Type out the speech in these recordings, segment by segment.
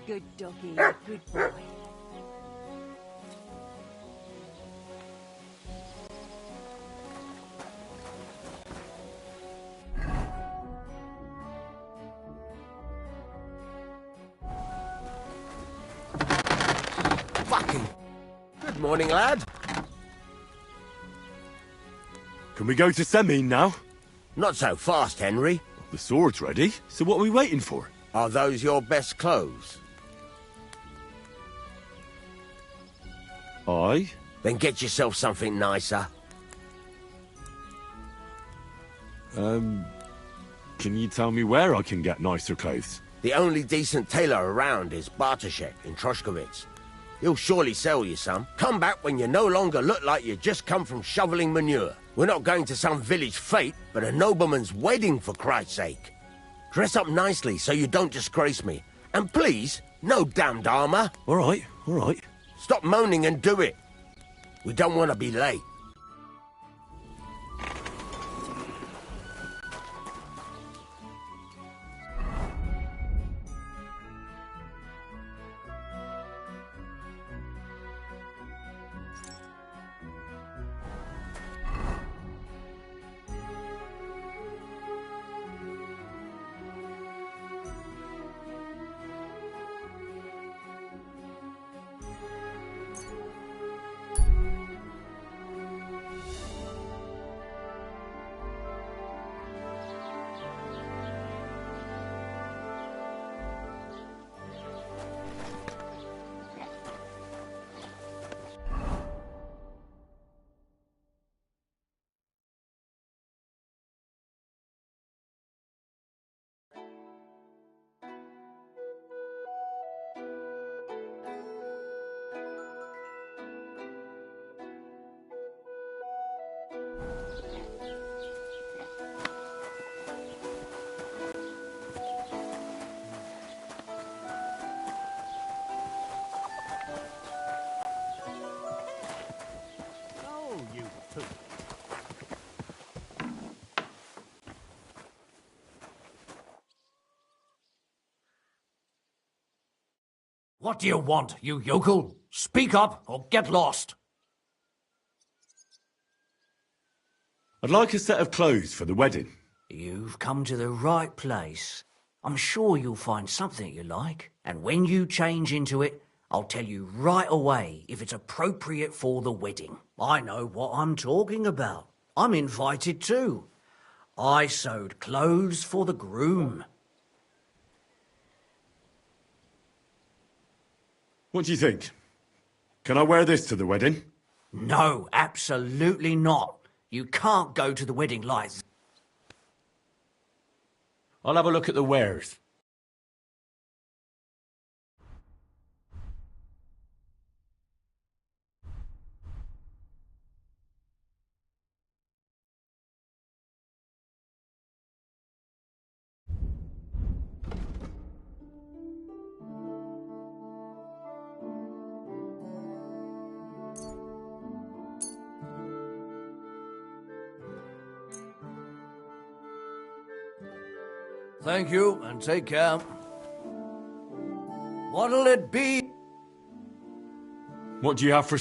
Good doggy, good boy. Fucking... Good morning, lad. Can we go to Semin now? Not so fast, Henry. The sword's ready, so what are we waiting for? Are those your best clothes? Aye. Then get yourself something nicer. Can you tell me where I can get nicer clothes? The only decent tailor around is Bartoszek in Troshkovitz. He'll surely sell you some. Come back when you no longer look like you just come from shoveling manure. We're not going to some village fete, but a nobleman's wedding, for Christ's sake. Dress up nicely so you don't disgrace me. And please, no damned armor. All right. Stop moaning and do it. We don't want to be late. What do you want, you yokel? Speak up or get lost. I'd like a set of clothes for the wedding. You've come to the right place. I'm sure you'll find something you like. And when you change into it, I'll tell you right away if it's appropriate for the wedding. I know what I'm talking about. I'm invited too. I sewed clothes for the groom. What do you think? Can I wear this to the wedding? No, absolutely not. You can't go to the wedding like this. I'll have a look at the wares. Thank you, and take care. What'll it be? What do you have for...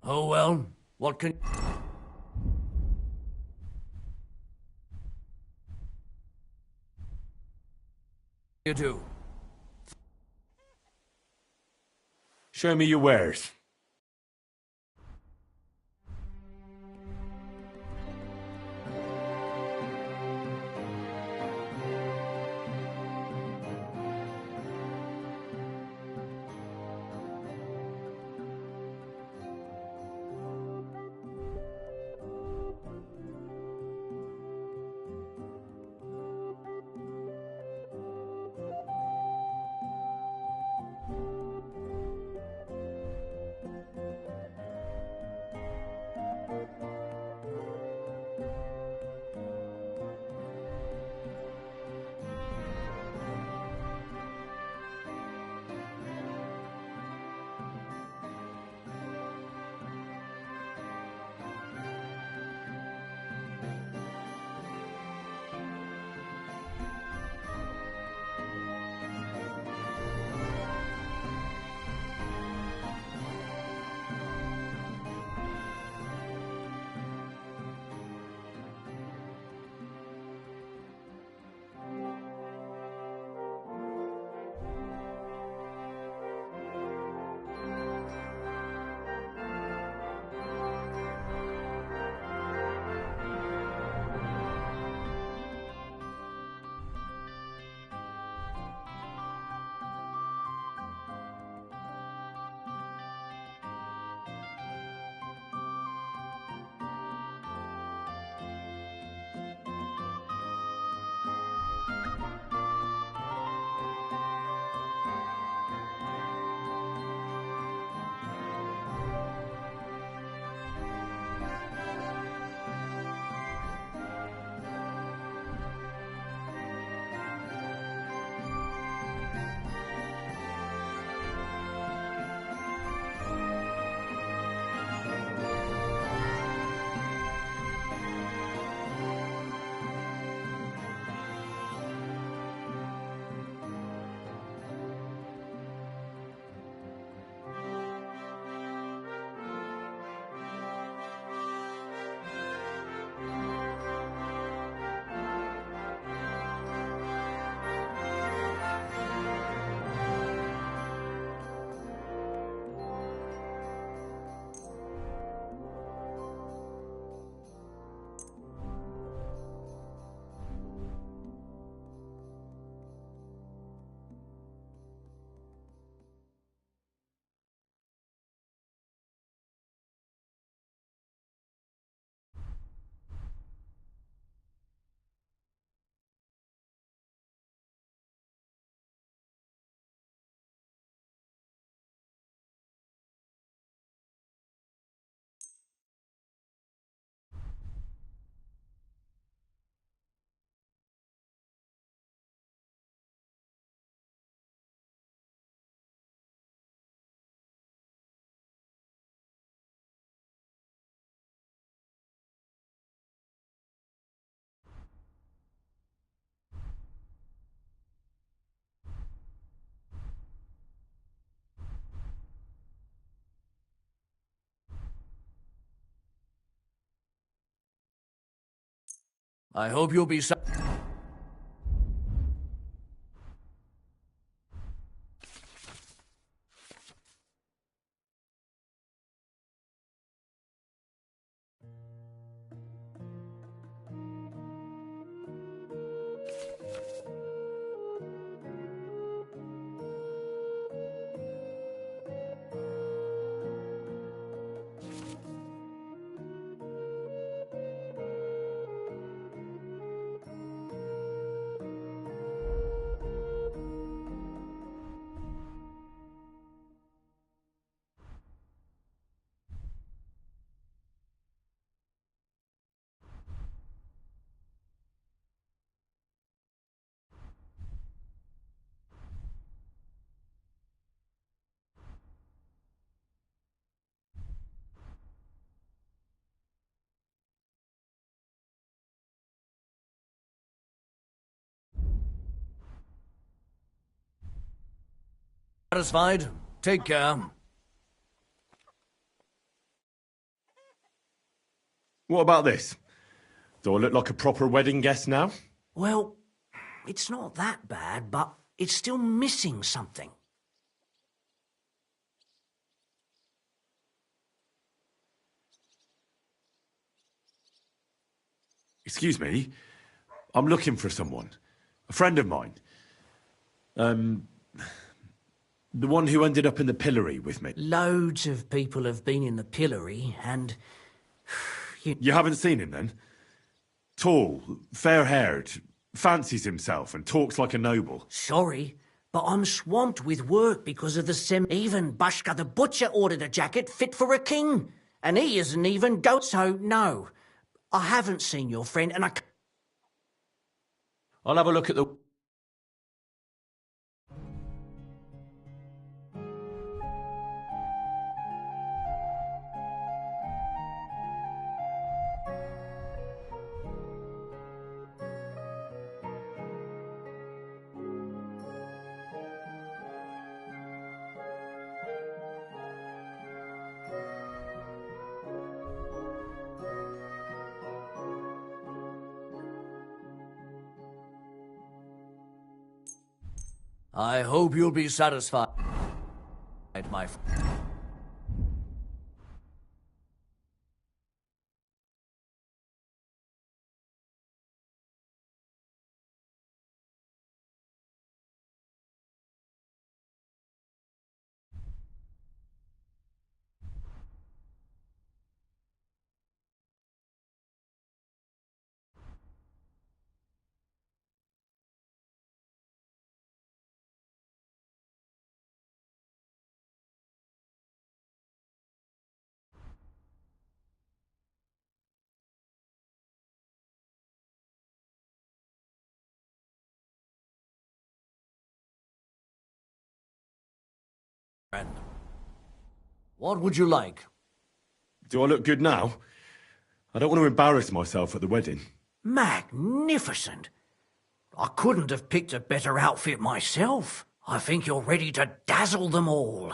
Oh well, what can you do? Show me your wares. I hope you'll be satisfied. Take care. What about this? Do I look like a proper wedding guest now? Well, it's not that bad, but it's still missing something. Excuse me. I'm looking for someone. A friend of mine. The one who ended up in the pillory with me. Loads of people have been in the pillory, and... You haven't seen him, then? Tall, fair-haired, fancies himself and talks like a noble. Sorry, but I'm swamped with work because of the Even Bashka the Butcher ordered a jacket fit for a king, and he isn't even go. So, no, I haven't seen your friend, and I'll have a look at the... I hope you'll be satisfied, my friend. What would you like? Do I look good now? I don't want to embarrass myself at the wedding. Magnificent! I couldn't have picked a better outfit myself. I think you're ready to dazzle them all.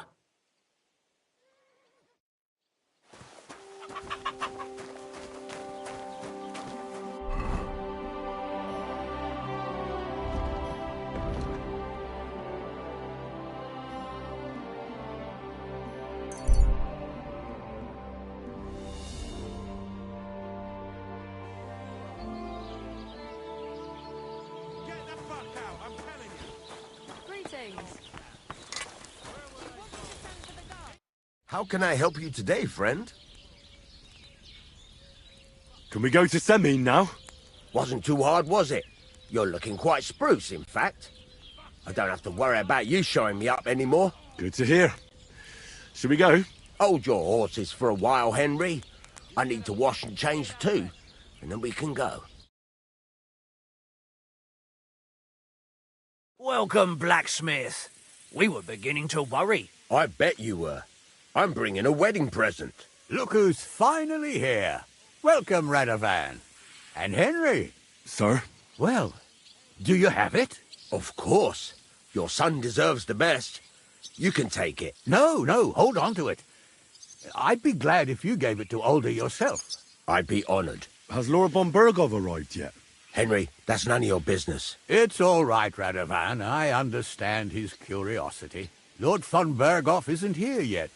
How can I help you today, friend? Can we go to Semine now? Wasn't too hard, was it? You're looking quite spruce, in fact. I don't have to worry about you showing me up anymore. Good to hear. Should we go? Hold your horses for a while, Henry. I need to wash and change too, and then we can go. Welcome, blacksmith. We were beginning to worry. I bet you were. I'm bringing a wedding present. Look who's finally here. Welcome, Radovan. And Henry. Sir? Well, do you have it? Of course. Your son deserves the best. You can take it. No, hold on to it. I'd be glad if you gave it to Older yourself. I'd be honored. Has Lord von Bergov arrived yet? Henry, that's none of your business. It's all right, Radovan. I understand his curiosity. Lord von Bergov isn't here yet,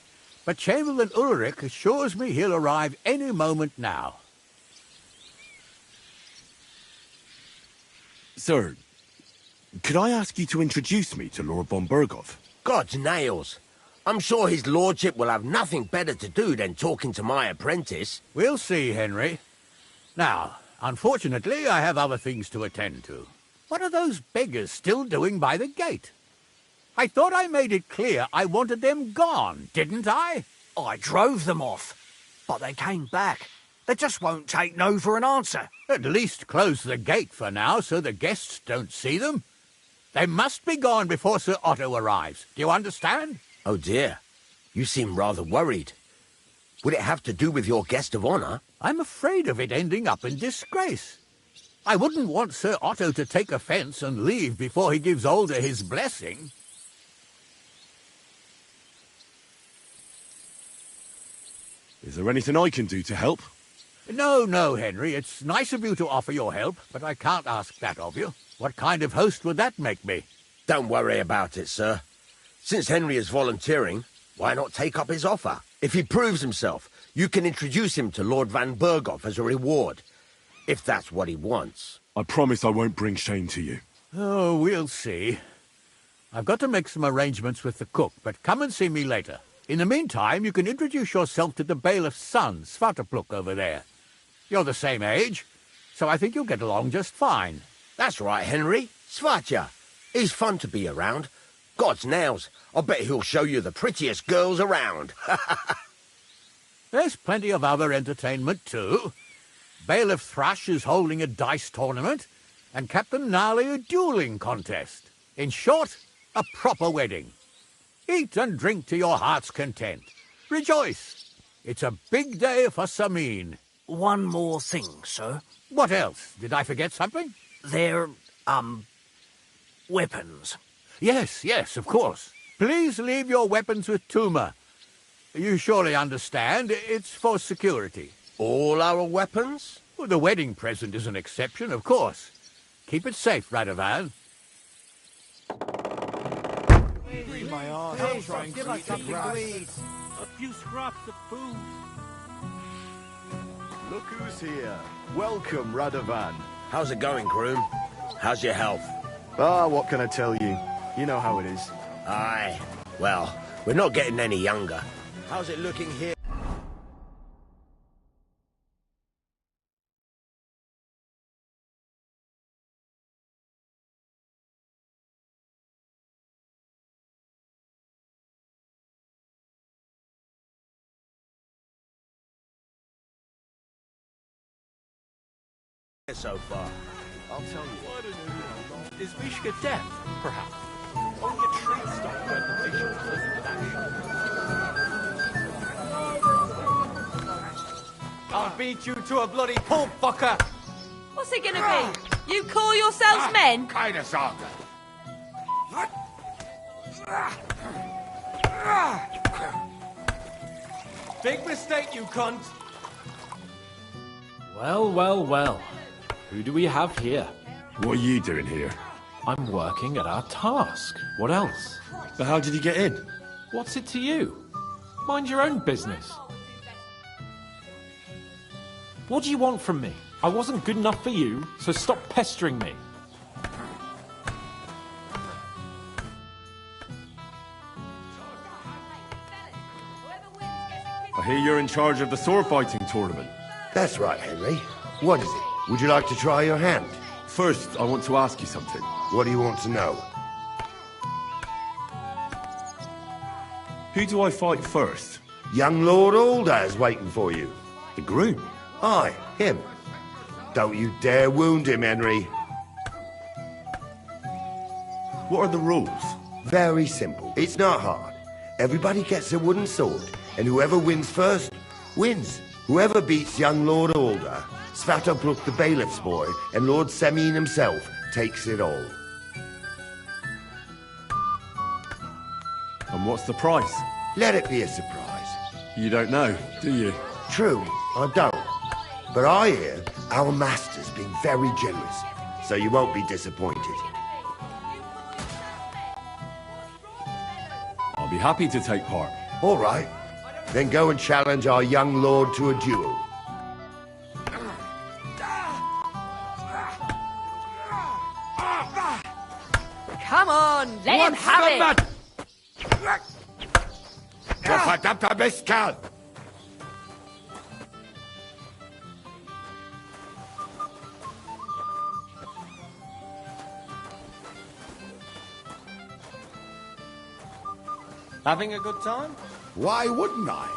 but Chamberlain Ulrich assures me he'll arrive any moment now. Sir, could I ask you to introduce me to Lord von Bergov? God's nails. I'm sure his lordship will have nothing better to do than talking to my apprentice. We'll see, Henry. Now, unfortunately, I have other things to attend to. What are those beggars still doing by the gate? I thought I made it clear I wanted them gone, didn't I? I drove them off, but they came back. They just won't take no for an answer. At least close the gate for now so the guests don't see them. They must be gone before Sir Otto arrives. Do you understand? Oh dear, you seem rather worried. Would it have to do with your guest of honor? I'm afraid of it ending up in disgrace. I wouldn't want Sir Otto to take offense and leave before he gives Older his blessing. Is there anything I can do to help? No, Henry. It's nice of you to offer your help, but I can't ask that of you. What kind of host would that make me? Don't worry about it, sir. Since Henry is volunteering, why not take up his offer? If he proves himself, you can introduce him to Lord van Bergov as a reward. If that's what he wants. I promise I won't bring shame to you. Oh, we'll see. I've got to make some arrangements with the cook, but come and see me later. In the meantime, you can introduce yourself to the bailiff's son, Svatopluk, over there. You're the same age, so I think you'll get along just fine. That's right, Henry. Svatja. He's fun to be around. God's nails. I bet he'll show you the prettiest girls around. There's plenty of other entertainment, too. Bailiff Thrush is holding a dice tournament, and Captain Gnarly a dueling contest. In short, a proper wedding. Eat and drink to your heart's content. Rejoice. It's a big day for Samin. One more thing, sir. What else? Did I forget something? They're, weapons. Yes, of course. Please leave your weapons with Tuma. You surely understand, it's for security. All our weapons? Well, the wedding present is an exception, of course. Keep it safe, Radovan. Give us something to eat. A few scraps of food. Look who's here. Welcome, Radovan. How's it going, groom? How's your health? What can I tell you? You know how it is. Aye. Well, we're not getting any younger. How's it looking here? So far. I'll tell you. Is Vishka dead, perhaps? Only a tree stump when the fish was looking with action. I'll beat you to a bloody pulp, fucker! What's it gonna be? You call yourselves men? Kind of song. Big mistake, you cunt! Well. Who do we have here? What are you doing here? I'm working at our task. What else? But how did he get in? What's it to you? Mind your own business. What do you want from me? I wasn't good enough for you, so stop pestering me. I hear you're in charge of the sword fighting tournament. That's right, Henry. What is it? Would you like to try your hand? First, I want to ask you something. What do you want to know? Who do I fight first? Young Lord Alder is waiting for you. The groom? Aye, him. Don't you dare wound him, Henry. What are the rules? Very simple. It's not hard. Everybody gets a wooden sword, and whoever wins first, wins. Whoever beats young Lord Alder, Svatopluk the bailiff's boy, and Lord Semin himself, takes it all. And what's the price? Let it be a surprise. You don't know, do you? True, I don't. But I hear our master's been very generous, so you won't be disappointed. I'll be happy to take part. All right. Then go and challenge our young lord to a duel. Come on, let him have it! Du verdammter Mistkerl! Having a good time? Why wouldn't I?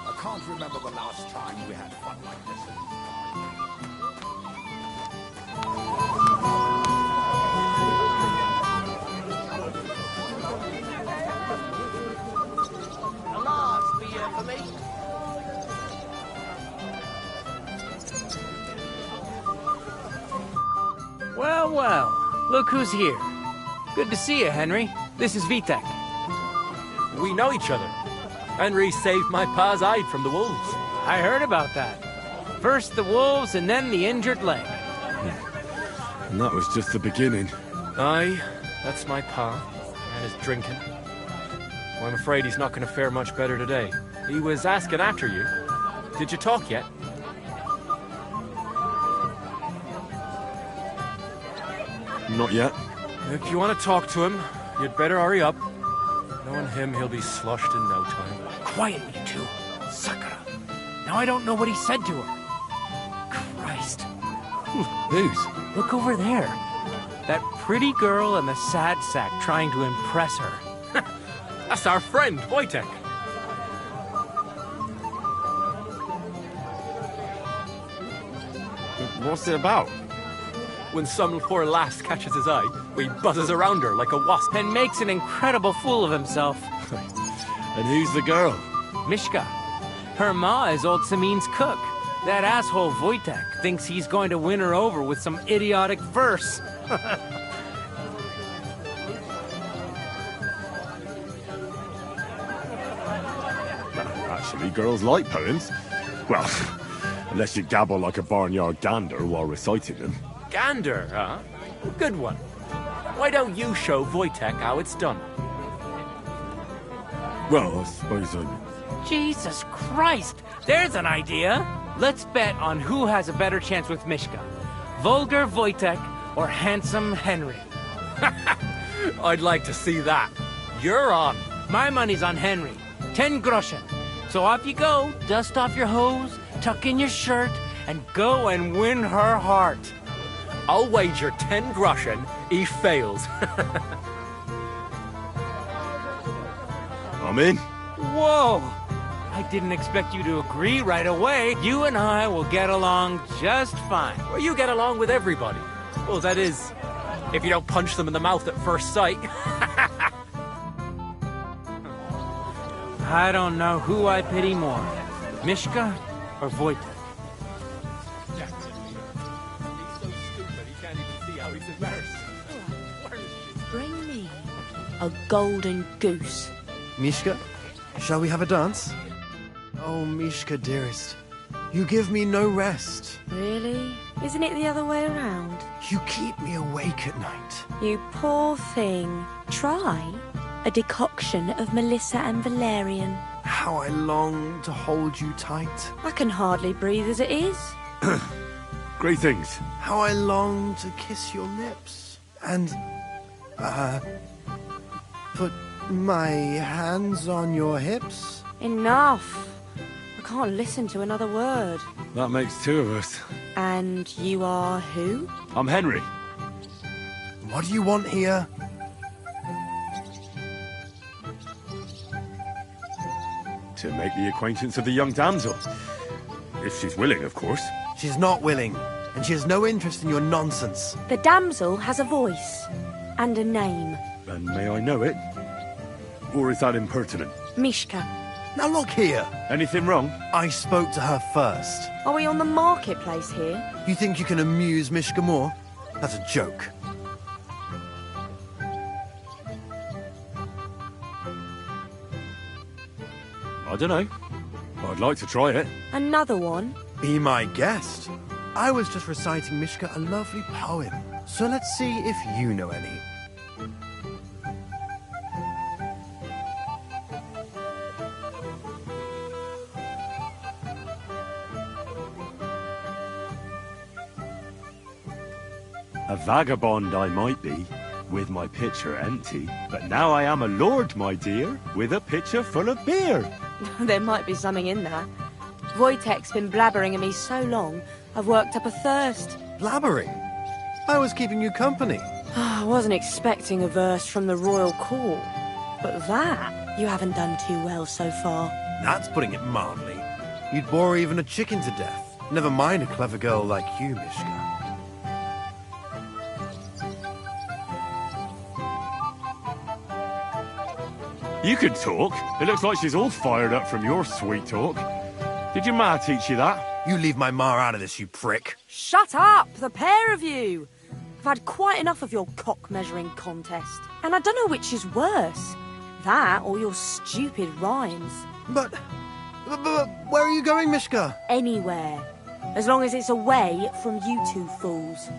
I can't remember the last time we had fun like this. A last beer for me. Well, look who's here. Good to see you, Henry. This is Vitek. We know each other. Henry saved my pa's hide from the wolves. I heard about that. First the wolves and then the injured leg. And that was just the beginning. Aye, that's my pa, and his drinking. Well, I'm afraid he's not going to fare much better today. He was asking after you. Did you talk yet? Not yet. If you want to talk to him, you'd better hurry up. Knowing him, he'll be sloshed in no time. Quiet, you two. Sakura. Now I don't know what he said to her. Christ. Whose? Look over there. That pretty girl and the sad sack trying to impress her. That's our friend, Wojtek. What's it about? When some poor lass catches his eye, he buzzes around her like a wasp. And makes an incredible fool of himself. And who's the girl? Mishka. Her ma is old Samin's cook. That asshole Wojtek thinks he's going to win her over with some idiotic verse. Actually, girls like poems. Well, unless you gabble like a barnyard gander while reciting them. Gander, huh? Good one. Why don't you show Wojtek how it's done? Well, I suppose I... Jesus Christ! There's an idea! Let's bet on who has a better chance with Mishka. Vulgar Wojtek or handsome Henry. I'd like to see that. You're on. My money's on Henry. 10 groschen. So off you go, dust off your hose, tuck in your shirt, and go and win her heart. I'll wager 10 groschen he fails. I'm in. Whoa! I didn't expect you to agree right away. You and I will get along just fine. Well, you get along with everybody. Well, that is, if you don't punch them in the mouth at first sight. I don't know who I pity more, Mishka or Wojtek. He's so stupid he can't even see how he's embarrassed. Bring me a golden goose. Mishka, shall we have a dance? Oh, Mishka, dearest, you give me no rest. Really? Isn't it the other way around? You keep me awake at night. You poor thing. Try a decoction of Melissa and Valerian. How I long to hold you tight. I can hardly breathe as it is. Great things. How I long to kiss your lips. And, put my hands on your hips. Enough. I can't listen to another word. That makes two of us. And you are who? I'm Henry. What do you want here? To make the acquaintance of the young damsel. If she's willing, of course. She's not willing, and she has no interest in your nonsense. The damsel has a voice and a name. And may I know it? Or is that impertinent? Mishka. Now look here. Anything wrong? I spoke to her first. Are we on the marketplace here? You think you can amuse Mishka more? That's a joke. I don't know. I'd like to try it. Another one? Be my guest. I was just reciting Mishka a lovely poem. So let's see if you know any. A vagabond I might be, with my pitcher empty, but now I am a lord, my dear, with a pitcher full of beer. There might be something in that. Wojtek's been blabbering at me so long, I've worked up a thirst. Blabbering? I was keeping you company. I wasn't expecting a verse from the royal court. But that, you haven't done too well so far. That's putting it mildly. You'd bore even a chicken to death. Never mind a clever girl like you, Mishka. You can talk. It looks like she's all fired up from your sweet talk. Did your ma teach you that? You leave my ma out of this, you prick. Shut up, the pair of you! I've had quite enough of your cock-measuring contest. And I don't know which is worse. That or your stupid rhymes. But where are you going, Mishka? Anywhere. As long as it's away from you two fools.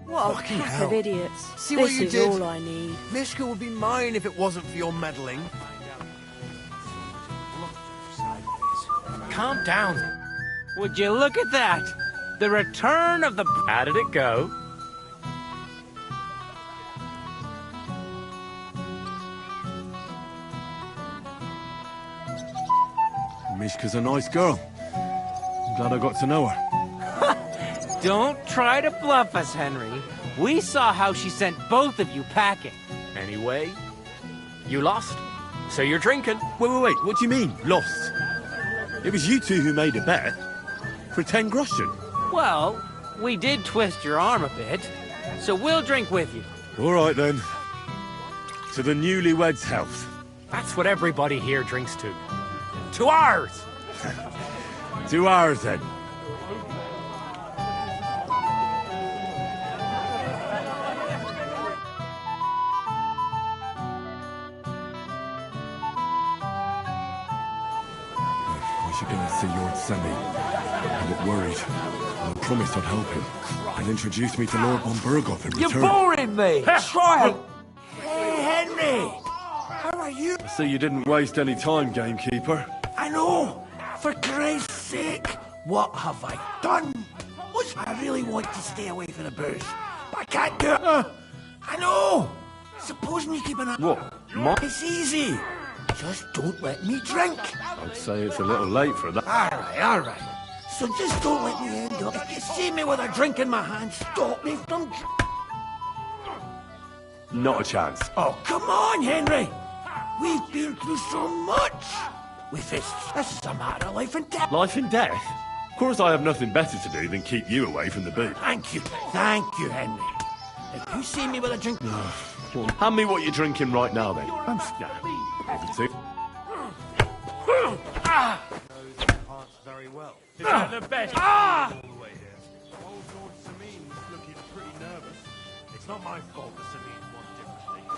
What a pack of idiots. See what you did? This is all I need. Mishka would be mine if it wasn't for your meddling. Calm down. Would you look at that? The return of the... How did it go? Mishka's a nice girl. I'm glad I got to know her. Don't try to bluff us, Henry. We saw how she sent both of you packing. Anyway, you lost, so you're drinking. Wait, what do you mean, lost? It was you two who made a bet. For 10 groschen. Well, we did twist your arm a bit, so we'll drink with you. All right, then. To the newlyweds' health. That's what everybody here drinks to. To ours! To ours, then. I should go and see Lord Semi. I got worried. I promised I'd help him. And introduce me to Lord von Burgoff in return. You're boring me! Try it! Hey, Henry! How are you? I see you didn't waste any time, gamekeeper. I know! For Christ's sake! What have I done? I really want to stay away from the booze, but I can't do it. I know! Supposing you keep an eye... What? It's easy. Just don't let me drink. I'd say it's a little late for that. All right. So just don't let me end up. If you see me with a drink in my hand, stop me from... Not a chance. Oh, come on, Henry. We've been through so much. With this is a matter of life and death. Life and death? Of course I have nothing better to do than keep you away from the booth. Thank you, Henry. If you see me with a drink... Well, hand me what you're drinking right now, then. I'm scared. Very well. Is that the best? Old Lord Samin's looking pretty nervous. It's not my fault the Samins want different things.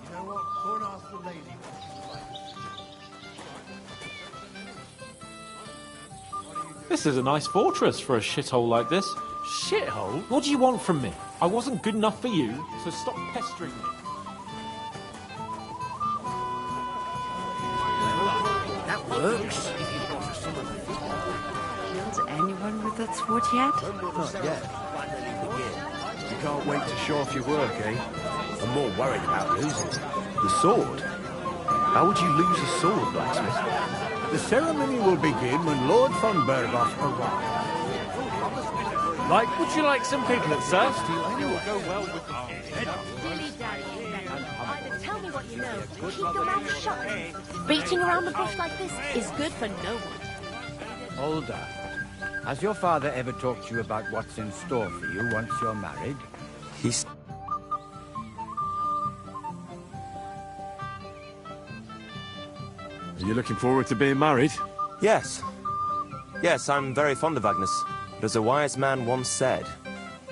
You know what? Go and ask the lady what she'd like. This is a nice fortress for a shithole like this. Shithole? What do you want from me? I wasn't good enough for you, so stop pestering me. That works. Killed anyone with that sword yet? Not yet. You can't wait to show off your work, eh? I'm more worried about losing it. The sword? How would you lose a sword, blacksmith? The ceremony will begin when Lord von Burgoff arrives. Would you like some piglets, sir? Will go well with the Either tell me what you know, or keep your mouth shut. Beating around the bush like this is good for no one. Older, has your father ever talked to you about what's in store for you once you're married? He's... Are you looking forward to being married? Yes. Yes, I'm very fond of Agnes. But as a wise man once said,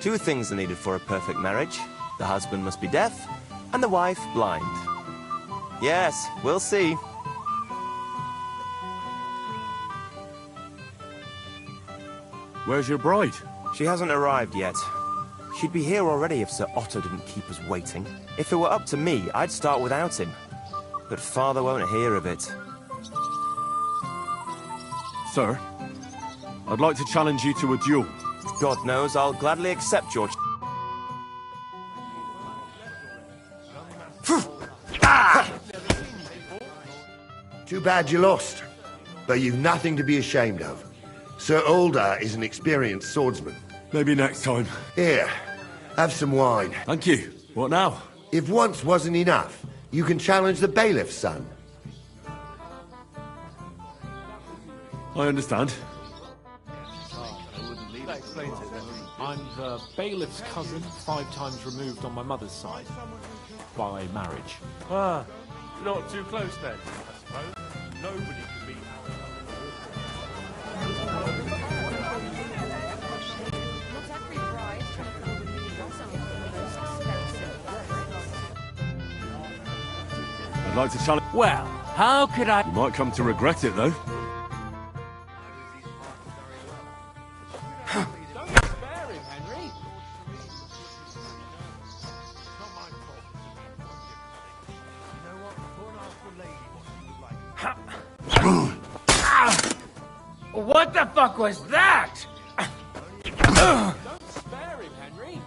2 things are needed for a perfect marriage. The husband must be deaf, and the wife blind. Yes, we'll see. Where's your bride? She hasn't arrived yet. She'd be here already if Sir Otto didn't keep us waiting. If it were up to me, I'd start without him. But Father won't hear of it. Sir, I'd like to challenge you to a duel. God knows I'll gladly accept your... Too bad you lost. But you've nothing to be ashamed of. Sir Ulda is an experienced swordsman. Maybe next time. Here, have some wine. Thank you. What now? If once wasn't enough, you can challenge the bailiff's son. I understand. That explains it then. I'm the bailiff's cousin, 5 times removed on my mother's side. By marriage. Ah, not too close then, I suppose. Nobody can beat I'd like to challenge... Well, how could I... You might come to regret it, though. What the fuck was that? Don't spare him, Henry.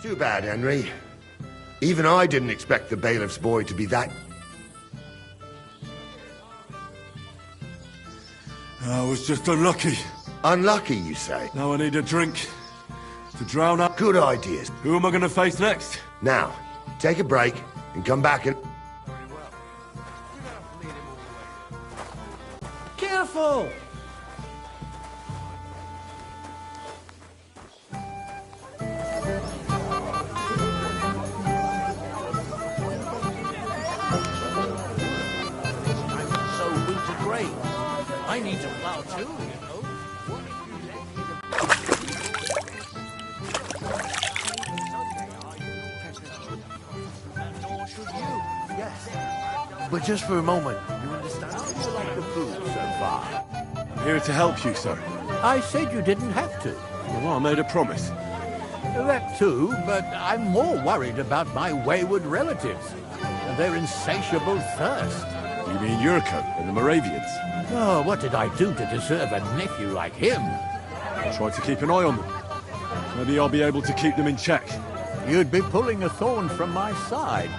Too bad. bad, Henry. Even I didn't expect the bailiff's boy to be that... I was just unlucky. Unlucky, you say? Now I need a drink to drown out. Good ideas. Who am I going to face next? Now, take a break and come back and... Careful! I need to plow too, you know. Nor should you. Yes. But just for a moment, you understand? How do you like the food so far? I'm here to help you, sir. I said you didn't have to. Well, I made a promise. That too, but I'm more worried about my wayward relatives and their insatiable thirst. You mean Yurko and the Moravians? Oh, what did I do to deserve a nephew like him? I'll try to keep an eye on them. Maybe I'll be able to keep them in check. You'd be pulling a thorn from my side.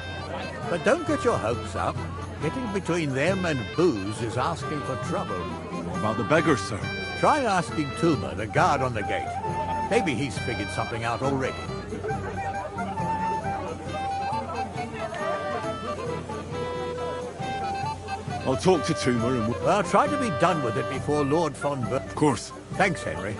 But don't get your hopes up. Getting between them and booze is asking for trouble. What about the beggars, sir? Try asking Tuma, the guard on the gate. Maybe he's figured something out already. I'll talk to Tuma and we'll... Well, try to be done with it before Lord von Ber... Of course. Thanks, Henry.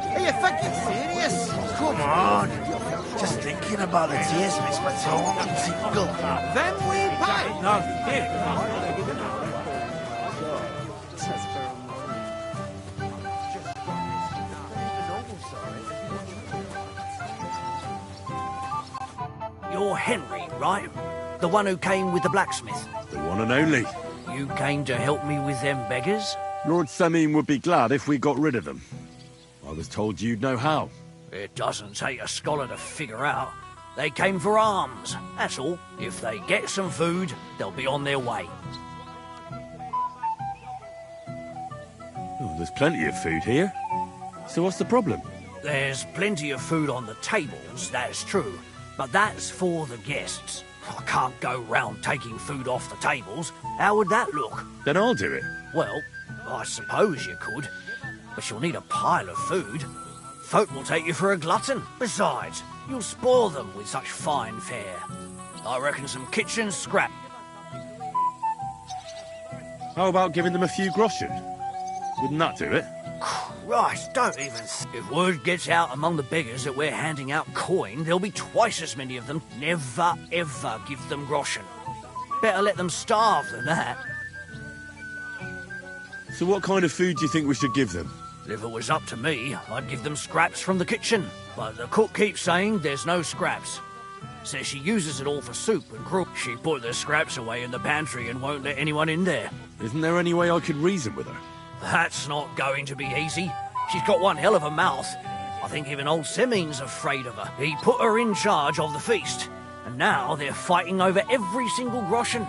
Are you fucking serious? Come on. Just thinking about the tears makes my tongue tingle. Then we pay. No, here. You're Henry, right? The one who came with the blacksmith? The one and only. You came to help me with them beggars? Lord Semine would be glad if we got rid of them. I was told you'd know how. It doesn't take a scholar to figure out. They came for alms, that's all. If they get some food, they'll be on their way. Oh, there's plenty of food here. So what's the problem? There's plenty of food on the tables, that's true. But that's for the guests. I can't go round taking food off the tables. How would that look? Then I'll do it. Well, I suppose you could. But you'll need a pile of food. Folk will take you for a glutton. Besides, you'll spoil them with such fine fare. I reckon some kitchen scrap. How about giving them a few groschen? Wouldn't that do it? Christ, don't even... If word gets out among the beggars that we're handing out coin, there'll be twice as many of them. Never, ever give them groschen. Better let them starve than that. So what kind of food do you think we should give them? If it was up to me, I'd give them scraps from the kitchen. But the cook keeps saying there's no scraps. Says she uses it all for soup and gruel. She put the scraps away in the pantry and won't let anyone in there. Isn't there any way I could reason with her? That's not going to be easy. She's got one hell of a mouth. I think even old Semine's afraid of her. He put her in charge of the feast. And now they're fighting over every single groschen.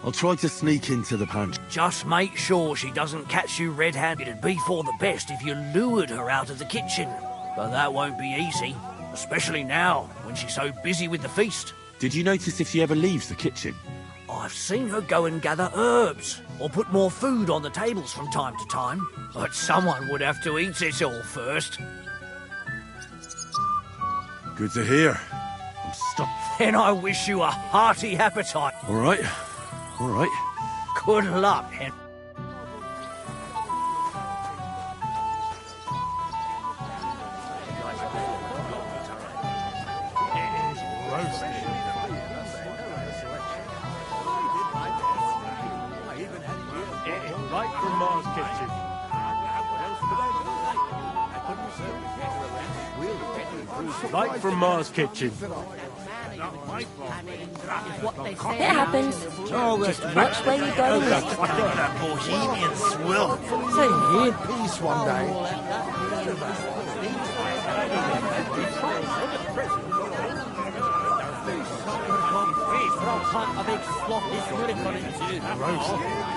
I'll try to sneak into the pantry. Just make sure she doesn't catch you red-handed. It'd be for the best if you lured her out of the kitchen. But that won't be easy. Especially now, when she's so busy with the feast. Did you notice if she ever leaves the kitchen? I've seen her go and gather herbs, or put more food on the tables from time to time. But someone would have to eat it all first. Good to hear. I'm stuck. Then I wish you a hearty appetite. All right. All right. Good luck, Henry. Right from Mars Kitchen. Right from Mars Kitchen. not my fault. I mean, what they say. It happens. Just watch where you go next. That bohemian swill. Same here. Peace one day.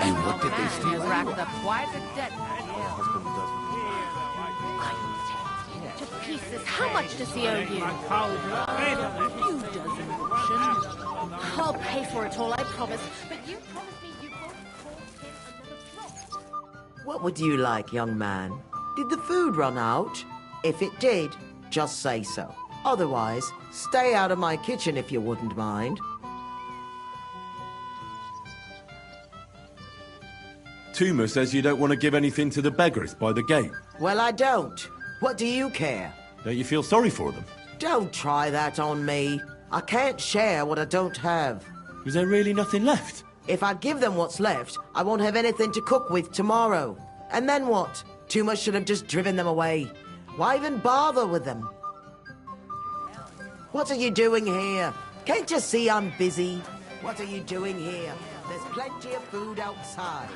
And what did they steal? Racked up quite a debt. To pieces. How much does he owe you? You doesn't Russian. I'll pay for it all, I promise. But you promised me you won't call him another drop. What would you like, young man? Did the food run out? If it did, just say so. Otherwise, stay out of my kitchen if you wouldn't mind. Tuma says you don't want to give anything to the beggars by the gate. Well, I don't. What do you care? Don't you feel sorry for them? Don't try that on me. I can't share what I don't have. Is there really nothing left? If I give them what's left, I won't have anything to cook with tomorrow. And then what? Tuma should have just driven them away. Why even bother with them? What are you doing here? Can't you see I'm busy? What are you doing here? There's plenty of food outside.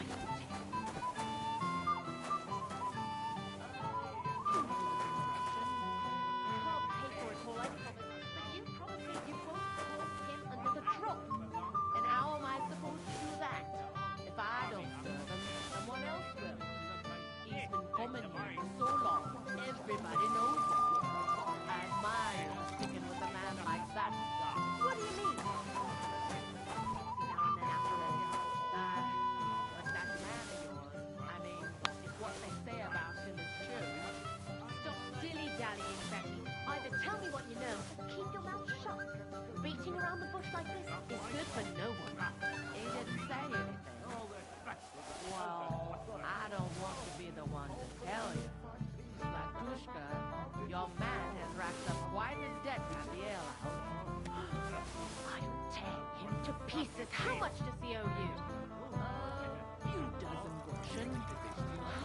How much does he owe you? You doesn't Russian.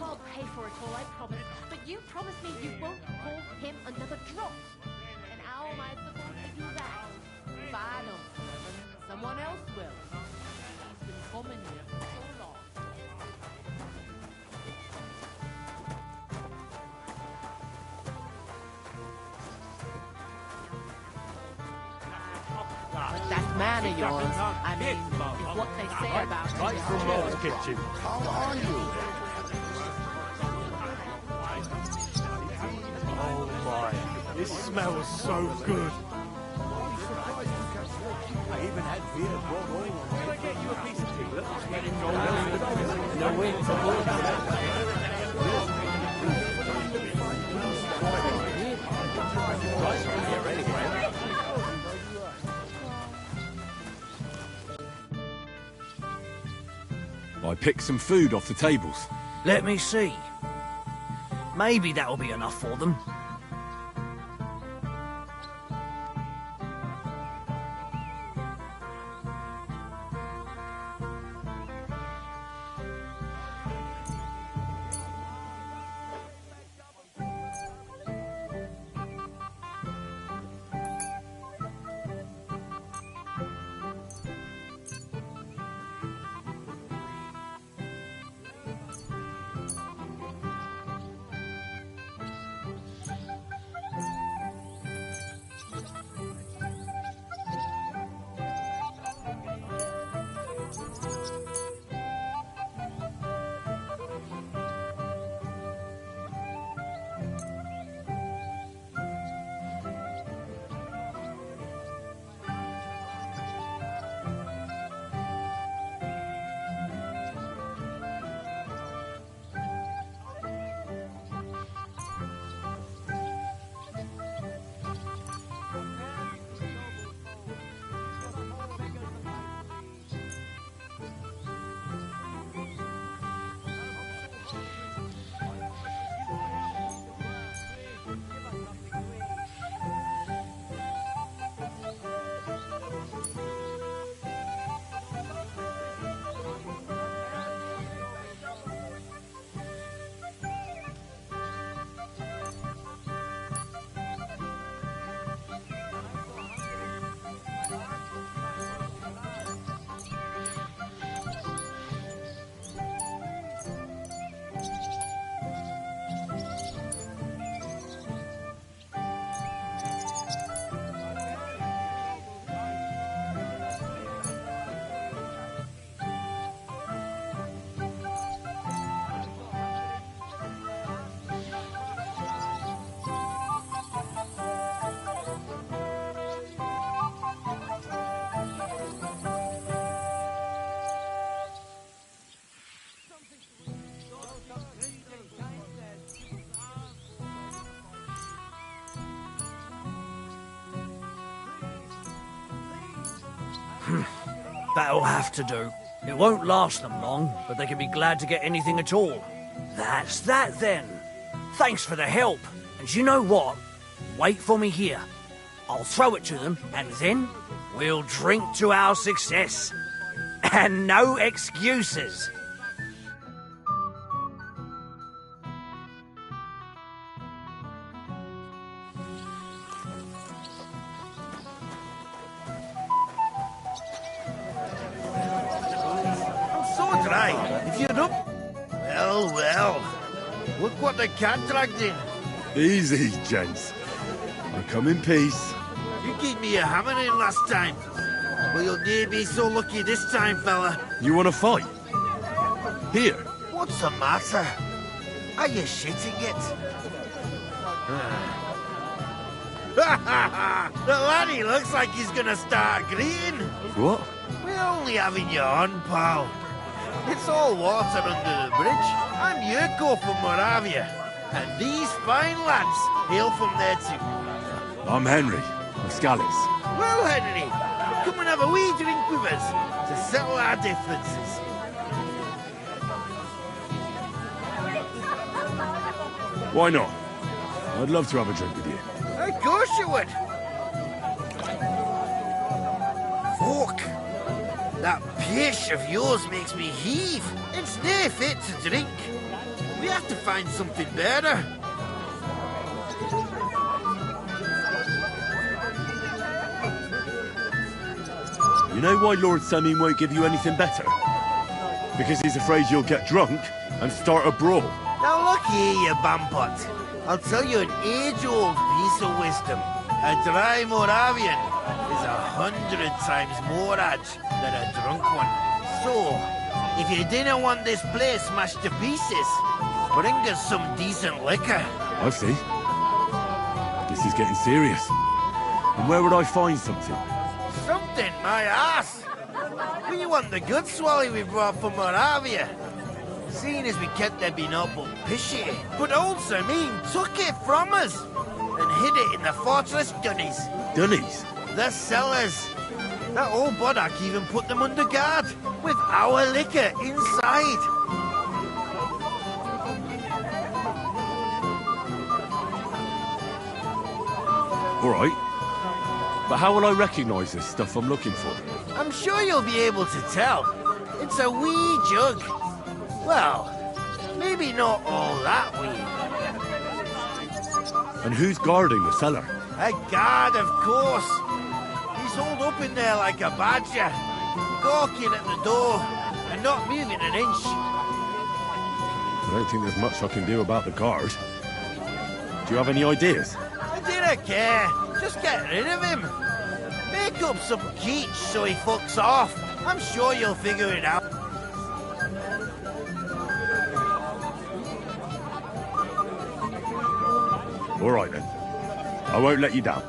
I'll pay for it all, I promise. But you promised me you won't call him another drop. And how am I supposed to do that? If I don't serve him, someone else will. He's been coming here for so long. But that man of yours, I mean, is what they say about him. Right from Mom's kitchen. How are you? Oh my, this smells so good. I even had beer brought over. Can I get you a piece of tea? Let's get it going. No way to I picked some food off the tables. Let me see. Maybe that'll be enough for them. That'll have to do. It won't last them long, but they can be glad to get anything at all. That's that then. Thanks for the help. And you know what? Wait for me here. I'll throw it to them, and then we'll drink to our success. And no excuses. So dry. If you're up... Well, well. Look what the cat dragged in. Easy, gents. I come in peace. You gave me a hammer in last time. Well, you'll near be so lucky this time, fella. You want to fight? Here. What's the matter? Are you shitting it? The laddie looks like he's gonna start greeting. What? We're only having you on, pal. It's all water under the bridge. I'm Yurko from Moravia, and these fine lads hail from there too. I'm Henry, of Skalitz. Well, Henry, come and have a wee drink with us to settle our differences. Why not? I'd love to have a drink with you. Of course you would. Fuck. That pish of yours makes me heave. It's near fit to drink. We have to find something better. You know why Lord Samin won't give you anything better? Because he's afraid you'll get drunk and start a brawl. Now look here, you bampot. I'll tell you an age-old piece of wisdom. A dry Moravian is 100 times more edge than a drunk one. So, if you didn't want this place smashed to pieces, bring us some decent liquor. I see. This is getting serious. And where would I find something? Something, my ass! We want the good swally we brought from Moravia. Seeing as we kept there being up pishy, but old Samin took it from us and hid it in the fortress dunnies. Dunnies? The cellars. That old Bodak even put them under guard with our liquor inside. All right. But how will I recognise this stuff I'm looking for? I'm sure you'll be able to tell. It's a wee jug. Well, maybe not all that wee. And who's guarding the cellar? A guard, of course. He's holed up in there like a badger, gawking at the door and not moving an inch. I don't think there's much I can do about the guard. Do you have any ideas? I didn't care. Just get rid of him. Make up some keech so he fucks off. I'm sure you'll figure it out. All right, then. I won't let you down.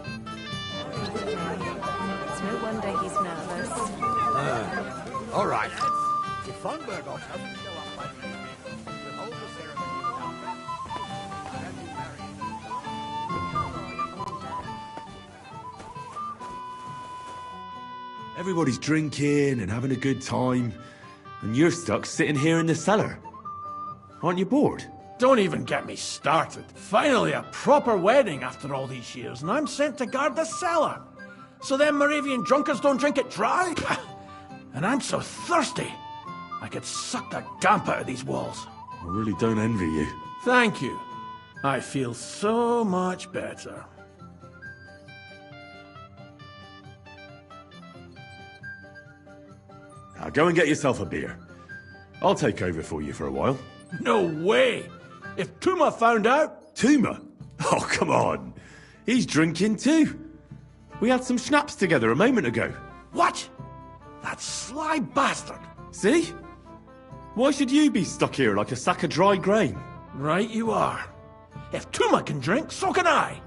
It's no wonder he's nervous. All right. If Thornburg doesn't show up by the evening, we'll hold the ceremony without Everybody's drinking and having a good time, and you're stuck sitting here in the cellar. Aren't you bored? Don't even get me started. Finally, a proper wedding after all these years, and I'm sent to guard the cellar. So them Moravian drunkards don't drink it dry? And I'm so thirsty, I could suck the damp out of these walls. I really don't envy you. Thank you. I feel so much better. Now go and get yourself a beer. I'll take over for you for a while. No way! If Tuma found out... Tuma? Oh, come on. He's drinking too. We had some schnapps together a moment ago. What? That sly bastard! See? Why should you be stuck here like a sack of dry grain? Right you are. If Tuma can drink, so can I.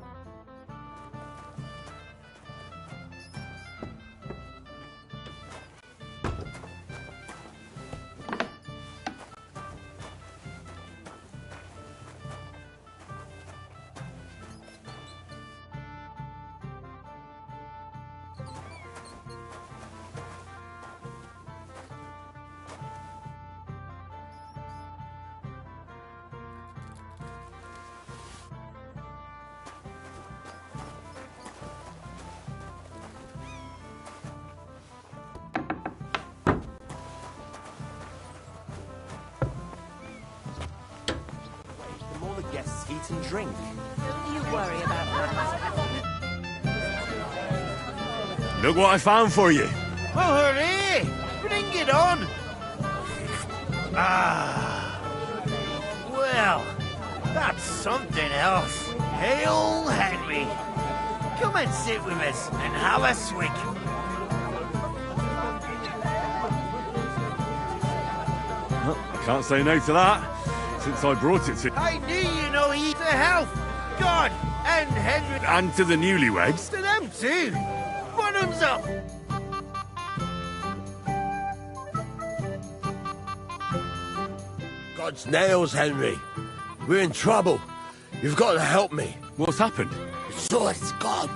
and drink. Don't you worry about that. Look what I found for you. Oh, hooray! Bring it on! Ah. Well, that's something else. Hail Henry! Come and sit with us and have a swig. Well, I can't say no to that, since I brought it to... I knew you know he to health, God, and Henry. And to the newlyweds. To them too. Bottoms up. God's nails, Henry. We're in trouble. You've got to help me. What's happened? The sword's gone.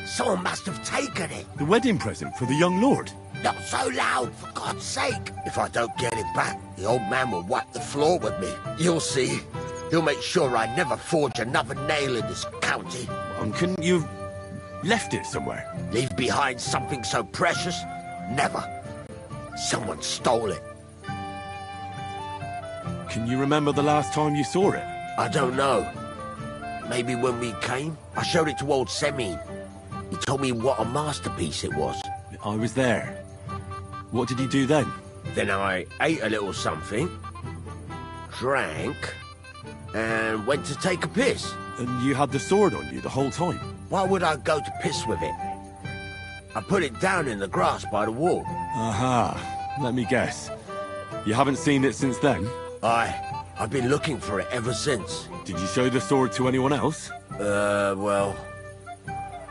Someone must have taken it. The wedding present for the young lord? Not so loud, for God's sake. If I don't get it back, the old man will wipe the floor with me. You'll see. He'll make sure I never forge another nail in this county. And couldn't you have left it somewhere? Leave behind something so precious? Never. Someone stole it. Can you remember the last time you saw it? I don't know. Maybe when we came? I showed it to old Semine. He told me what a masterpiece it was. I was there. What did you do then? Then I ate a little something, drank, and went to take a piss. And you had the sword on you the whole time? Why would I go to piss with it? I put it down in the grass by the wall. Aha. Let me guess. You haven't seen it since then? I've been looking for it ever since. Did you show the sword to anyone else? Well...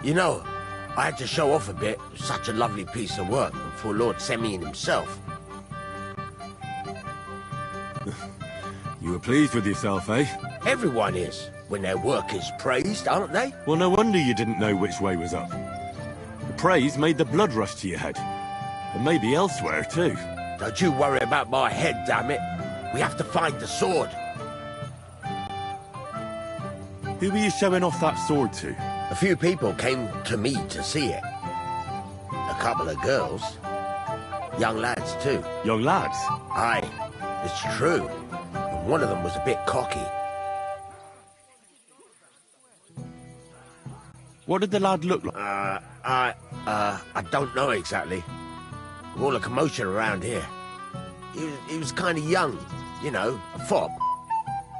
You know, I had to show off a bit. It was such a lovely piece of work for Lord Semine himself. You were pleased with yourself, eh? Everyone is, when their work is praised, aren't they? Well, no wonder you didn't know which way was up. The praise made the blood rush to your head. And maybe elsewhere, too. Don't you worry about my head, damn it. We have to find the sword. Who were you showing off that sword to? A few people came to me to see it. A couple of girls. Young lads, too. Young lads? Aye, it's true. And one of them was a bit cocky. What did the lad look like? I don't know exactly. All the commotion around here. He was kind of young, you know, a fob.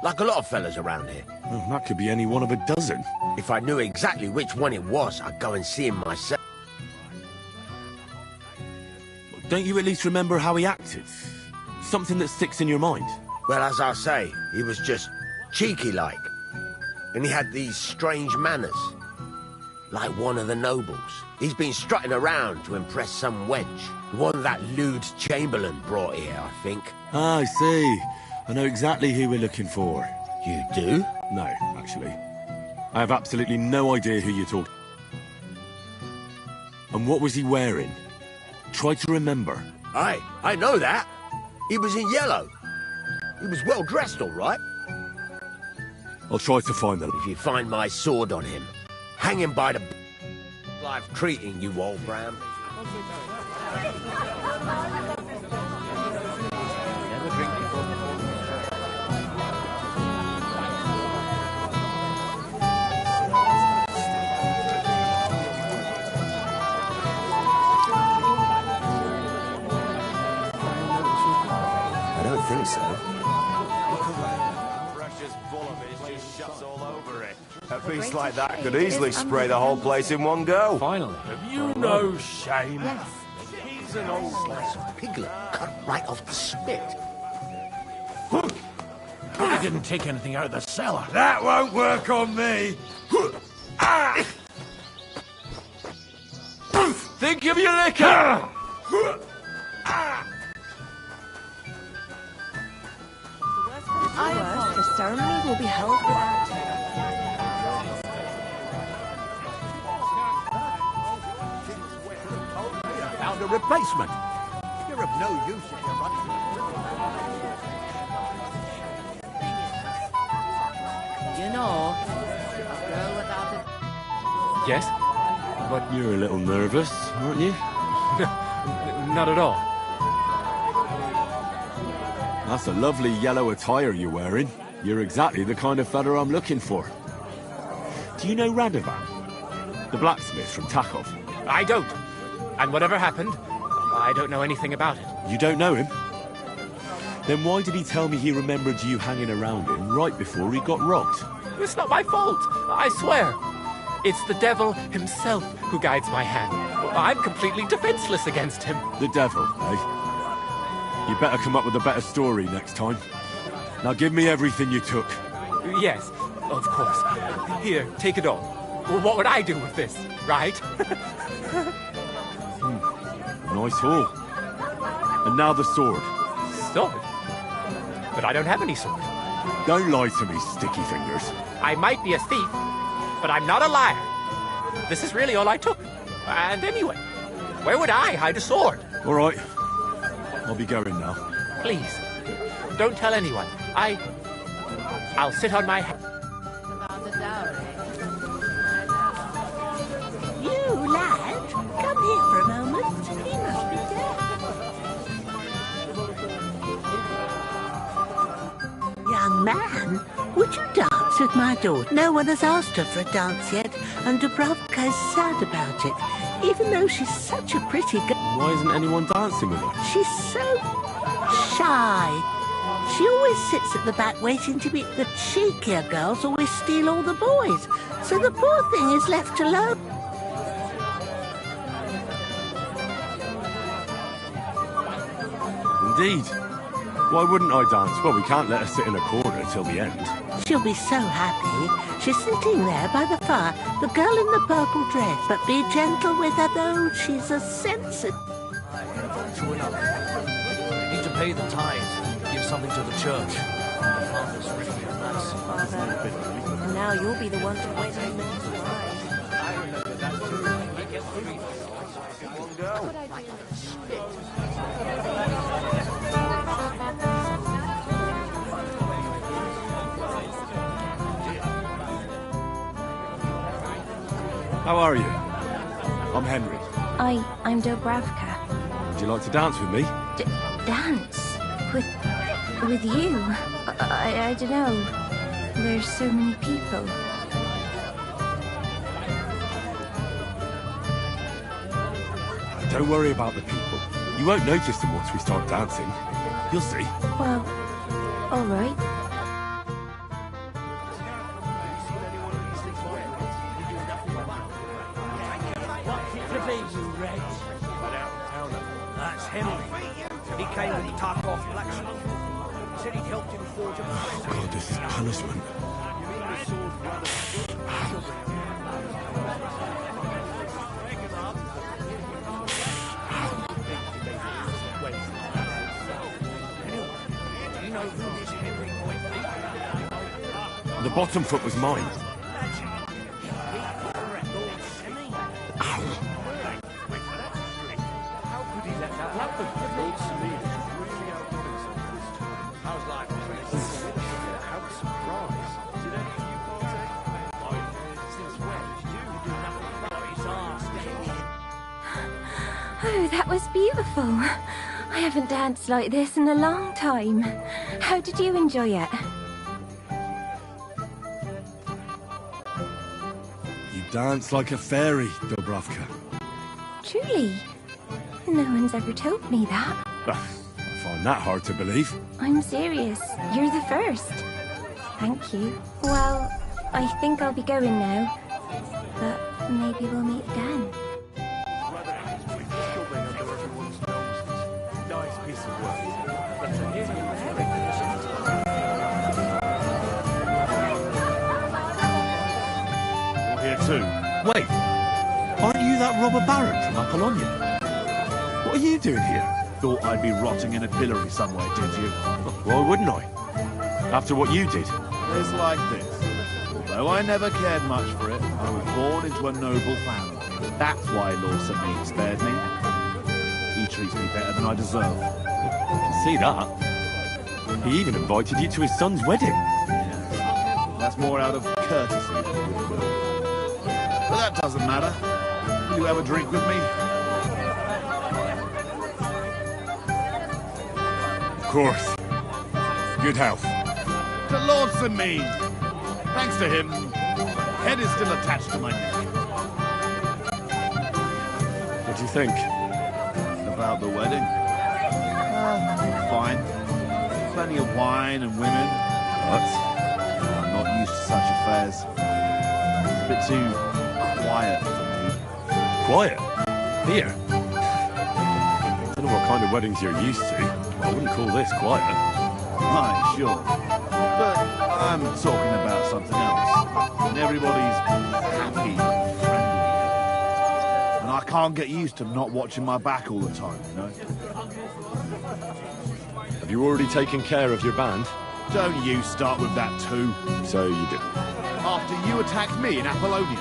Like a lot of fellas around here. Well, that could be any one of a dozen. If I knew exactly which one it was, I'd go and see him myself. Don't you at least remember how he acted? Something that sticks in your mind? Well, as I say, he was just cheeky-like. And he had these strange manners. Like one of the nobles. He's been strutting around to impress some wench. The one that lewd Chamberlain brought here, I think. Ah, I see. I know exactly who we're looking for. You do? No, actually. I have absolutely no idea who you're talking. And what was he wearing? Try to remember. I know that. He was in yellow. He was well dressed, all right. I'll try to find them. If you find my sword on him, hang him by the life treating you, old Bram. I don't think so. Precious bull of his just shuts all over it. A piece like that could easily spray the whole place in one go. Finally. Have you no shame? Yes. He's an old Slice of piglet cut right off the spit. I didn't take anything out of the cellar. That won't work on me. Think of your liquor! The ceremony will be held without. Found a replacement. You're of no use if you're running. You know, a girl without a... Yes? But You're a little nervous, aren't you? not at all. That's a lovely yellow attire you're wearing. You're exactly the kind of fella I'm looking for. Do you know Radovan? The blacksmith from Takov? I don't. And whatever happened, I don't know anything about it. You don't know him? Then why did he tell me he remembered you hanging around him right before he got robbed? It's not my fault, I swear. It's the devil himself who guides my hand. I'm completely defenseless against him. The devil, eh? You better come up with a better story next time. Now give me everything you took. Yes, of course. Here, take it all. Well, what would I do with this, right? Nice haul. And now the sword. Sword? But I don't have any sword. Don't lie to me, sticky fingers. I might be a thief, but I'm not a liar. This is really all I took. And anyway, where would I hide a sword? All right. I'll be going now. Please, don't tell anyone. I'll sit on my head. You, lad, come here for a moment. He must be dead. Young man, would you dance with my daughter? No one has asked her for a dance yet, and Dubrovka is sad about it, even though she's such a pretty girl. Why isn't anyone dancing with her? She's so shy. She always sits at the back waiting to meet the cheekier girls, always steal all the boys. So the poor thing is left alone. Indeed. Why wouldn't I dance? Well, we can't let her sit in a corner till the end. She'll be so happy. She's sitting there by the fire, the girl in the purple dress. But be gentle with her, though. She's a sensitive... You need to pay the tithe. Give something to the church. The father's written a mass. Father, and now you'll be the one to wait on the How are you? I'm Henry. I'm Dubravka. Would you like to dance with me? Dance? With you? I don't know. There's so many people. Don't worry about the people. You won't notice them once we start dancing. You'll see. Well, all right. That's Henry. He came with the Tarkov blacksmith. Said he'd helped him forge a... Oh God, this is punishment. The bottom foot was mine. Oh, that was beautiful. I haven't danced like this in a long time. How did you enjoy it? You dance like a fairy, Dubravka. Truly? No one's ever told me that. I find that hard to believe. I'm serious. You're the first. Thank you. Well, I think I'll be going now. But maybe we'll meet again. Wait, aren't you that robber baron from Apollonia? What are you doing here? Thought I'd be rotting in a pillory somewhere, did you? Why wouldn't I? After what you did. It's like this. Although I never cared much for it, I was born into a noble family. That's why Lord St. spared me. He treats me better than I deserve. I can see that. He even invited you to his son's wedding. Yeah. That's more out of courtesy than goodwill. But that doesn't matter. Will you have a drink with me? Of course. Good health. To Lord Sameen. Thanks to him, head is still attached to my neck. What do you think? About the wedding? Fine. Plenty of wine and women. But I'm not used to such affairs. It's a bit too quiet for me. Quiet? Here? I don't know what kind of weddings you're used to. I wouldn't call this quiet. Aye, sure. But I'm talking about something else. And everybody's happy and friendly. And I can't get used to not watching my back all the time, you know? Have you already taken care of your band? Don't you start with that too. So you did. After you attacked me in Apollonia.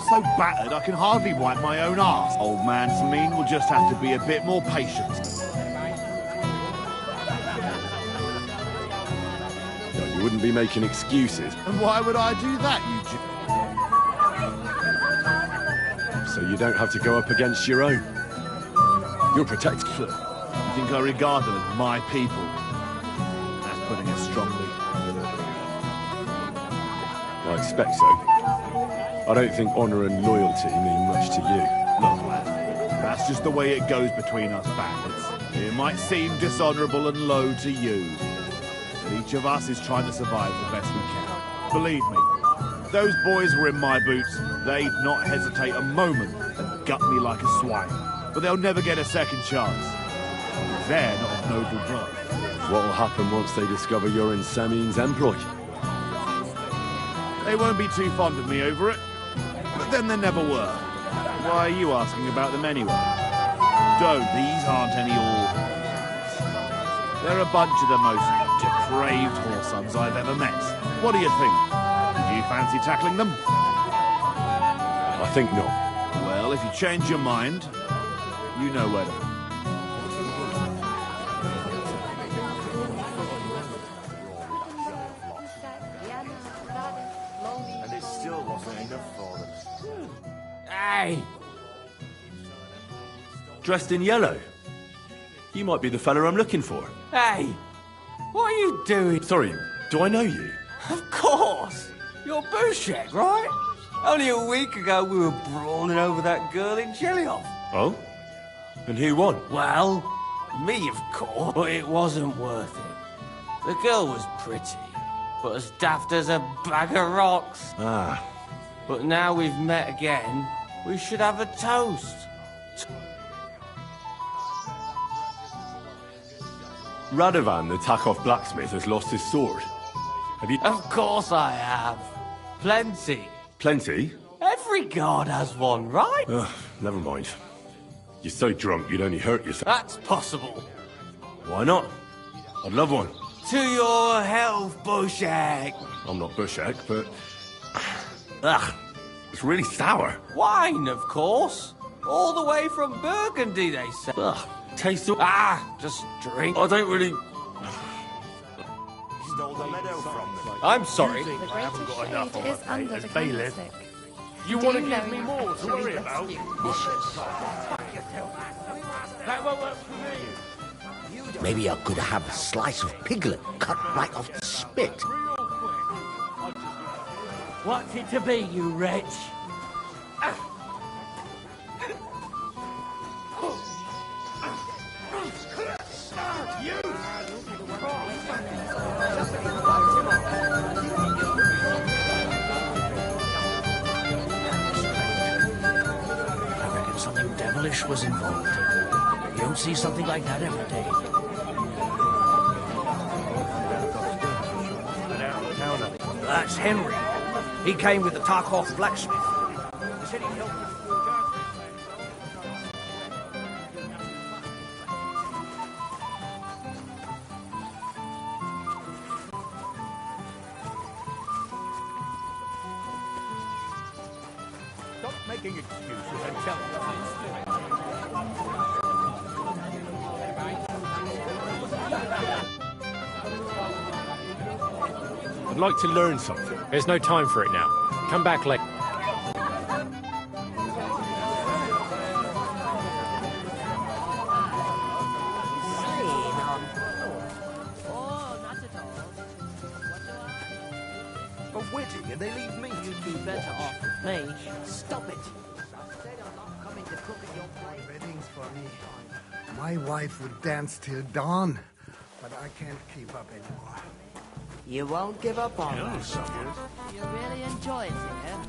So battered I can hardly wipe my own arse. Old man Sameen will just have to be a bit more patient. You wouldn't be making excuses. And why would I do that, Eugene? So you don't have to go up against your own. You're protected. You think I regard them as my people? That's putting it strongly. I expect so. I don't think honour and loyalty mean much to you. Look, lad, that's just the way it goes between us bandits. It might seem dishonourable and low to you, but each of us is trying to survive the best we can. Believe me, if those boys were in my boots, they'd not hesitate a moment and gut me like a swine. But they'll never get a second chance. They're not of noble blood. What'll happen once they discover you're in Sameen's employ? They won't be too fond of me over it. But then there never were. Why are you asking about them anyway? Don't, these aren't any orphans. They're a bunch of the most depraved whoresons I've ever met. What do you think? Do you fancy tackling them? I think not. Well, if you change your mind, you know where to go. And it still wasn't enough for them. Hey! Dressed in yellow? You might be the fella I'm looking for. Hey! What are you doing? Sorry, do I know you? Of course! You're Bushek, right? Only a week ago we were brawling over that girl in Jelly-Off. Oh? And who won? Well, me, of course. But it wasn't worth it. The girl was pretty, but as daft as a bag of rocks. Ah. But now we've met again, we should have a toast. Radovan, the Takov blacksmith, has lost his sword. Have you... Of course I have. Plenty. Plenty? Every guard has one, right? Ugh, never mind. You're so drunk you'd only hurt yourself. That's possible. Why not? I'd love one. To your health, Bushek. I'm not Bushek, but... Ugh, it's really sour. Wine, of course. All the way from Burgundy, they say. Ugh, tastes... Just drink. I don't really... Stole the meadow from them. I'm sorry. I haven't got enough on is my under plate the as bailiff. candlestick. You Do want to you give know me how more to to worry rescue? about? That won't work for me. Maybe I could have a slice of piglet cut right off the spit. What's it to be, you wretch? I reckon something devilish was involved. You don't see something like that every day. That's Henry. He came with the Tarkov blacksmith. He said he'd help us. Stop making excuses and tell me. I'd like to learn something. There's no time for it now. Come back later. and they leave me to You'd be better off with me. Stop it! I said I'm not coming to cook at your place. Weddings for me. My wife would dance till dawn, but I can't keep up anymore. You won't give up on us. You really enjoy it here?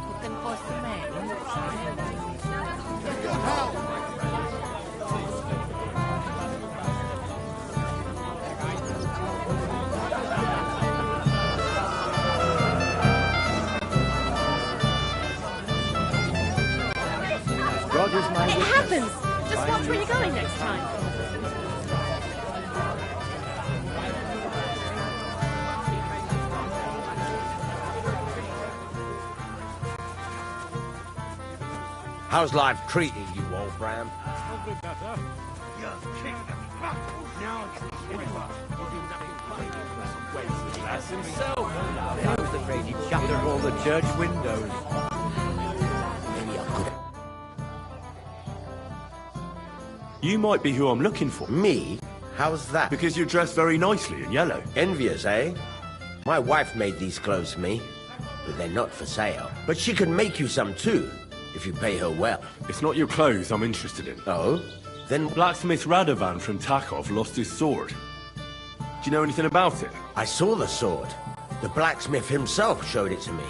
Looking for some men? It happens! Just watch where you're going next time. How's life treating you, old Bram? That's himself. I was afraid he'd shatter all the church windows. You might be who I'm looking for. Me? How's that? Because you're dressed very nicely in yellow. Envious, eh? My wife made these clothes for me, but they're not for sale. But she can make you some too, if you pay her well. It's not your clothes I'm interested in. Oh? Then Blacksmith Radovan from Takov lost his sword. Do you know anything about it? I saw the sword. The blacksmith himself showed it to me.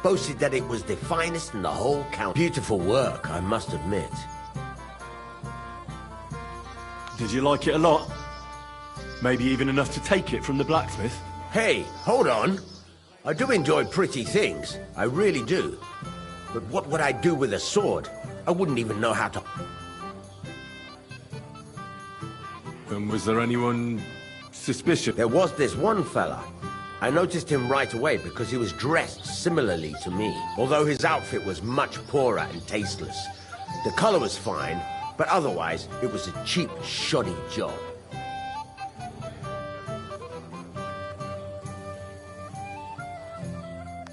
Boasted that it was the finest in the whole county. Beautiful work, I must admit. Did you like it a lot? Maybe even enough to take it from the blacksmith? Hey, hold on. I do enjoy pretty things. I really do. But what would I do with a sword? I wouldn't even know how to... And was there anyone suspicious? There was this one fella. I noticed him right away because he was dressed similarly to me, although his outfit was much poorer and tasteless. The color was fine, but otherwise it was a cheap, shoddy job.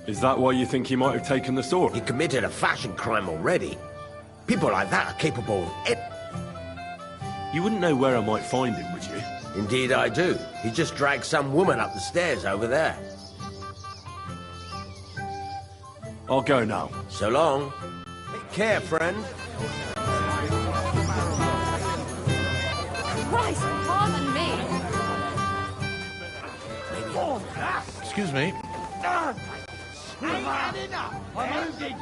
Is that why you think he might have taken the sword? He committed a fashion crime already. People like that are capable of it. You wouldn't know where I might find him, would you? Indeed I do. He just dragged some woman up the stairs over there. I'll go now. So long. Take care, friend. Christ, pardon me. Excuse me. I ain't had enough. I'm moving.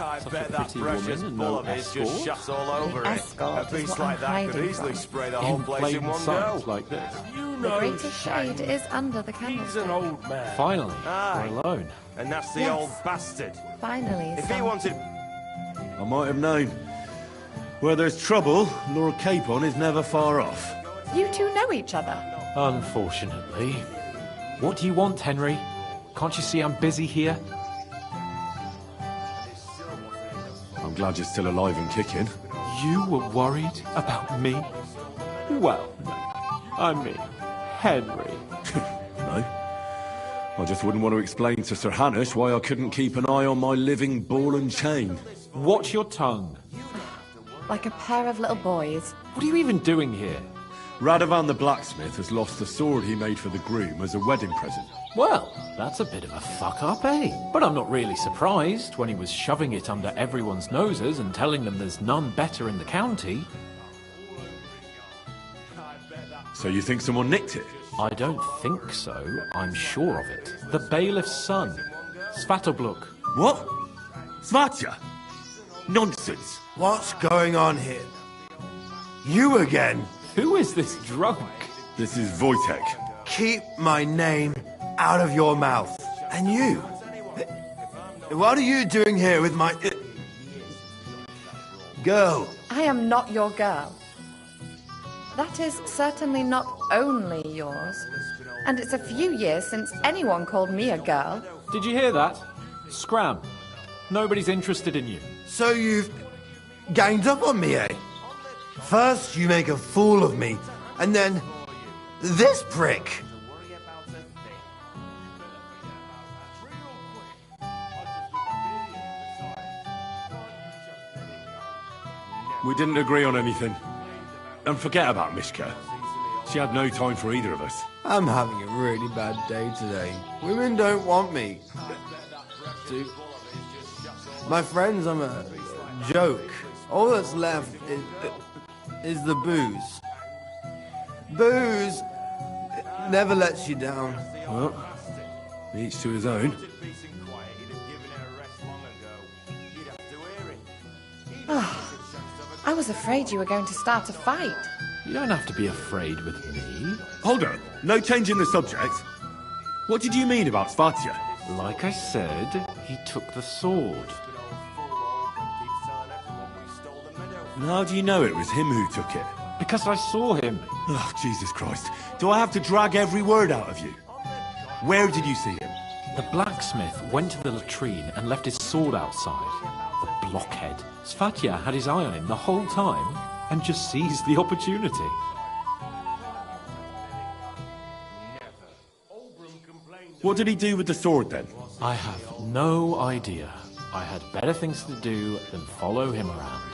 I bet that precious bull of his just shuts all over it. Escort A is beast what like I'm that could hiding easily from. spray the whole place in one go. like this. You The know, greatest shade Shane. is under the He's candlestick. an old man. Finally, Aye. we're alone. And that's the Yes. old bastard. Finally, If he some- wanted... I might have known. Where there's trouble, Lord Capon is never far off. You two know each other. Unfortunately. What do you want, Henry? Can't you see I'm busy here? I'm glad you're still alive and kicking. You were worried about me? Well, I mean, Henry. No. I just wouldn't want to explain to Sir Hanush why I couldn't keep an eye on my living ball and chain. Watch your tongue. Like a pair of little boys. What are you even doing here? Radovan the blacksmith has lost the sword he made for the groom as a wedding present. Well, that's a bit of a fuck-up, eh? But I'm not really surprised when he was shoving it under everyone's noses and telling them there's none better in the county. So you think someone nicked it? I don't think so. I'm sure of it. The bailiff's son, Svatobluk. What? Svatya? Nonsense. What's going on here? You again? Who is this drunk? This is Wojtek. Keep my name out of your mouth. And you? What are you doing here with my... girl? I am not your girl. That is certainly not only yours. And it's a few years since anyone called me a girl. Did you hear that? Scram. Nobody's interested in you. So you've ganged up on me, eh? First you make a fool of me, and then this prick. We didn't agree on anything. And forget about Mishka. She had no time for either of us. I'm having a really bad day today. Women don't want me. My friends, I'm a joke. All that's left is the booze. Booze never lets you down. Well, each to his own. I was afraid you were going to start a fight. You don't have to be afraid with me. Hold on. No change in the subject. What did you mean about Svatia? Like I said, he took the sword. And how do you know it was him who took it? Because I saw him. Oh, Jesus Christ. Do I have to drag every word out of you? Where did you see him? The blacksmith went to the latrine and left his sword outside. The blockhead. Svatia had his eye on him the whole time and just seized the opportunity. What did he do with the sword then? I have no idea. I had better things to do than follow him around.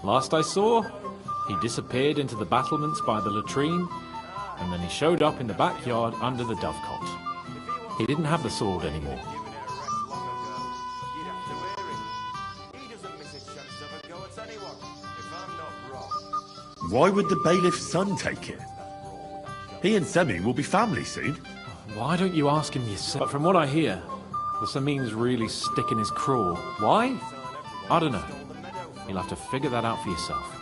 Last I saw, he disappeared into the battlements by the latrine, and then he showed up in the backyard under the dovecot. He didn't have the sword anymore. Why would the bailiff's son take it? He and Semi will be family soon. Why don't you ask him yourself? But from what I hear, the Samin's really sticking his craw. Why? I don't know. You'll have to figure that out for yourself.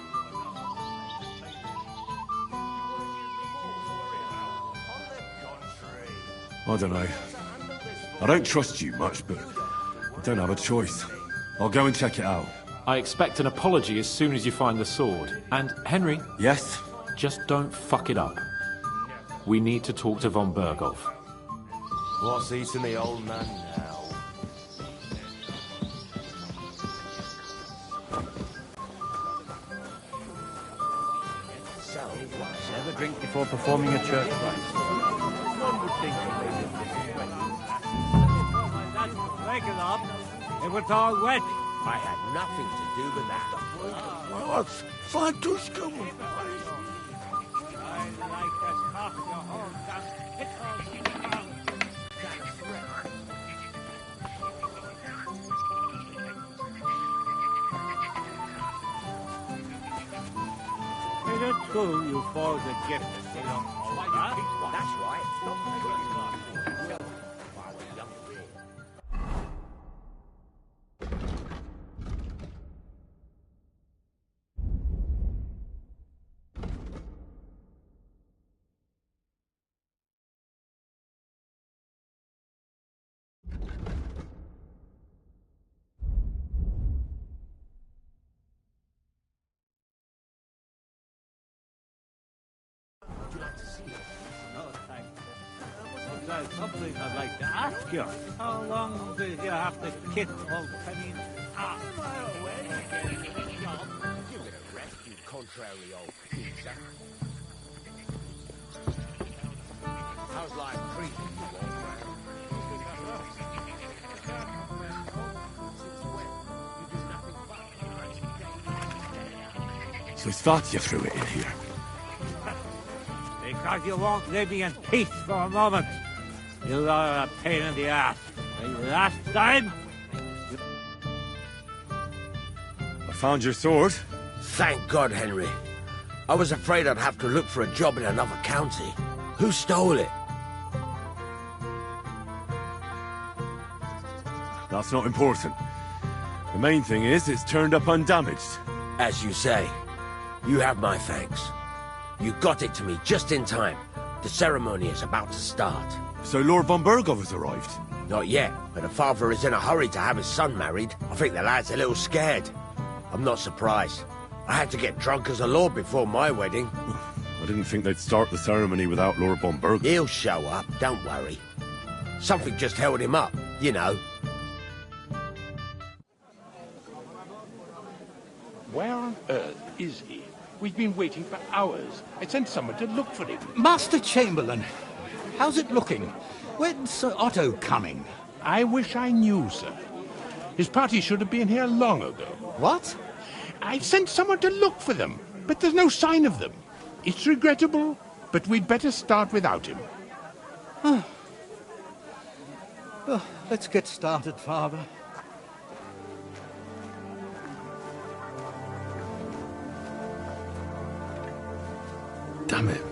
I don't know. I don't trust you much, but I don't have a choice. I'll go and check it out. I expect an apology as soon as you find the sword. And, Henry... Yes? Just don't fuck it up. We need to talk to von Berghoff. What's eating the old man now? So, never drink before performing a church rite. One would think it was all wet. I had nothing to do with that. What's Fantushka? It's true you fall the gift. That's right. Something I'd like to ask you. How long do you have to kick old Penny? Give it a rest, you contrary old geezer. How's life treating you, old man? So Svatia threw it in here. Because you won't leave me in peace for a moment. You are a pain in the ass. Last time... I found your sword. Thank God, Henry. I was afraid I'd have to look for a job in another county. Who stole it? That's not important. The main thing is it's turned up undamaged. As you say. You have my thanks. You got it to me just in time. The ceremony is about to start. So Lord von Berghoff has arrived? Not yet, but the father is in a hurry to have his son married. I think the lad's a little scared. I'm not surprised. I had to get drunk as a lord before my wedding. I didn't think they'd start the ceremony without Lord von Berghoff. He'll show up, don't worry. Something just held him up, you know. Where on earth is he? We've been waiting for hours. I sent someone to look for him. Master Chamberlain, how's it looking? When's Sir Otto coming? I wish I knew, sir. His party should have been here long ago. What? I've sent someone to look for them, but there's no sign of them. It's regrettable, but we'd better start without him. Well, let's get started, Father. Damn it.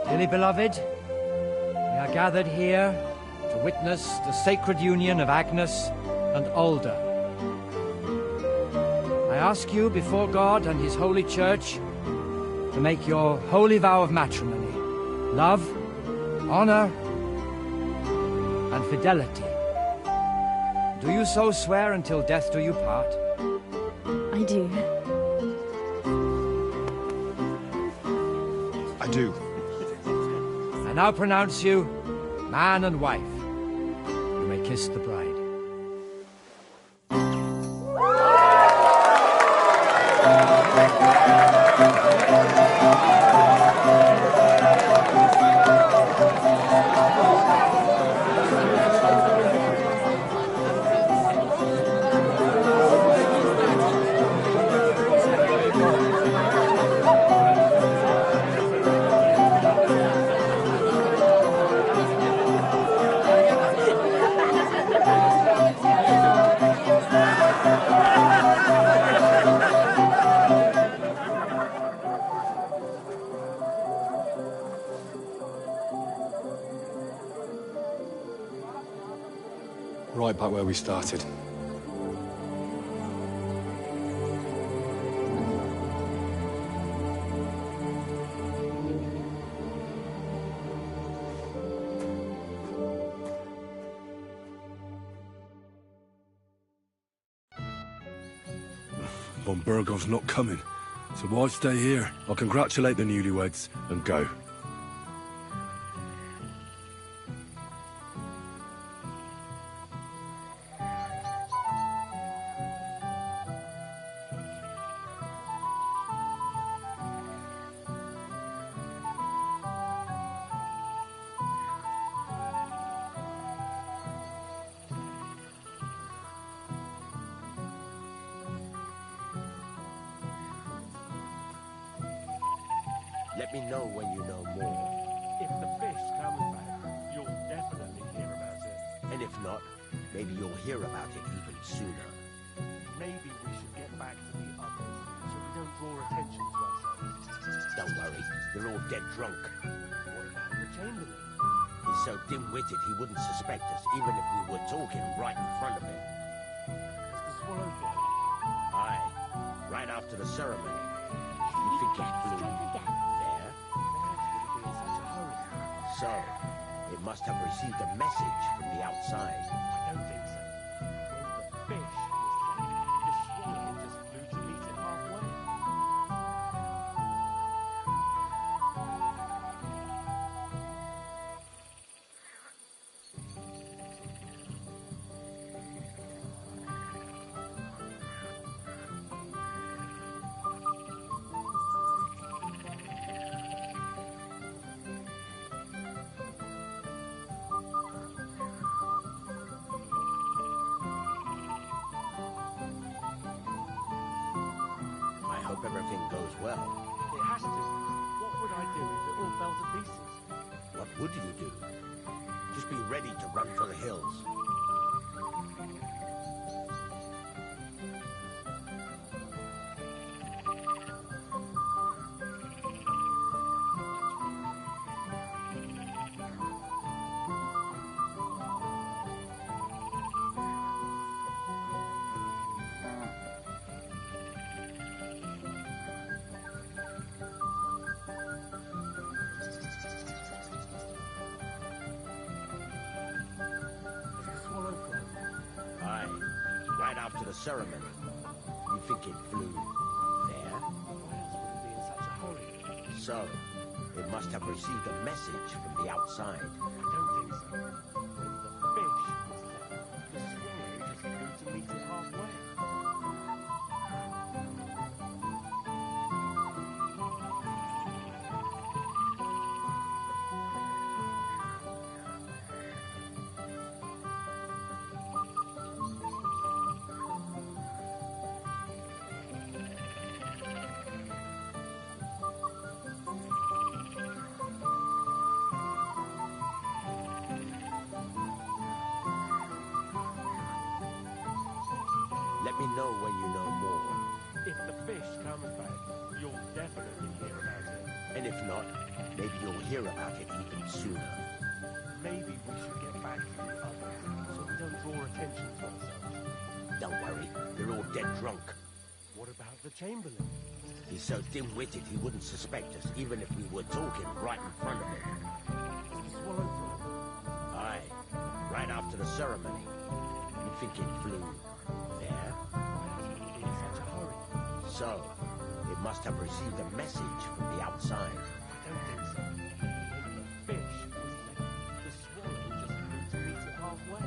Dearly beloved, we are gathered here to witness the sacred union of Agnes and Alda. I ask you before God and His holy church to make your holy vow of matrimony, love, honor, and fidelity. Do you so swear until death do you part? I do. I do. I now pronounce you man and wife. You may kiss the bride. Right back where we started. Von Burgov's not coming, so why stay here? I'll congratulate the newlyweds and go. Let me know when you know more. If the fish comes back, you'll definitely hear about it. And if not, maybe you'll hear about it even sooner. Maybe we should get back to the others so we don't draw attention to ourselves. Don't worry, they're all dead drunk. What about the Chamberlain? He's so dim-witted he wouldn't suspect us, even if we were talking right in front of him. It's the swallow fly. Aye, right after the ceremony. You think he flew there? So, it must have received a message from the outside. I don't think so. When the fish was coming, the swallow just flew to meet it halfway. I hope everything goes well. What would I do if it all fell to pieces? What would you do? Just be ready to run for the hills. After the ceremony, you think it flew there? Why else would it be in such a hurry? So, it must have received a message from the outside. I don't think so. When the fish was left, the swallow just flew to meet it halfway. Let me know when you know more. If the fish comes back, you'll definitely hear about it. And if not, maybe you'll hear about it even sooner. Maybe we should get back to the others so we don't draw attention to ourselves. Don't worry, they're all dead drunk. What about the Chamberlain? He's so dim-witted he wouldn't suspect us, even if we were talking right in front of him. Swallowfly. Aye, right after the ceremony. You think it flew there? In such a hurry. So, it must have received a message from the outside. I don't think so. When the fish was left, the swallow just flew to meet it halfway.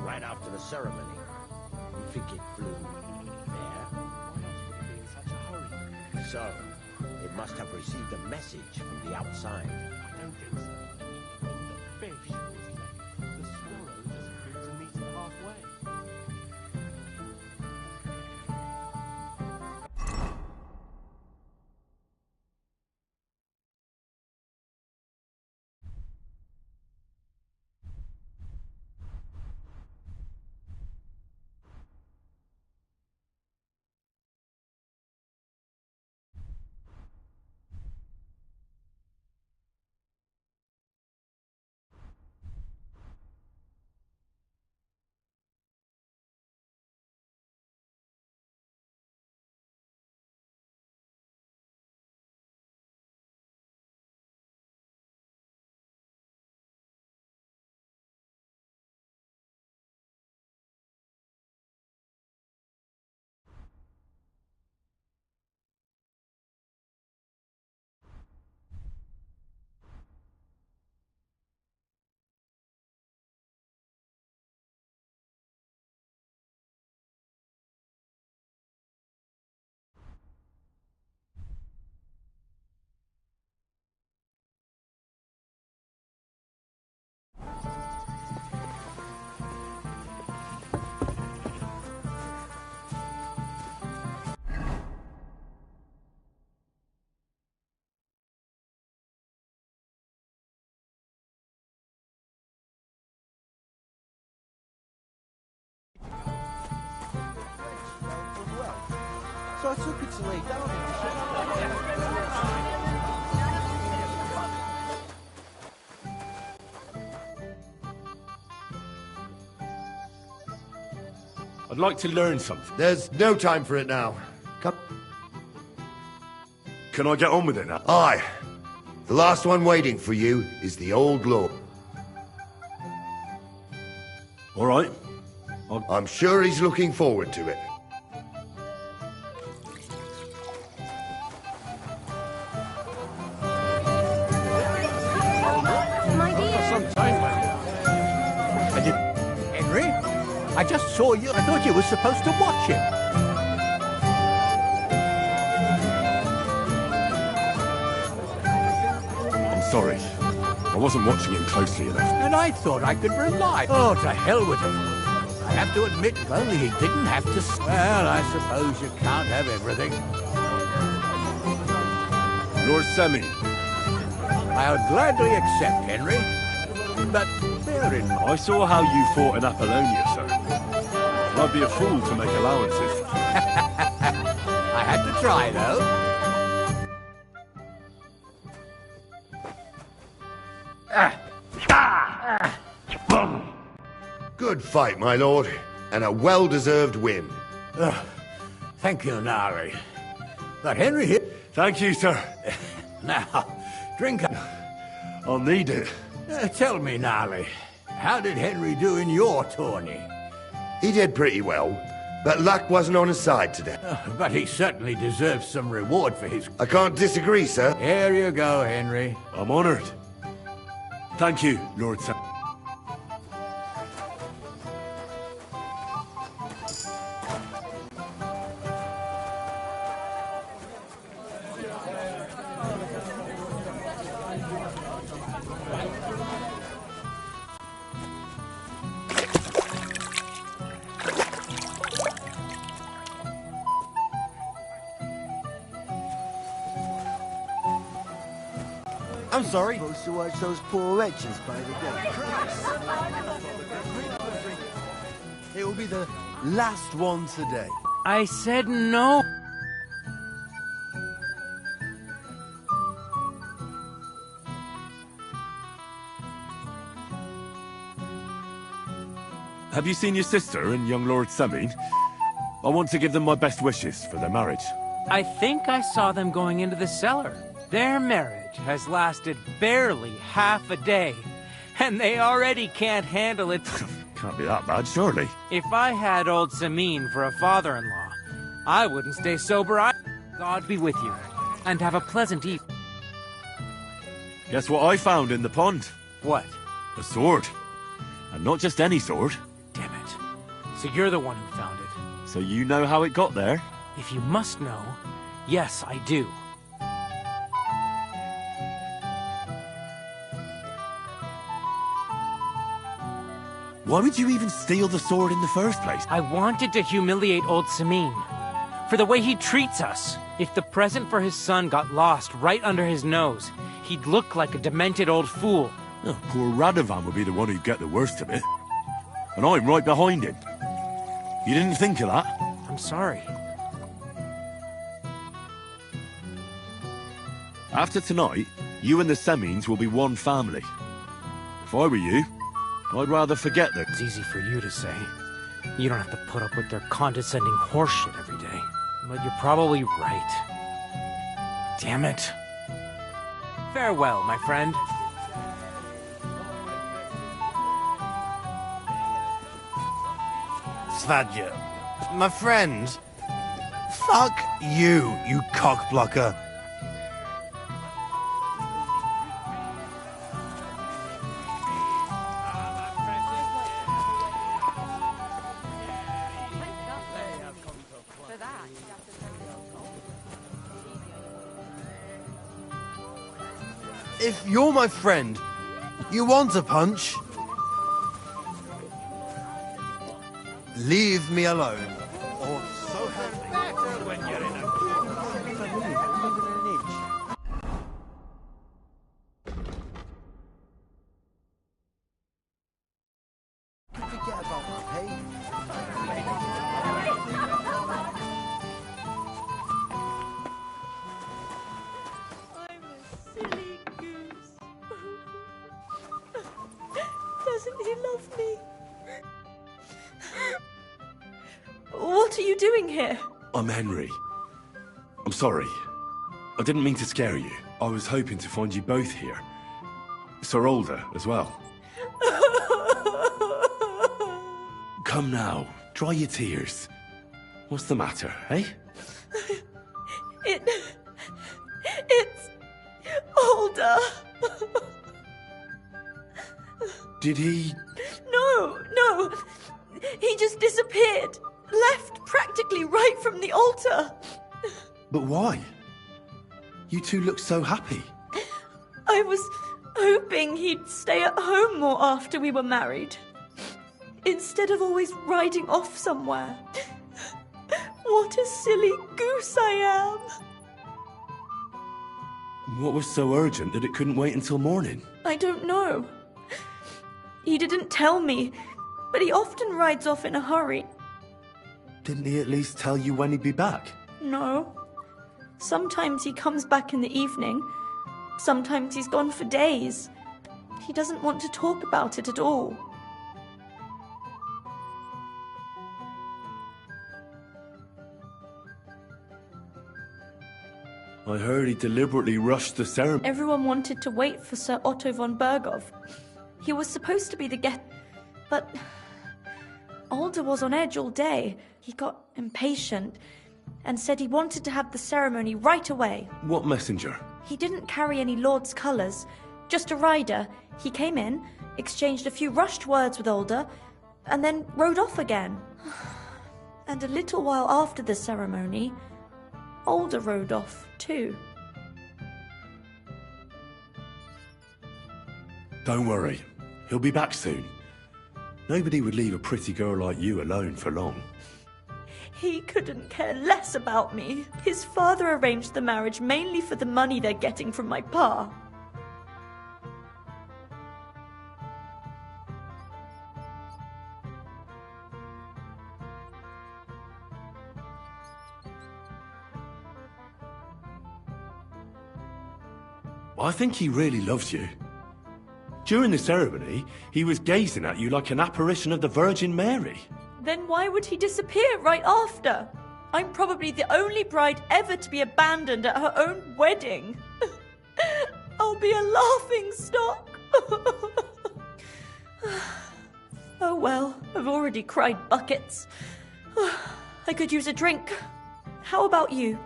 Right after the ceremony. You think it flew there? Why else would it be in such a hurry? So, it must have received a message from the outside. I don't think so. When the fish was left, the swallow just flew to meet it halfway. So I took her to lay down I'd like to learn something. There's no time for it now. Come. Can I get on with it now? Aye. The last one waiting for you is the old lord. All right. I'm sure he's looking forward to it. I just saw you. I thought you were supposed to watch him. I'm sorry. I wasn't watching him closely enough. And I thought I could rely. Oh, to hell with it. I have to admit, if only he didn't have to... Well, I suppose you can't have everything. Lord Semi. I'll gladly accept, Henry. But bear in mind... I saw how you fought in Apollonia, sir. I'd be a fool to make allowances. I had to try, though. Good fight, my lord, and a well-deserved win. Thank you, Nari. But Henry here... Thank you, sir. Now, drink up. I'll need it. Tell me, Nari, how did Henry do in your tourney? He did pretty well, but luck wasn't on his side today. But he certainly deserves some reward for his... I can't disagree, sir. Here you go, Henry. I'm honored. Thank you, Lord Sam. I'm sorry. Supposed to watch those poor wretches by the gate. It will be the last one today. I said no. Have you seen your sister and young Lord Semi? I want to give them my best wishes for their marriage. I think I saw them going into the cellar. Their marriage has lasted barely half a day, and they already can't handle it. Can't be that bad, surely. If I had old Samin for a father-in-law, I wouldn't stay sober either. God be with you, and have a pleasant evening. Guess what I found in the pond? What? A sword. And not just any sword. Damn it. So you're the one who found it. So you know how it got there? If you must know, yes, I do. Why would you even steal the sword in the first place? I wanted to humiliate old Samin. For the way he treats us. If the present for his son got lost right under his nose, he'd look like a demented old fool. Oh, poor Radovan would be the one who'd get the worst of it. And I'm right behind him. You didn't think of that? I'm sorry. After tonight, you and the Semines will be one family. If I were you, I'd rather forget that. It's easy for you to say. You don't have to put up with their condescending horseshit every day. But you're probably right. Damn it. Farewell, my friend. Svadja, my friend. Fuck you, you cockblocker. If you're my friend, you want a punch? Leave me alone. Or so help me. When you're in a... Forget about my pay. Doesn't he love me? What are you doing here? I'm Henry. I'm sorry. I didn't mean to scare you. I was hoping to find you both here. Sir Older as well. Come now, dry your tears. What's the matter, eh? It's Older. Did he... No. He just disappeared. Left practically right from the altar. But why? You two look so happy. I was hoping he'd stay at home more after we were married. Instead of always riding off somewhere. What a silly goose I am. What was so urgent that it couldn't wait until morning? I don't know. He didn't tell me, but he often rides off in a hurry. Didn't he at least tell you when he'd be back? No. Sometimes he comes back in the evening. Sometimes he's gone for days. He doesn't want to talk about it at all. I heard he deliberately rushed the ceremony. Everyone wanted to wait for Sir Otto von Berghoff. He was supposed to be the guest, but Alder was on edge all day. He got impatient and said he wanted to have the ceremony right away. What messenger? He didn't carry any lord's colours, just a rider. He came in, exchanged a few rushed words with Alder, and then rode off again. And a little while after the ceremony, Alder rode off too. Don't worry. He'll be back soon. Nobody would leave a pretty girl like you alone for long. He couldn't care less about me. His father arranged the marriage mainly for the money they're getting from my pa. I think he really loves you. During the ceremony, he was gazing at you like an apparition of the Virgin Mary. Then why would he disappear right after? I'm probably the only bride ever to be abandoned at her own wedding. I'll be a laughing stock. Oh well, I've already cried buckets. I could use a drink. How about you?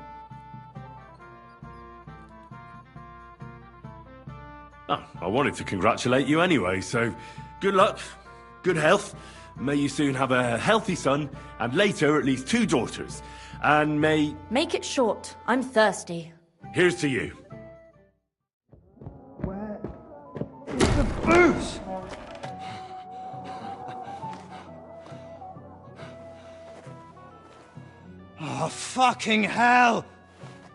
Oh, I wanted to congratulate you anyway, so good luck, good health. May you soon have a healthy son, and later at least 2 daughters. And may... Make it short. I'm thirsty. Here's to you. Where is the booze? Oh, fucking hell!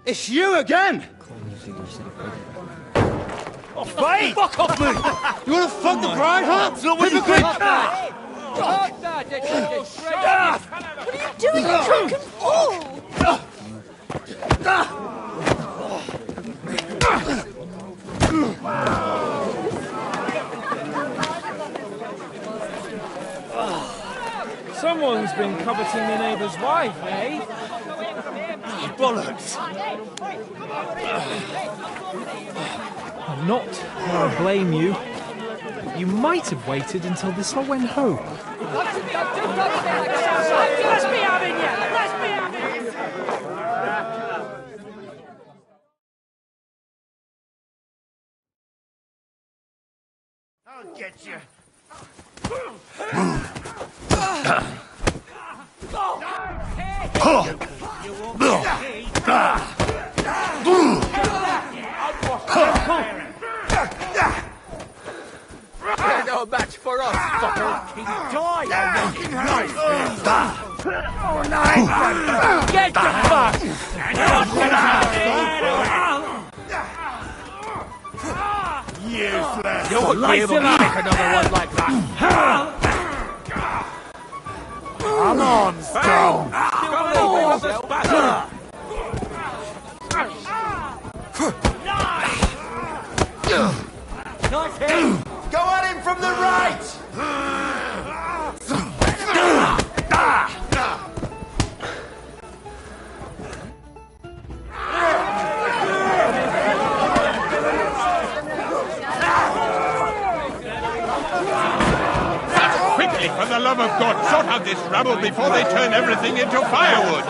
It's you again! Oh, Wait! fuck off me! You wanna fuck the bride, huh? It's not what you think! What are you doing, you drunken fool? Someone's been coveting the neighbour's wife, eh? Bollocks! I'm not going to blame you. You might have waited until this all went home. Let's be having you! Let's be having you! I'll get you. They're no match for us, fucker. Die! Oh, nice! Get the fuck! Useless! You won't be able to make another one like that. Come on, Stone! Go at him from the right! Quickly, for the love of God, sort out this rabble before they turn everything into firewood!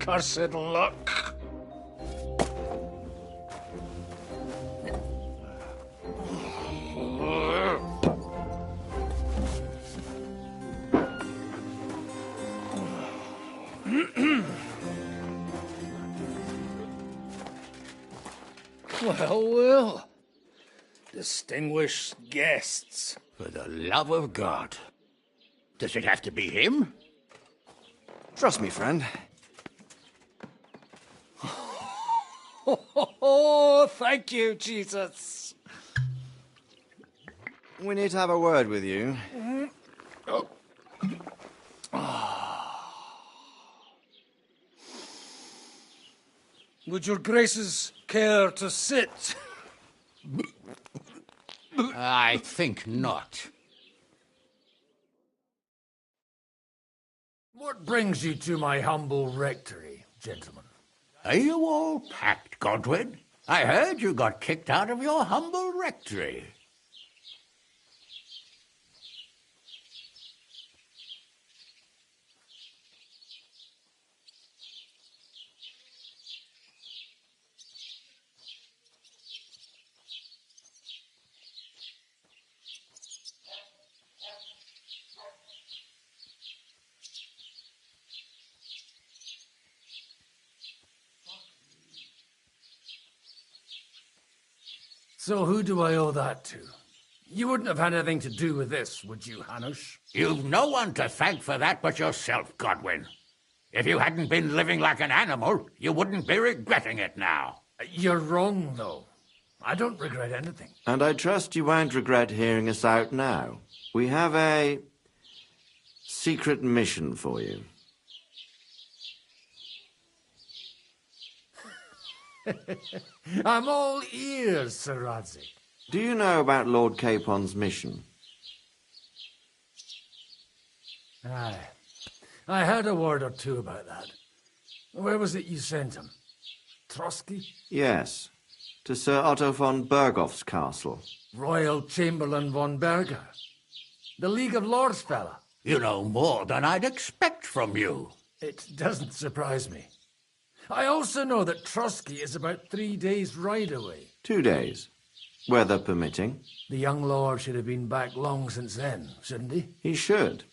cursed luck. Well, well. Distinguished guests. For the love of God. Does it have to be him? Trust me, friend. Oh, thank you, Jesus. We need to have a word with you. Oh. Would your graces care to sit? I think not. What brings you to my humble rectory, gentlemen? Are you all packed, Godwin? I heard you got kicked out of your humble rectory. So who do I owe that to? You wouldn't have had anything to do with this, would you, Hanush? You've no one to thank for that but yourself, Godwin. If you hadn't been living like an animal, you wouldn't be regretting it now. You're wrong, though. I don't regret anything. And I trust you won't regret hearing us out now. We have a secret mission for you. I'm all ears, Sir Radzik. Do you know about Lord Capon's mission? Aye. I heard a word or two about that. Where was it you sent him? Trotsky? Yes, to Sir Otto von Berghoff's castle. Royal Chamberlain von Berger. The League of Lords fella. You know more than I'd expect from you. It doesn't surprise me. I also know that Trotsky is about 3 days' ride away. 2 days, weather permitting. The young lord should have been back long since then, shouldn't he? He should.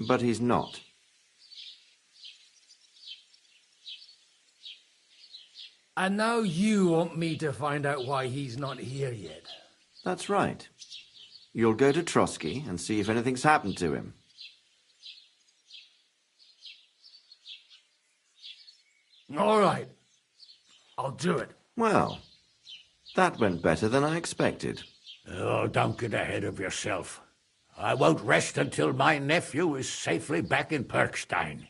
But he's not. And now you want me to find out why he's not here yet. That's right. You'll go to Trotsky and see if anything's happened to him. All right. I'll do it. Well, that went better than I expected. Oh, don't get ahead of yourself. I won't rest until my nephew is safely back in Perkstein.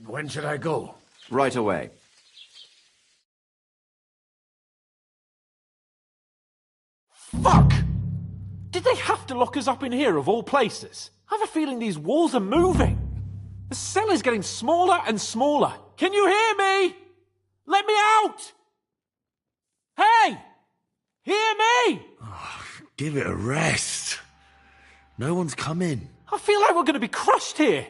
When should I go? Right away. Fuck! Did they have to lock us up in here, of all places? I have a feeling these walls are moving. The cell is getting smaller and smaller. Can you hear me? Let me out! Hey! Hear me! Oh, give it a rest. No one's come in. I feel like we're going to be crushed here.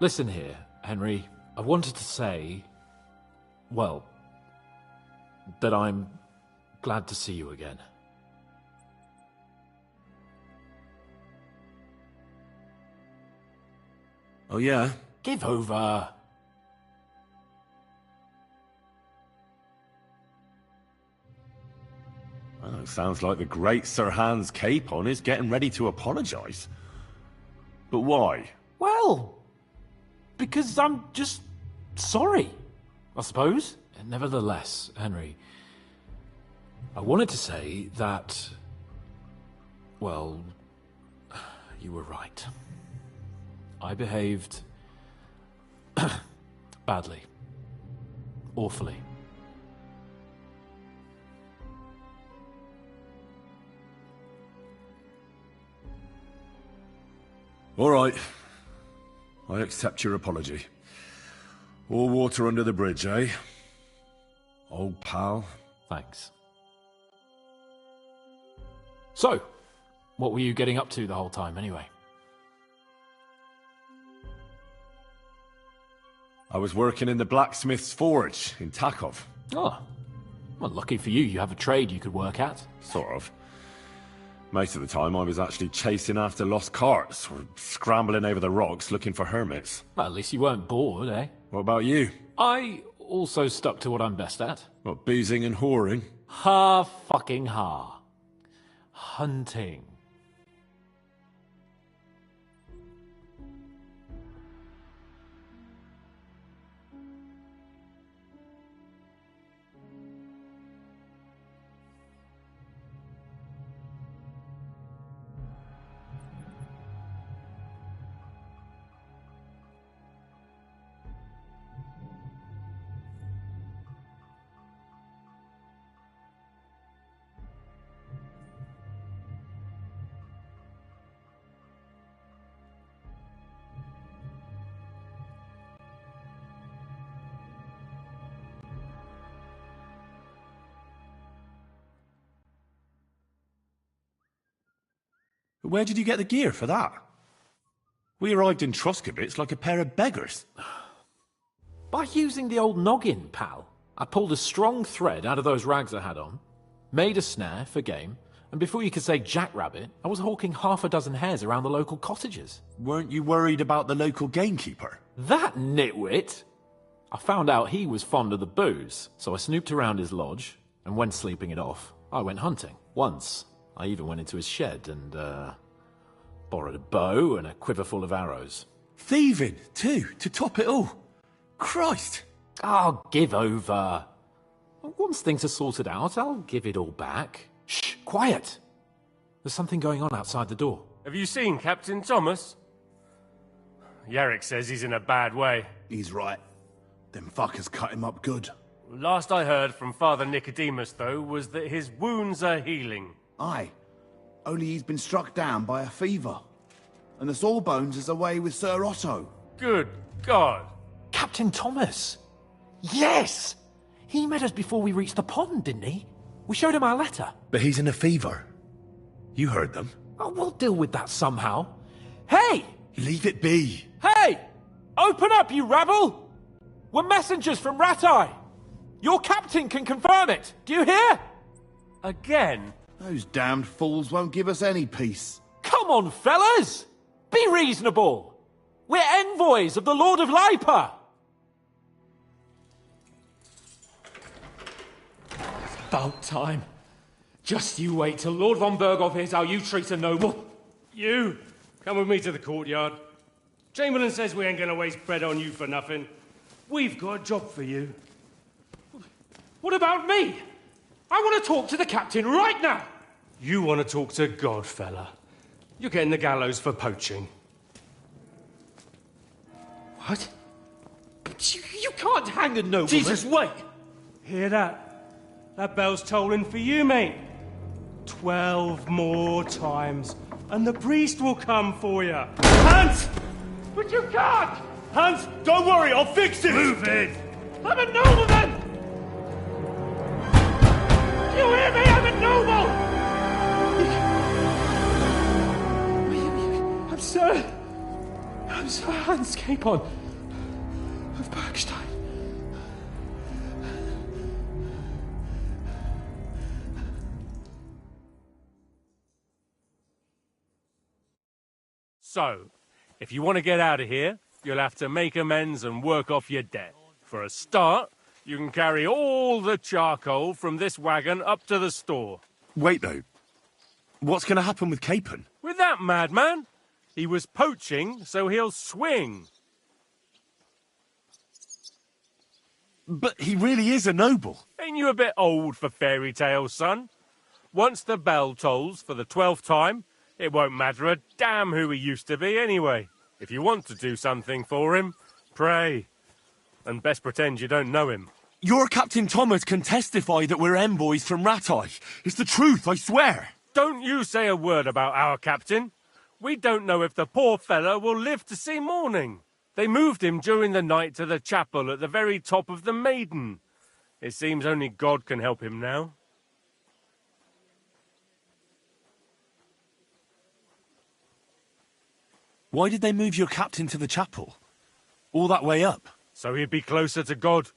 Listen here, Henry. I wanted to say, well, that I'm glad to see you again. Oh, yeah? Give over. Well, it sounds like the great Sir Hans Capon is getting ready to apologise. But why? Well, because I'm just sorry, I suppose. Nevertheless, Henry, I wanted to say that, well, you were right. I behaved badly. Awfully. All right. I accept your apology. All water under the bridge, eh? Old pal, Thanks. So, what were you getting up to the whole time, anyway? I was working in the blacksmith's forge in Takov. Oh, well, lucky for you, you have a trade you could work at. Sort of. Most of the time I was actually chasing after lost carts, or scrambling over the rocks looking for hermits. Well, at least you weren't bored, eh? What about you? I also stuck to what I'm best at. What, boozing and whoring? Fucking hunting. Where did you get the gear for that? We arrived in Troskowitz like a pair of beggars. By using the old noggin, pal. I pulled a strong thread out of those rags I had on, made a snare for game, and before you could say jackrabbit, I was hawking half a dozen hares around the local cottages. Weren't you worried about the local gamekeeper? That nitwit! I found out he was fond of the booze, so I snooped around his lodge, and when sleeping it off, I went hunting. Once, I even went into his shed and, borrowed a bow and a quiver full of arrows. Thieving, too, to top it all. Christ! Oh, give over. Once things are sorted out, I'll give it all back. Shh, quiet! There's something going on outside the door. Have you seen Captain Thomas? Yarrick says he's in a bad way. He's right. Them fuckers cut him up good. Last I heard from Father Nicodemus, though, was that his wounds are healing. Aye. Only he's been struck down by a fever. And the sawbones is away with Sir Otto. Good God. Captain Thomas! Yes! He met us before we reached the pond, didn't he? We showed him our letter. But he's in a fever. You heard them. Oh, we'll deal with that somehow. Hey! Leave it be. Hey! Open up, you rabble! We're messengers from Ratai. Your captain can confirm it. Do you hear? Again? Those damned fools won't give us any peace. Come on, fellas! Be reasonable! We're envoys of the Lord of Lipa! It's about time. Just you wait till Lord von Berghoff hears how you treat a noble. You, come with me to the courtyard. Chamberlain says we ain't gonna waste bread on you for nothing. We've got a job for you. What about me? I want to talk to the captain right now. You want to talk to God, fella. You're getting the gallows for poaching. What? But you can't hang a nobleman. Jesus, wait! Hear that? That bell's tolling for you, mate. 12 more times, and the priest will come for you. Hans! But you can't! Hans, don't worry, I'll fix it! Move it! I'm a nobleman! Do you hear me? I'm a noble! I'm Sir Hans Capon of Bergstein. So, if you want to get out of here, you'll have to make amends and work off your debt. For a start, you can carry all the charcoal from this wagon up to the store. Wait, though. What's going to happen with Capon? With that madman? He was poaching, so he'll swing. But he really is a noble. Ain't you a bit old for fairy tales, son? Once the bell tolls for the 12th time, it won't matter a damn who he used to be anyway. If you want to do something for him, pray. And best pretend you don't know him. Your Captain Thomas can testify that we're envoys from Ratai. It's the truth, I swear. Don't you say a word about our captain. We don't know if the poor fellow will live to see morning. They moved him during the night to the chapel at the very top of the Maiden. It seems only God can help him now. Why did they move your captain to the chapel? All that way up? So he'd be closer to God.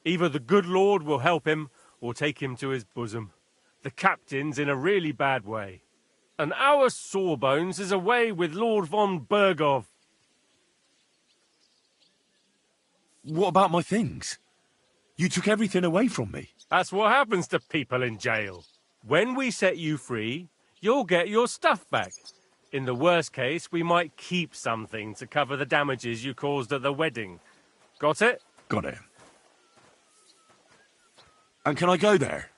Either the good Lord will help him, or take him to his bosom. The captain's in a really bad way. And our Sawbones is away with Lord von Bergov. What about my things? You took everything away from me. That's what happens to people in jail. When we set you free, you'll get your stuff back. In the worst case, we might keep something to cover the damages you caused at the wedding. Got it? Got it. And can I go there?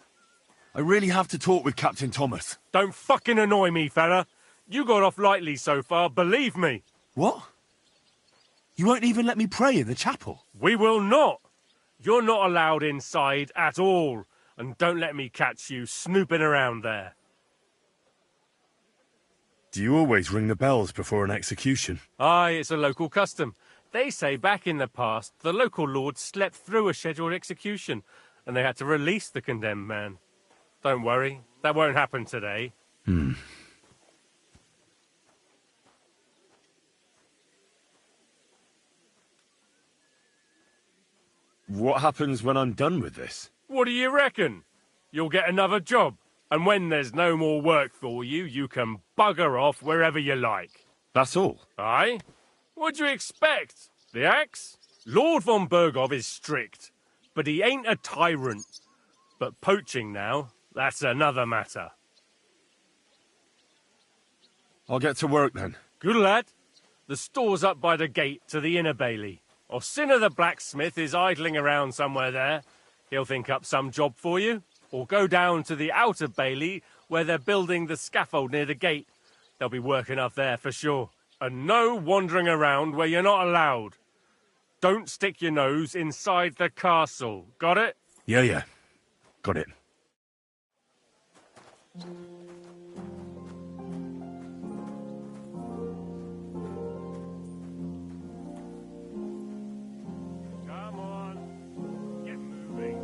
I really have to talk with Captain Thomas. Don't fucking annoy me, fella. You got off lightly so far, believe me. What? You won't even let me pray in the chapel? We will not. You're not allowed inside at all. And don't let me catch you snooping around there. Do you always ring the bells before an execution? Aye, it's a local custom. They say back in the past, the local lord slept through a scheduled execution, and they had to release the condemned man. Don't worry, that won't happen today. What happens when I'm done with this? What do you reckon? You'll get another job, and when there's no more work for you, you can bugger off wherever you like. That's all? Aye? What'd you expect? The axe? Lord von Bergov is strict, but he ain't a tyrant. But poaching now, that's another matter. I'll get to work then. Good lad. The store's up by the gate to the inner bailey. Orsina the blacksmith is idling around somewhere there. He'll think up some job for you. Or go down to the outer bailey where they're building the scaffold near the gate. They'll be working up there for sure. And no wandering around where you're not allowed. Don't stick your nose inside the castle. Got it? Yeah. Got it. Come on. Get moving.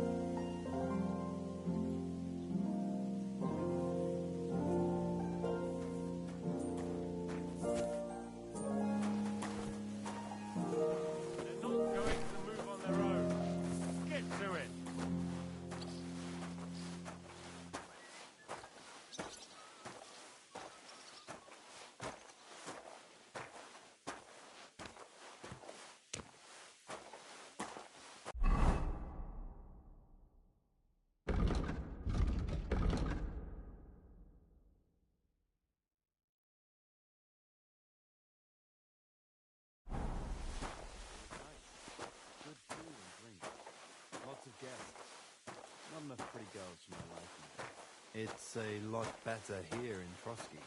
They're not going to move on their own. Get to it. Not enough pretty girls for my liking. It's a lot better here in Trotsky.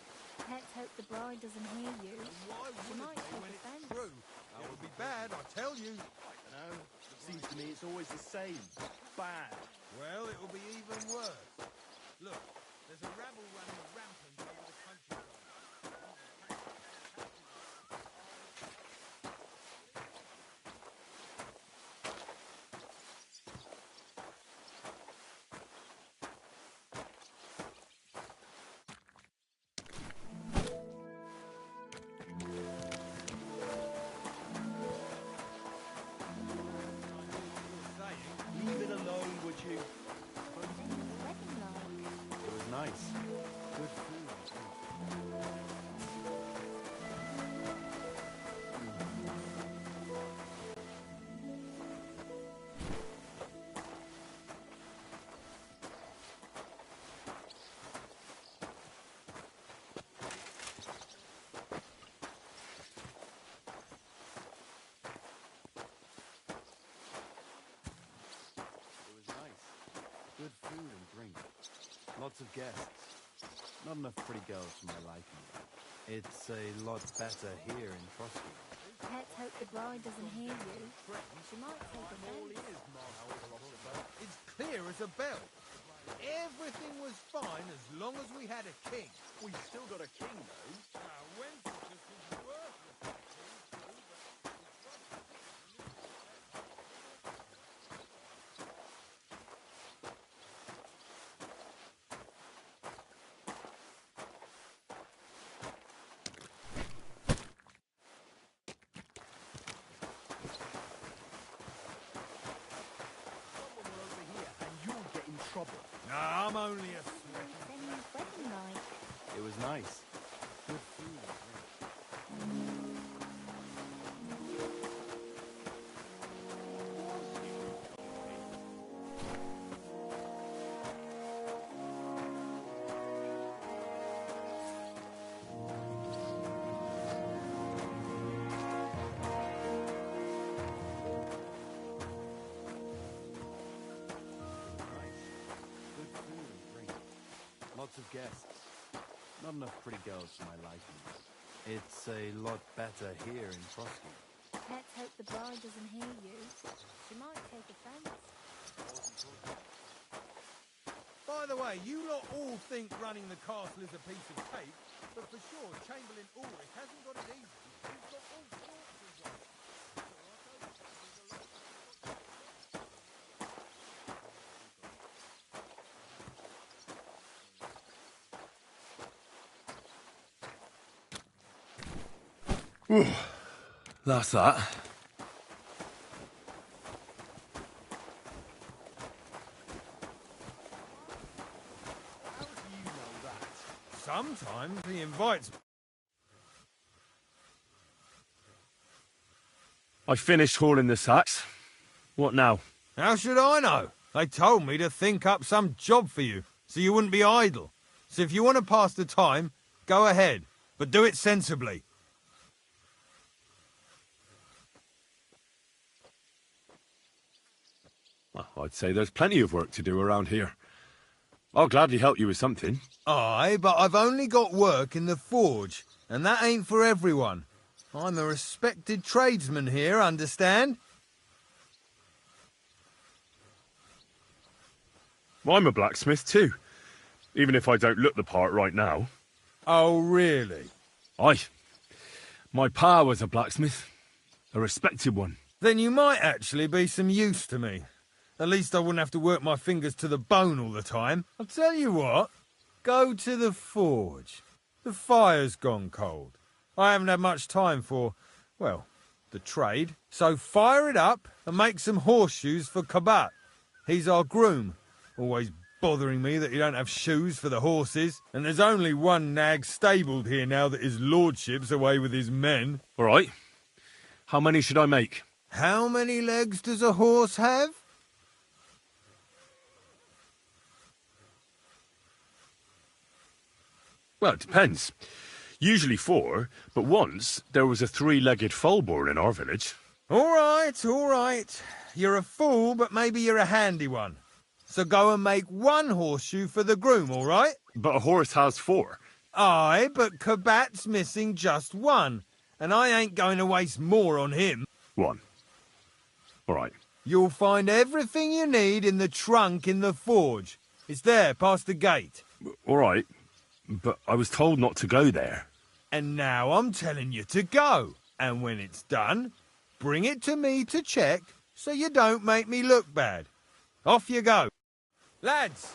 Let's hope the bride doesn't hear you. Why She might take offense. True. That would be bad, I tell you. No, seems to me it's always the same. Bad. Well, it will be even worse. Look, there's a rabble running rampant over the countryside. Leave it alone, would you? Wedding like. It was nice. Good food. Good food and drink. Lots of guests. Not enough pretty girls for my liking. It's a lot better here in Trotsky. Let's hope the bride doesn't hear you. She might take offense. It's clear as a bell. Everything was fine as long as we had a king. We've still got a king, though. Winford is worthless. trouble? Nah, I'm only a... Then wedding like. It was nice. Good food and drink. Lots of guests. Not enough pretty girls for my liking. It's a lot better here in Trotsky. Let's hope the bride doesn't hear you. She might take offence. By the way, you lot all think running the castle is a piece of cake, but for sure, Chamberlain Ulrich hasn't got it easy. He's got all sorts of work. That's that. Sometimes he invites... I finished hauling the sacks. What now? How should I know? They told me to think up some job for you, so you wouldn't be idle. So if you want to pass the time, go ahead, but do it sensibly. Well, I'd say there's plenty of work to do around here. I'll gladly help you with something. Aye, but I've only got work in the forge, and that ain't for everyone. I'm a respected tradesman here, understand? I'm a blacksmith too, even if I don't look the part right now. Oh, really? Aye. My pa was a blacksmith, a respected one. Then you might actually be some use to me. At least I wouldn't have to work my fingers to the bone all the time. I'll tell you what, go to the forge. The fire's gone cold. I haven't had much time for, well, the trade. So fire it up and make some horseshoes for Kabat. He's our groom, always bothering me that he don't have shoes for the horses. And there's only one nag stabled here now that his lordship's away with his men. All right. How many should I make? How many legs does a horse have? Well, it depends. Usually 4, but once there was a 3-legged foal born in our village. All right. You're a fool, but maybe you're a handy one. So go and make 1 horseshoe for the groom, all right? But a horse has 4. Aye, but Kabat's missing just 1, and I ain't going to waste more on him. 1. All right. You'll find everything you need in the trunk in the forge. It's there, past the gate. All right. But I was told not to go there. And now I'm telling you to go. And when it's done, bring it to me to check so you don't make me look bad. Off you go. Lads!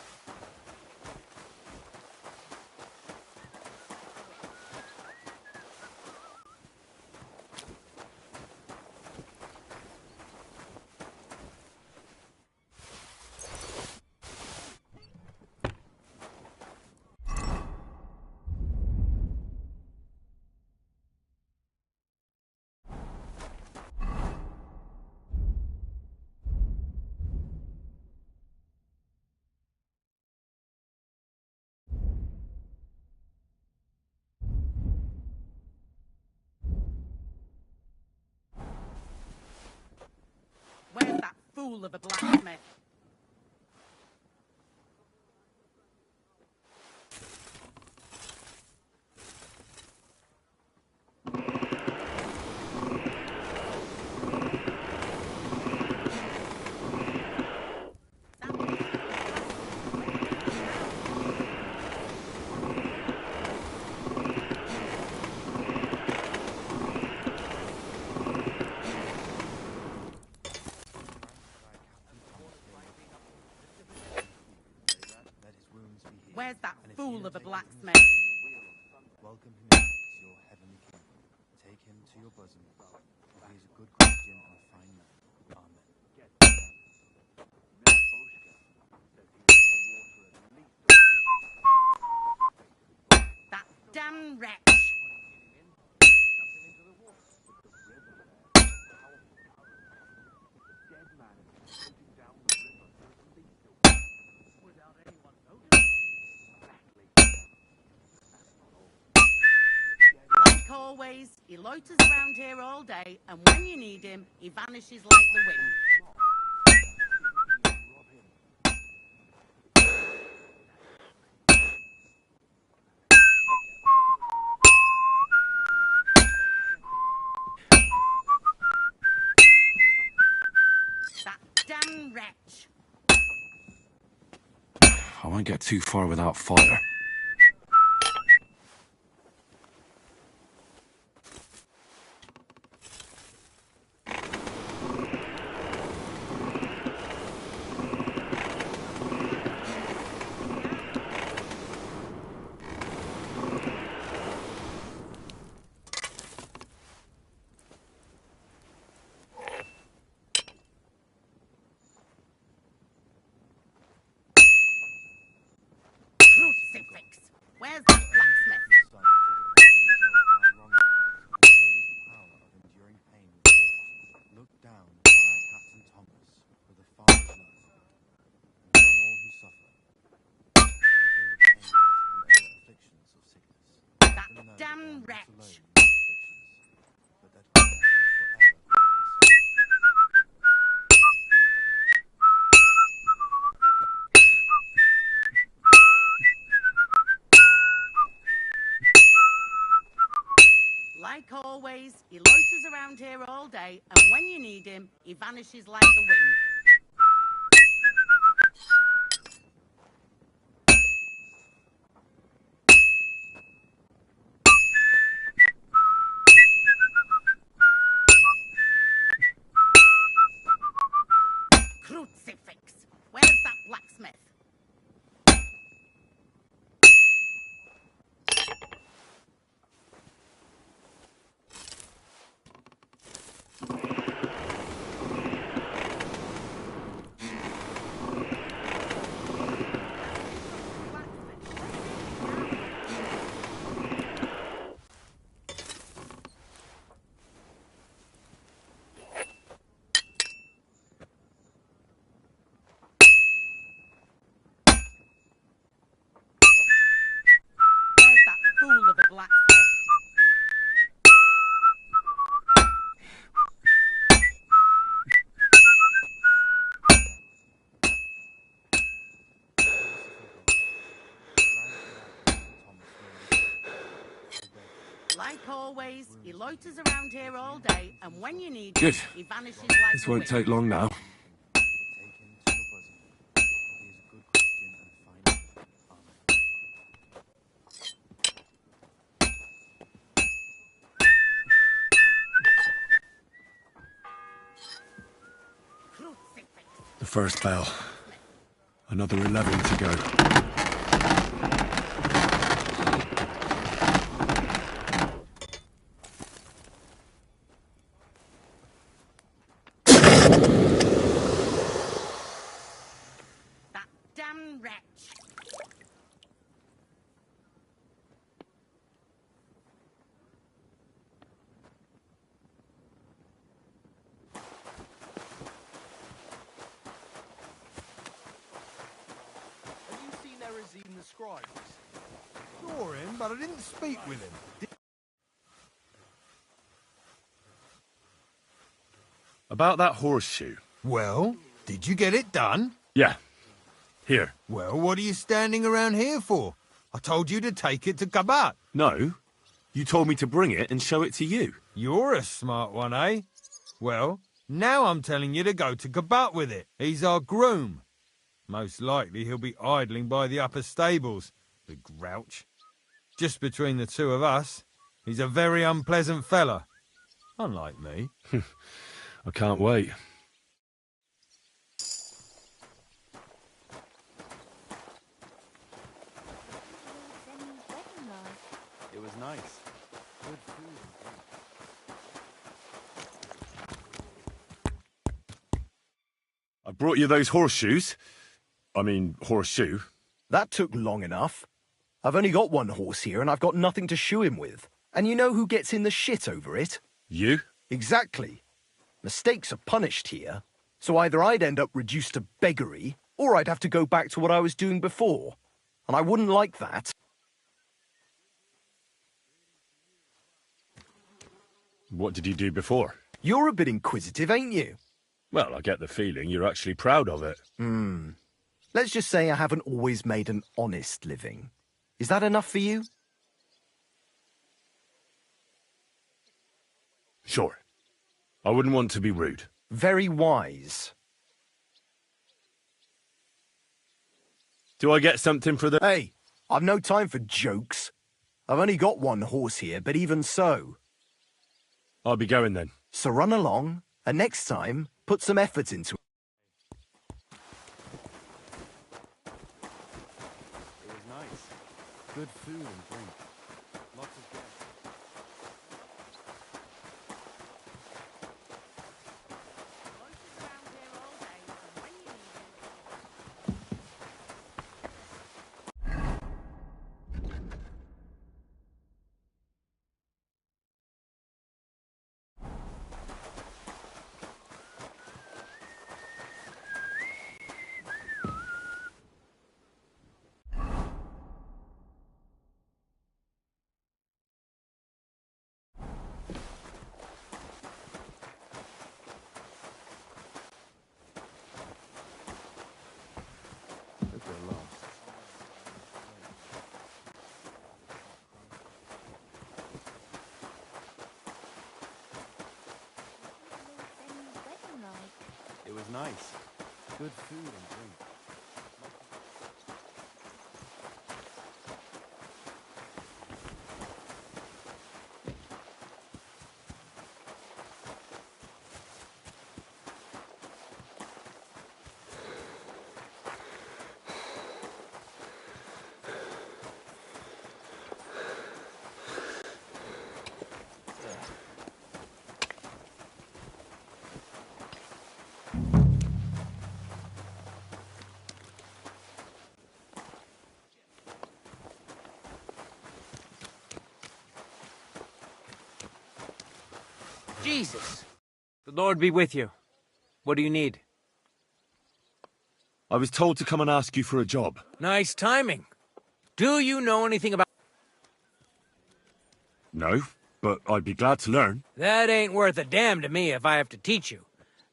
Where's that fool of a blacksmith? Where's that fool of a blacksmith? Welcome him as your heavenly king. Take him to your bosom, for he is a good Christian and a fine man. Amen. always, he loiters around here all day, and when you need him, he vanishes like the wind. That damn wretch. I won't get too far without fire. Crucifix. Where's that blacksmith? Look down on our Captain Thomas with a father's love, and on all who suffer, and heal the pains and other afflictions of sickness. That damn wretch. But that God is forever by their side. Like always, he loiters around here all day, and when you need him, he vanishes like the wind. Crucifix. Where's that blacksmith? Where's that fool of a blacksmith? Like always, he loiters around here all day, and when you need him, Good. he vanishes like This the won't wind. take long now. Take him to your bosom, for he is a good Christian and fine man. Amen. Crucifix. The first bell. Another 11 to go. That damn wretch. Have you seen Erazine the scribe? Saw him, but I didn't speak with him. About that horseshoe. Well, did you get it done? Yeah. Here. Well, what are you standing around here for? I told you to take it to Kabat. No. You told me to bring it and show it to you. You're a smart one, eh? Well, now I'm telling you to go to Kabat with it. He's our groom. Most likely he'll be idling by the upper stables, the grouch. Just between the two of us, he's a very unpleasant fella. Unlike me. I can't wait. It was nice. Good food and drink. I brought you those horseshoes. I mean, horseshoe. That took long enough. I've only got one horse here and I've got nothing to shoe him with. And you know who gets in the shit over it? You? Exactly. Mistakes are punished here. So either I'd end up reduced to beggary, or I'd have to go back to what I was doing before. And I wouldn't like that. What did you do before? You're a bit inquisitive, ain't you? Well, I get the feeling you're actually proud of it. Let's just say I haven't always made an honest living. Is that enough for you? Sure. I wouldn't want to be rude. Very wise. Do I get something for the... Hey, I've no time for jokes. I've only got one horse here, but even so. I'll be going then. So run along, and next time, put some effort into it. It was nice. Good food and drink. Lots of guests. It was nice. Good food and drink. Jesus! The Lord be with you. What do you need? I was told to come and ask you for a job. Nice timing. Do you know anything about... No, but I'd be glad to learn. That ain't worth a damn to me if I have to teach you.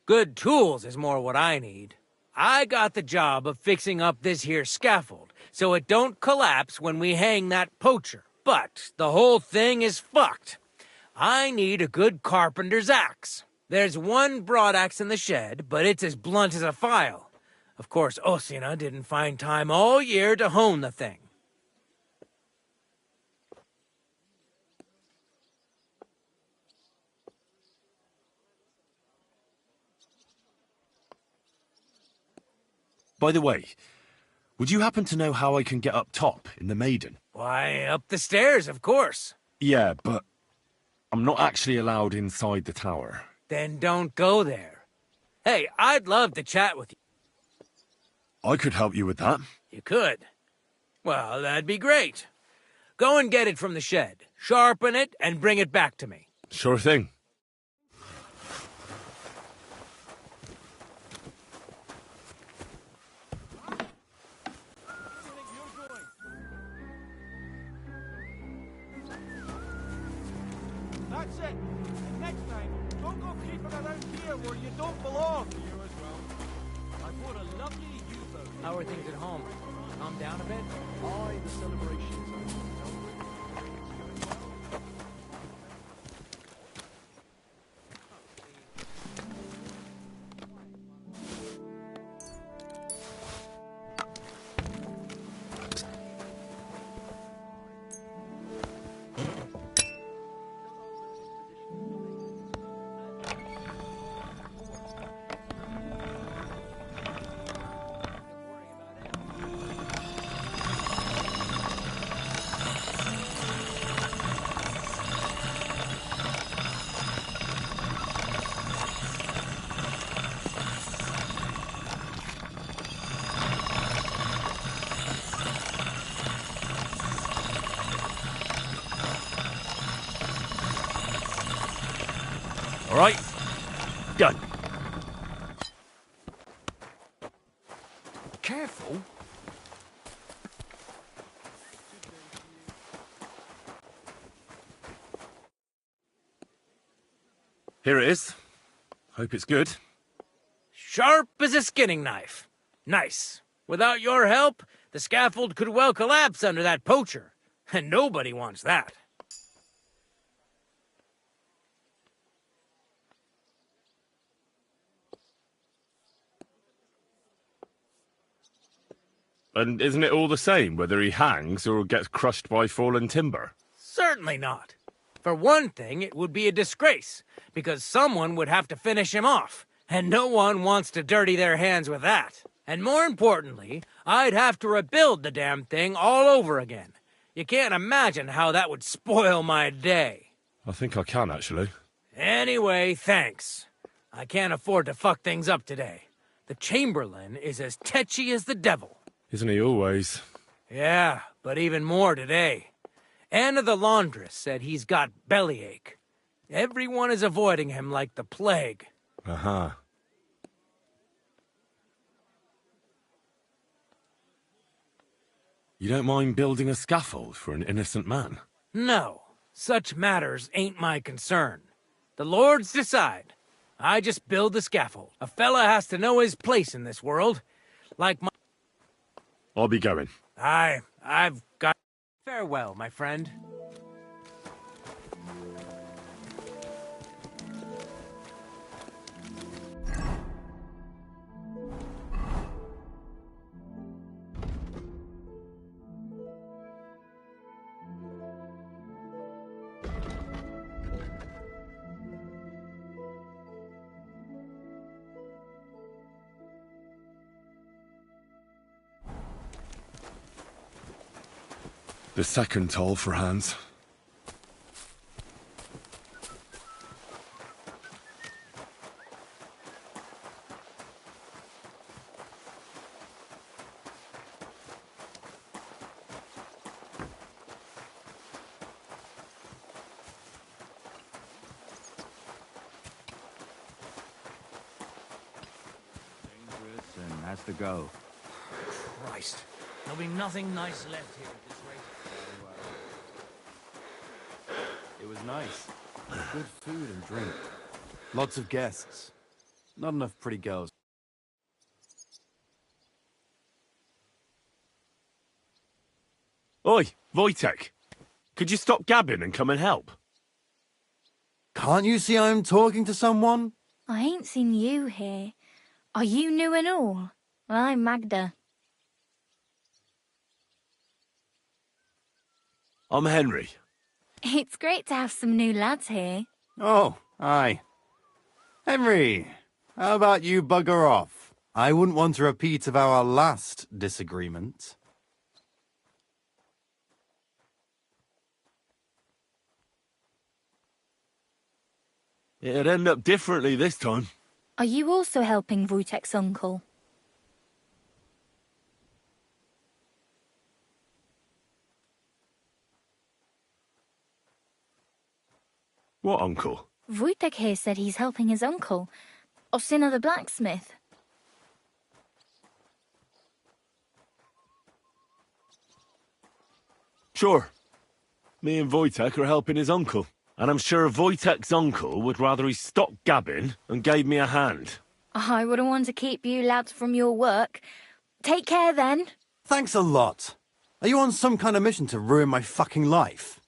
Good tools is more what I need. I got the job of fixing up this here scaffold, so it don't collapse when we hang that poacher. But the whole thing is fucked. I need a good carpenter's axe. There's one broadaxe in the shed, but it's as blunt as a file. Of course, Osina didn't find time all year to hone the thing. By the way, would you happen to know how I can get up top in the Maiden? Why, up the stairs, of course. Yeah, but I'm not actually allowed inside the tower. Then don't go there. Hey, I'd love to chat with you. I could help you with that. You could? Well, that'd be great. Go and get it from the shed, sharpen it, and bring it back to me. Sure thing. That's it. And next time, don't go creeping around here where you don't belong. You as well. I bought a lovely U-boat. How are things at home? Calm down a bit? Aye, the celebrations. All right, done. Careful. Here it is. Hope it's good. Sharp as a skinning knife. Nice. Without your help, the scaffold could well collapse under that poacher. And nobody wants that. And isn't it all the same whether he hangs or gets crushed by fallen timber? Certainly not. For one thing, it would be a disgrace, because someone would have to finish him off, and no one wants to dirty their hands with that. And more importantly, I'd have to rebuild the damn thing all over again. You can't imagine how that would spoil my day. I think I can, actually. Anyway, thanks. I can't afford to fuck things up today. The Chamberlain is as tetchy as the devil. Isn't he always? Yeah, but even more today. Anna the laundress said he's got bellyache. Everyone is avoiding him like the plague. Uh-huh. You don't mind building a scaffold for an innocent man? No, such matters ain't my concern. The lords decide. I just build the scaffold. A fella has to know his place in this world. Like my... I'll be going. I've got... Farewell, my friend. The second toll for Hans. Dangerous and has to go. Christ. There'll be nothing nice left here at this rate. It was nice. Good food and drink. Lots of guests. Not enough pretty girls. Oi, Wojtek. Could you stop gabbing and come and help? Can't you see I'm talking to someone? I ain't seen you here. Are you new and all? Well, I'm Magda. I'm Henry. It's great to have some new lads here. Oh, aye. Henry, how about you bugger off? I wouldn't want a repeat of our last disagreement. It'd end up differently this time. Are you also helping Wojtek's uncle? What uncle? Wojtek here said he's helping his uncle, Osina the blacksmith. Sure. Me and Wojtek are helping his uncle. And I'm sure Wojtek's uncle would rather he stopped gabbing and gave me a hand. I wouldn't want to keep you lads from your work. Take care then. Thanks a lot. Are you on some kind of mission to ruin my fucking life?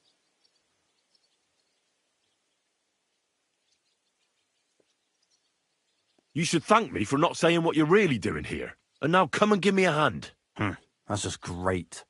You should thank me for not saying what you're really doing here. And now come and give me a hand. That's just great.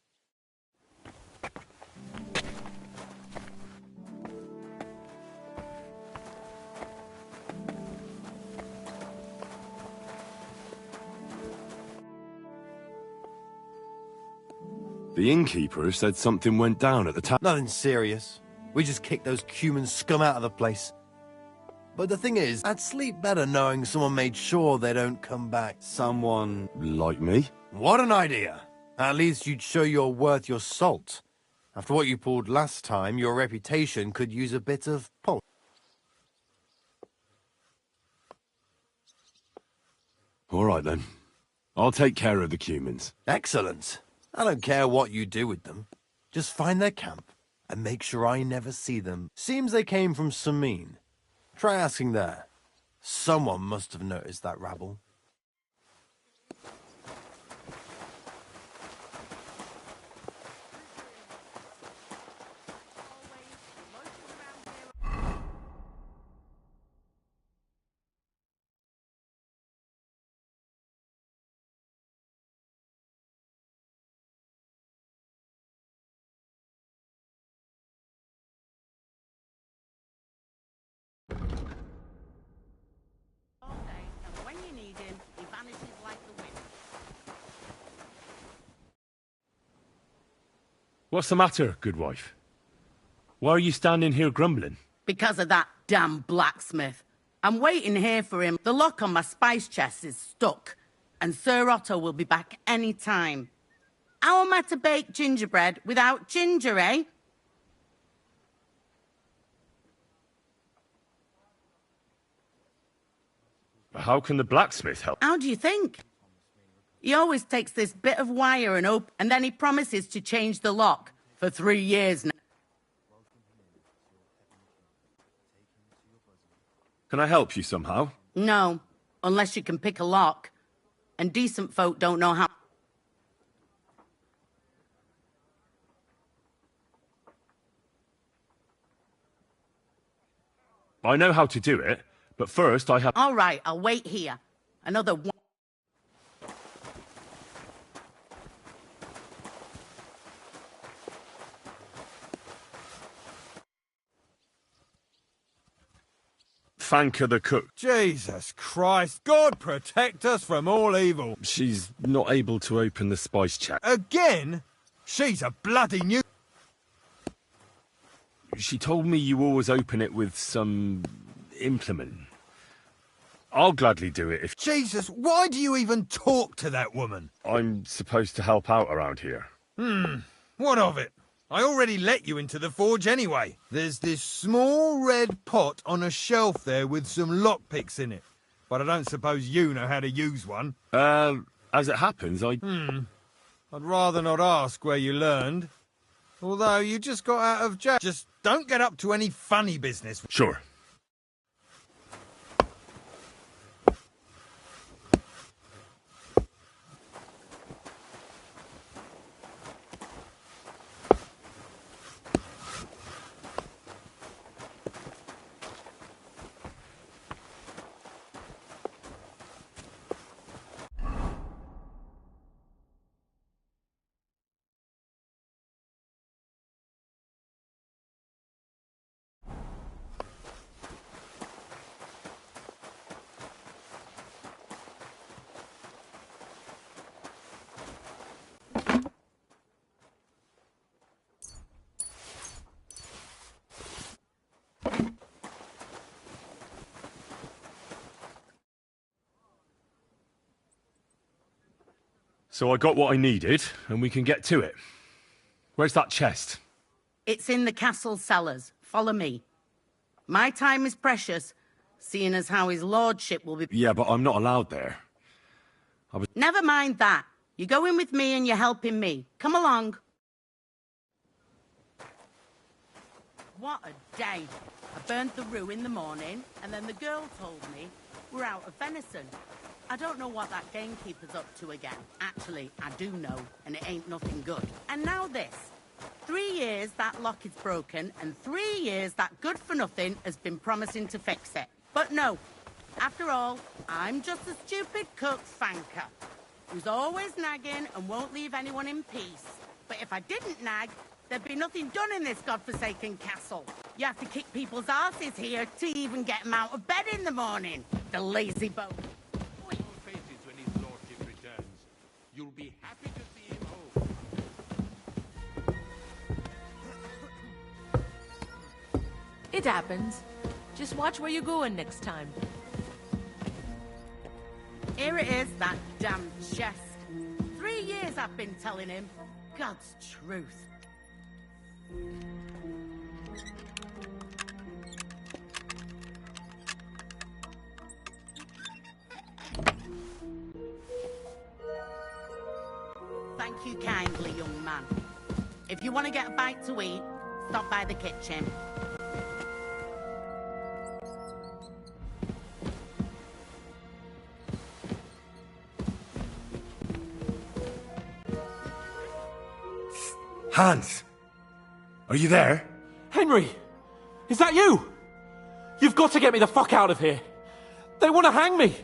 The innkeeper said something went down at the town. Nothing serious. We just kicked those cumin scum out of the place. But the thing is, I'd sleep better knowing someone made sure they don't come back. Someone like me? What an idea. At least you'd show you're worth your salt. After what you pulled last time, your reputation could use a bit of polish. All right, then. I'll take care of the cumins. Excellent. I don't care what you do with them. Just find their camp and make sure I never see them. Seems they came from Samin. Try asking there. Someone must have noticed that rabble. All day, and when you need him, he vanishes like the wind. What's the matter, good wife? Why are you standing here grumbling? Because of that damn blacksmith. I'm waiting here for him. The lock on my spice chest is stuck, and Sir Otto will be back any time. How am I to bake gingerbread without ginger, eh? How can the blacksmith help? How do you think? He always takes this bit of wire and then he promises to change the lock for 3 years now. Can I help you somehow? No, unless you can pick a lock. And decent folk don't know how. I know how to do it, but first I have... All right, I'll wait here. Another one. Thank her the cook. Jesus Christ, God protect us from all evil. She's not able to open the spice chest. Again? She's a bloody new... She told me you always open it with some implement. I'll gladly do it if... Jesus, why do you even talk to that woman? I'm supposed to help out around here. What of it? I already let you into the forge anyway. There's this small red pot on a shelf there with some lockpicks in it. But I don't suppose you know how to use one. As it happens, I'd rather not ask where you learned. Although you just got out of jail. Just don't get up to any funny business. Sure. So I got what I needed, and we can get to it. Where's that chest? It's in the castle cellars. Follow me. My time is precious, seeing as how his lordship will be... Yeah, but I'm not allowed there. Never mind that. You're going with me and you're helping me. Come along. What a day. I burned the rue in the morning, and then the girl told me we're out of venison. I don't know what that gamekeeper's up to again. Actually, I do know, and it ain't nothing good. And now this. 3 years that lock is broken, and 3 years that good-for-nothing has been promising to fix it. But no. After all, I'm just a stupid cook Fanker, who's always nagging and won't leave anyone in peace. But if I didn't nag, there'd be nothing done in this godforsaken castle. You have to kick people's asses here to even get them out of bed in the morning. The lazy boat. You'll be happy to see him home. It happens. Just watch where you're going next time. Here it is, that damn chest. 3 years I've been telling him. God's truth. Thank you kindly, young man. If you want to get a bite to eat, stop by the kitchen. Hans! Are you there? Henry! Is that you? You've got to get me the fuck out of here. They want to hang me.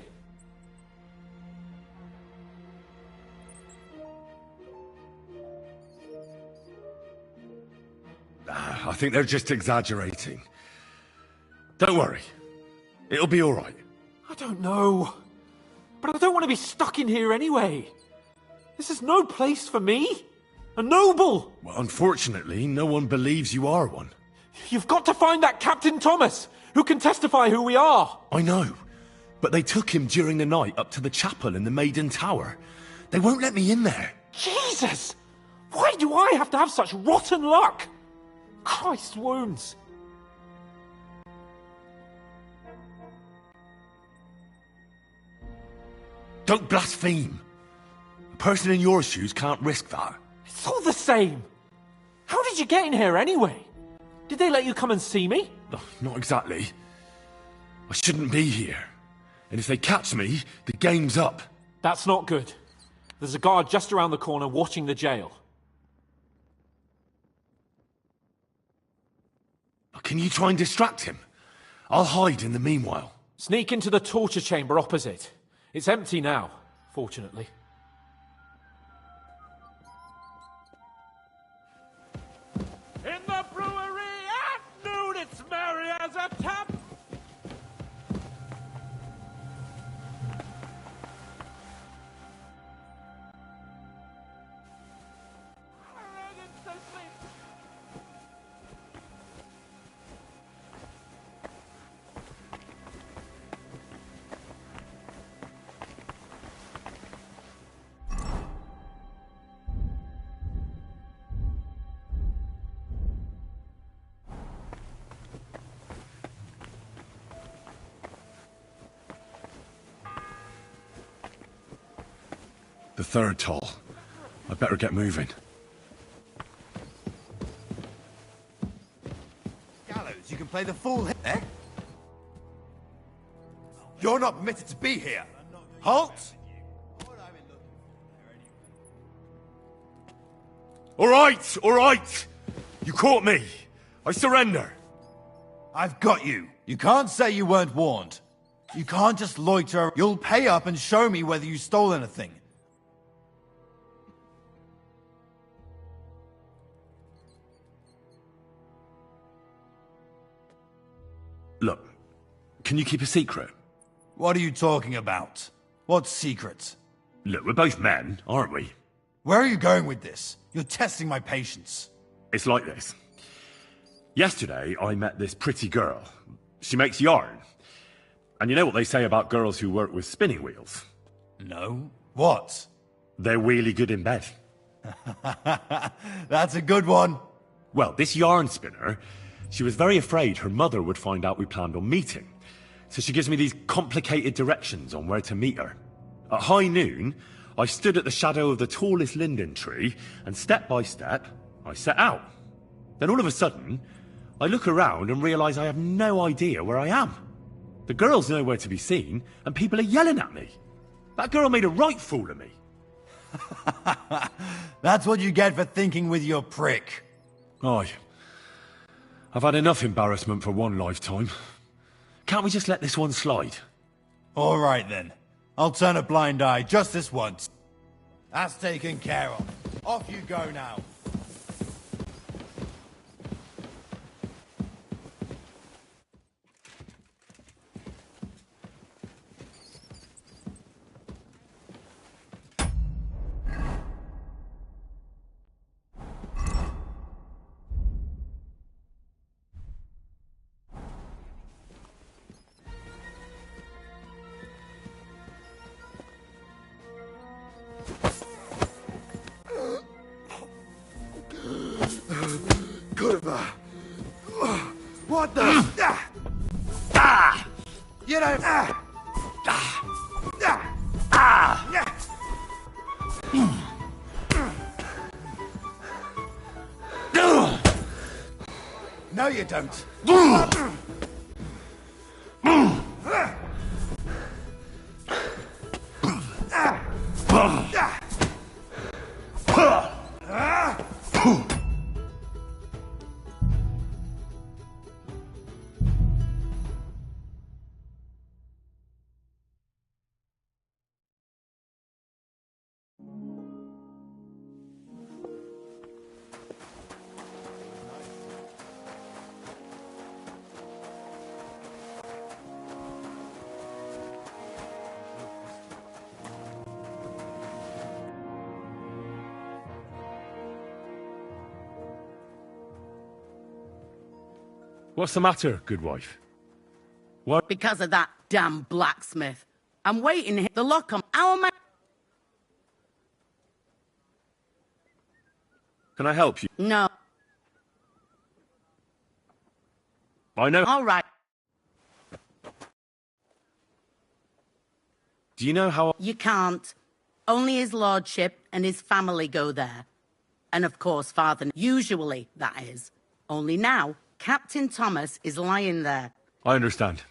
I think they're just exaggerating. Don't worry. It'll be all right. I don't know. But I don't want to be stuck in here anyway. This is no place for me. A noble! Well, unfortunately, no one believes you are one. You've got to find that Captain Thomas, who can testify who we are. I know. But they took him during the night up to the chapel in the Maiden Tower. They won't let me in there. Jesus! Why do I have to have such rotten luck? Christ's wounds. Don't blaspheme. A person in your shoes can't risk that. It's all the same. How did you get in here anyway? Did they let you come and see me? Oh, not exactly. I shouldn't be here. And if they catch me, the game's up. That's not good. There's a guard just around the corner watching the jail. Can you try and distract him? I'll hide in the meanwhile. Sneak into the torture chamber opposite. It's empty now, fortunately. In the brewery at noon, it's merry as a tap. The third toll. I'd better get moving. Gallows, you can play the fool, eh? You're not permitted to be here. Halt! All right! You caught me. I surrender. I've got you. You can't say you weren't warned. You can't just loiter. You'll pay up and show me whether you stole anything. Look, can you keep a secret? What are you talking about? What secret? Look, we're both men, aren't we? Where are you going with this? You're testing my patience. It's like this. Yesterday, I met this pretty girl. She makes yarn. And you know what they say about girls who work with spinning wheels? No. What? They're really good in bed. That's a good one. Well, this yarn spinner, she was very afraid her mother would find out we planned on meeting. So she gives me these complicated directions on where to meet her. At high noon, I stood at the shadow of the tallest linden tree, and step by step, I set out. Then all of a sudden, I look around and realise I have no idea where I am. The girl's nowhere to be seen, and people are yelling at me. That girl made a right fool of me. That's what you get for thinking with your prick. Aye. I've had enough embarrassment for one lifetime. Can't we just let this one slide? All right, then. I'll turn a blind eye just this once. That's taken care of. Off you go now. What the? You don't. No, you don't. What's the matter, good wife? What? Because of that damn blacksmith. I'm waiting here. The lock on. How am I? Can I help you? No. I know. All right. Do you know how... You can't. Only his lordship and his family go there. And of course, Father... Usually, that is. Only now, Captain Thomas is lying there. I understand.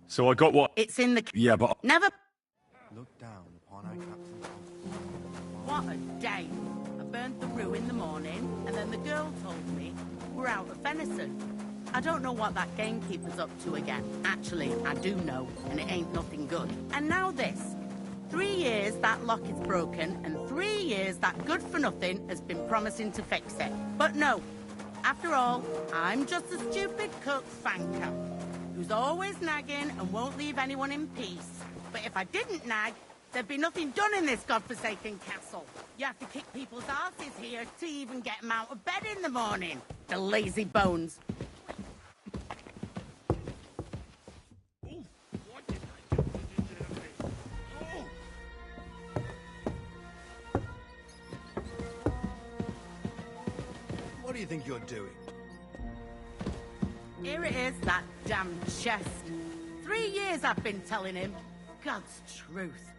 So I got what? It's in the... Yeah, but... Never... Look down upon our captain. What a day. I burnt the roux in the morning, and then the girl told me we're out of venison. I don't know what that gamekeeper's up to again. Actually, I do know, and it ain't nothing good. And now this. 3 years that lock is broken, and 3 years that good-for-nothing has been promising to fix it. But no. After all, I'm just a stupid cook's fanker, who's always nagging and won't leave anyone in peace. But if I didn't nag, there'd be nothing done in this godforsaken castle. You have to kick people's asses here to even get them out of bed in the morning. The lazy bones. What do you think you're doing? Here it is, that damn chest. 3 years I've been telling him. God's truth.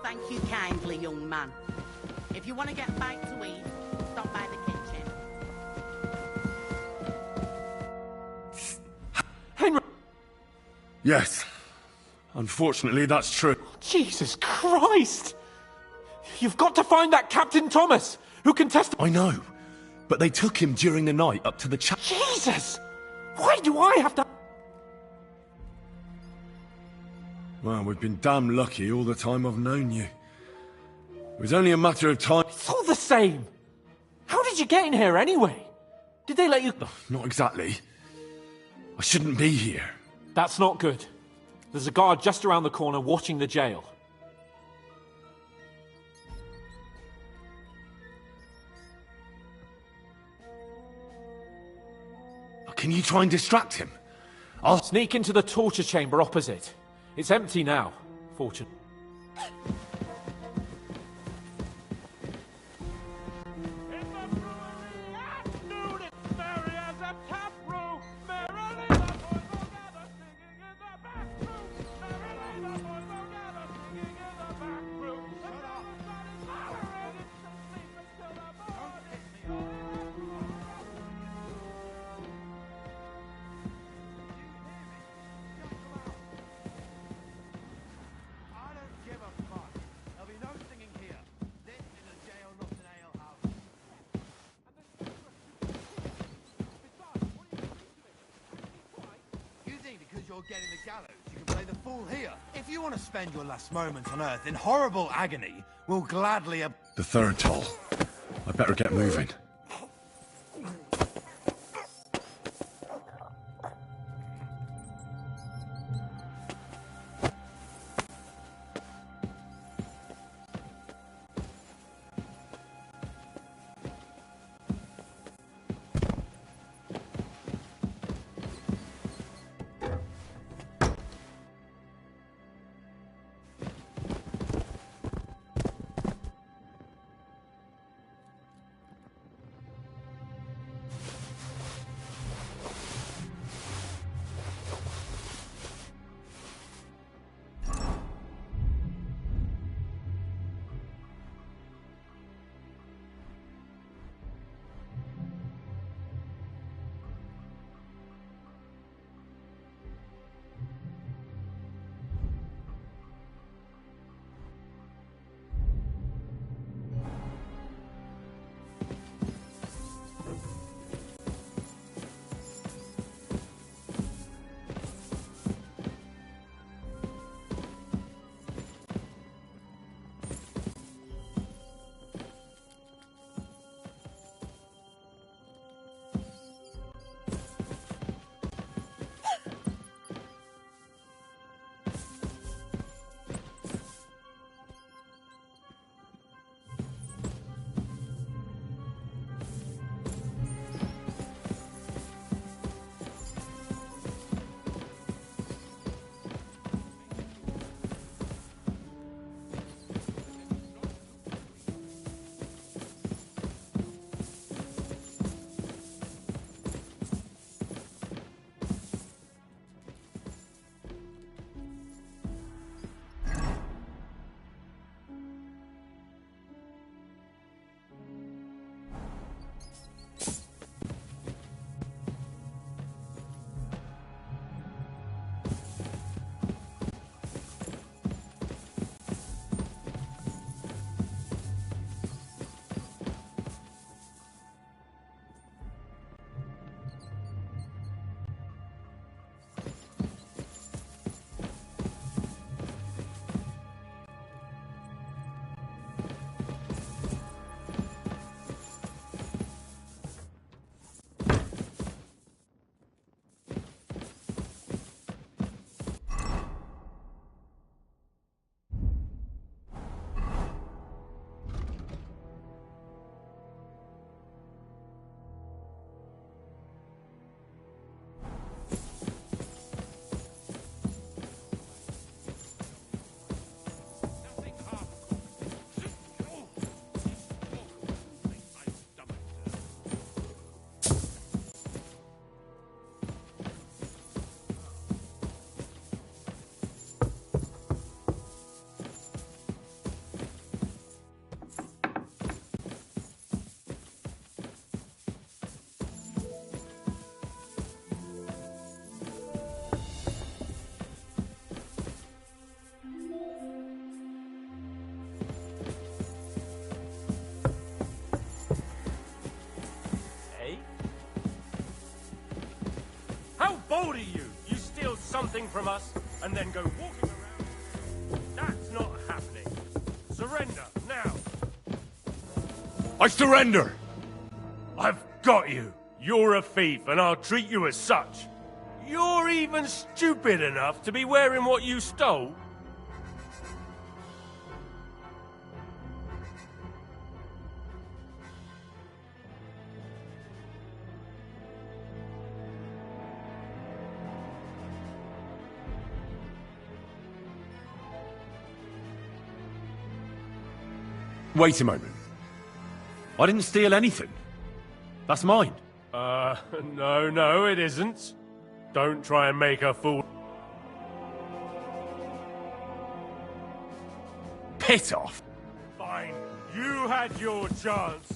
Thank you kindly, young man. If you want to get a bite to eat, stop by the kitchen. Henry! Yes. Unfortunately, that's true. Jesus Christ! You've got to find that Captain Thomas, who can testify. I know. But they took him during the night up to the Jesus! Why do I have to... Well, we've been damn lucky all the time I've known you. It was only a matter of time... It's all the same! How did you get in here anyway? Did they let you... Not exactly. I shouldn't be here. That's not good. There's a guard just around the corner watching the jail. Can you try and distract him? I'll sneak into the torture chamber opposite. It's empty now, fortunately. Getting the gallows, you can play the fool here. If you want to spend your last moments on Earth in horrible agony, we'll gladly... The third toll. I better get moving. bold of you! You steal something from us and then go walking around. That's not happening. Surrender, now! I surrender! I've got you! You're a thief, and I'll treat you as such. You're even stupid enough to be wearing what you stole? Wait a moment. I didn't steal anything. That's mine. No, it isn't. Don't try and make a fool. Piss off. Fine. You had your chance.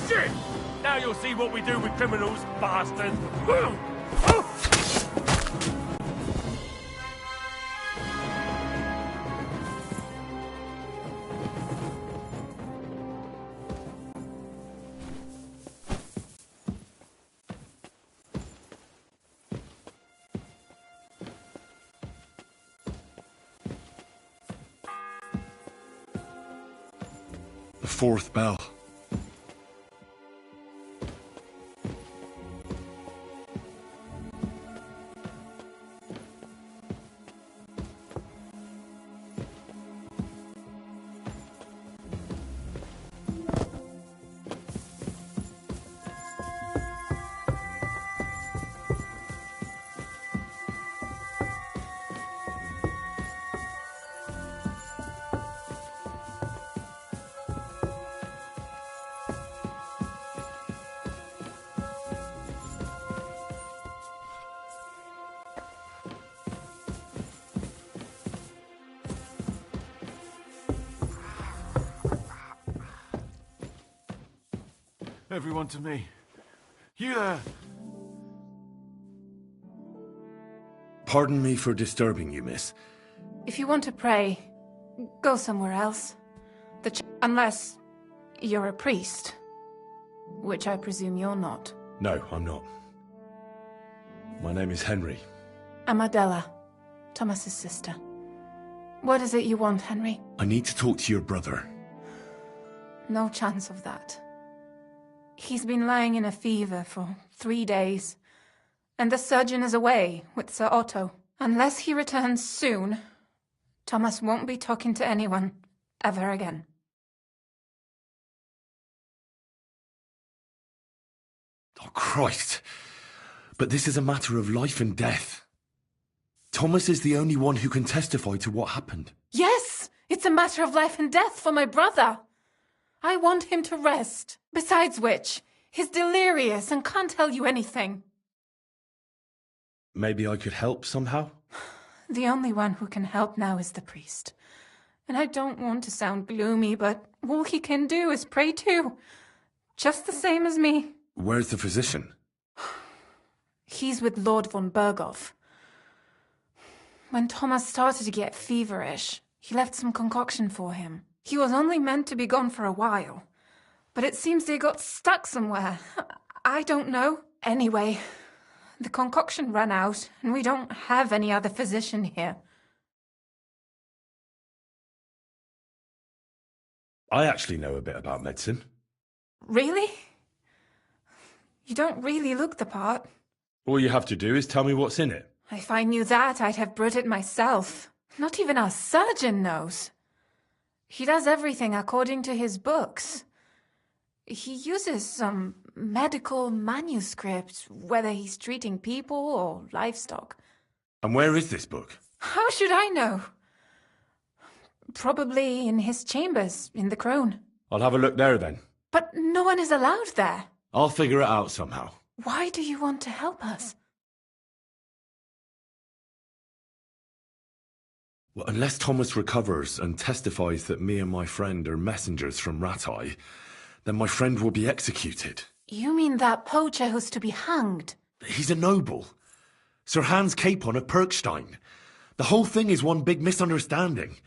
Shit! Now you'll see what we do with criminals, bastard! The fourth bell. Everyone to me. You there? Pardon me for disturbing you, miss. If you want to pray, go somewhere else. Unless you're a priest. Which I presume you're not. No, I'm not. My name is Henry. I'm Adela, Thomas's sister. What is it you want, Henry? I need to talk to your brother. No chance of that. He's been lying in a fever for 3 days, and the surgeon is away with Sir Otto. Unless he returns soon, Thomas won't be talking to anyone ever again. Oh, Christ. But this is a matter of life and death. Thomas is the only one who can testify to what happened. Yes! It's a matter of life and death for my brother. I want him to rest. Besides which, he's delirious and can't tell you anything. Maybe I could help somehow? The only one who can help now is the priest. And I don't want to sound gloomy, but all he can do is pray too. Just the same as me. Where's the physician? He's with Lord von Berghoff. When Thomas started to get feverish, he left some concoction for him. He was only meant to be gone for a while, but it seems they got stuck somewhere. I don't know. Anyway, the concoction ran out, and we don't have any other physician here. I actually know a bit about medicine. Really? You don't really look the part. All you have to do is tell me what's in it. If I knew that, I'd have brewed it myself. Not even our surgeon knows. He does everything according to his books. He uses some medical manuscript, whether he's treating people or livestock. And where is this book? How should I know? Probably in his chambers, in the Crone. I'll have a look there then. But no one is allowed there. I'll figure it out somehow. Why do you want to help us? Well, unless Thomas recovers and testifies that me and my friend are messengers from Ratai, then my friend will be executed. You mean that poacher who's to be hanged? He's a noble. Sir Hans Capon of Perkstein. The whole thing is one big misunderstanding.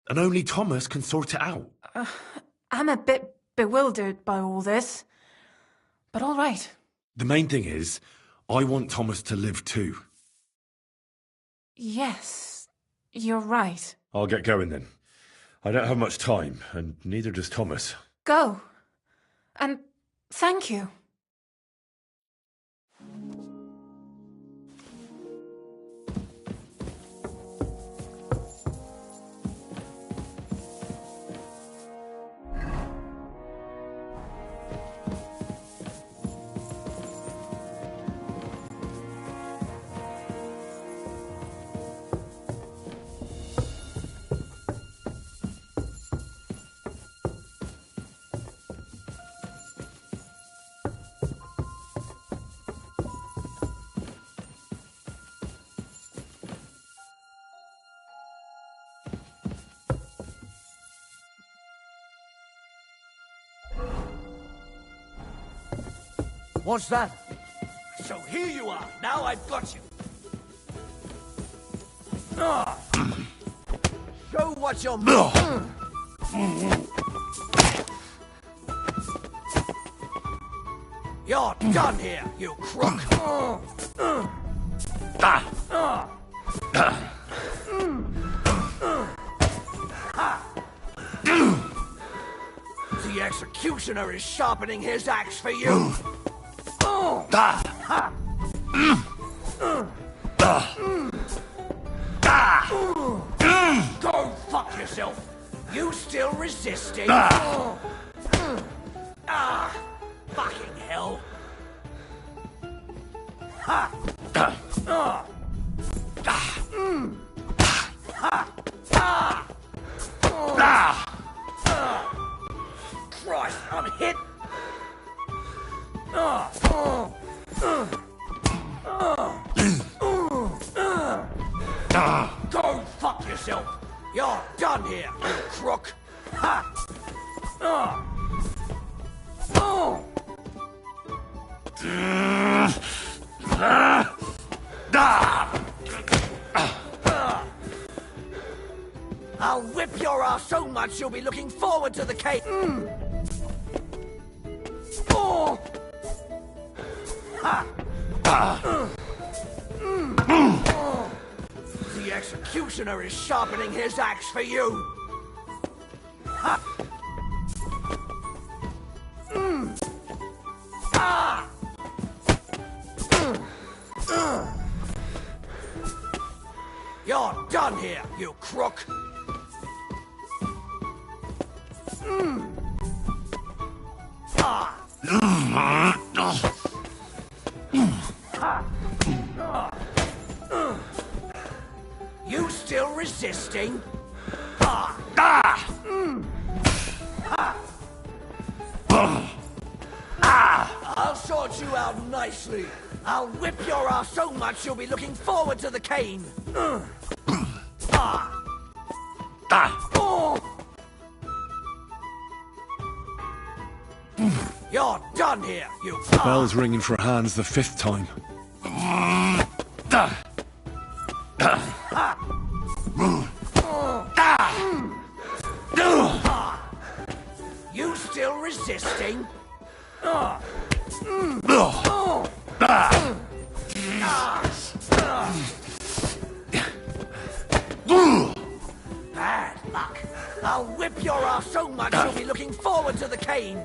And only Thomas can sort it out. I'm a bit bewildered by all this. But all right. The main thing is, I want Thomas to live too. Yes, you're right. I'll get going then. I don't have much time, and neither does Thomas. Go. And thank you. What's that? So here you are. Now I've got you. Show what you're You're done here, you crook. The executioner is sharpening his axe for you. Go fuck yourself. You still resisting? Fucking hell. Christ, I'm hit. Go fuck yourself. You're done here, you crook. I'll whip your ass so much you'll be looking forward to the cake. The executioner is sharpening his axe for you. You're done here, you crook. You still resisting? I'll sort you out nicely. I'll whip your ass so much you'll be looking forward to the cane. You're done here, you. The bell's ringing for Hans the 5th time. You still resisting? Bad luck. I'll whip your ass so much you'll be looking forward to the cane.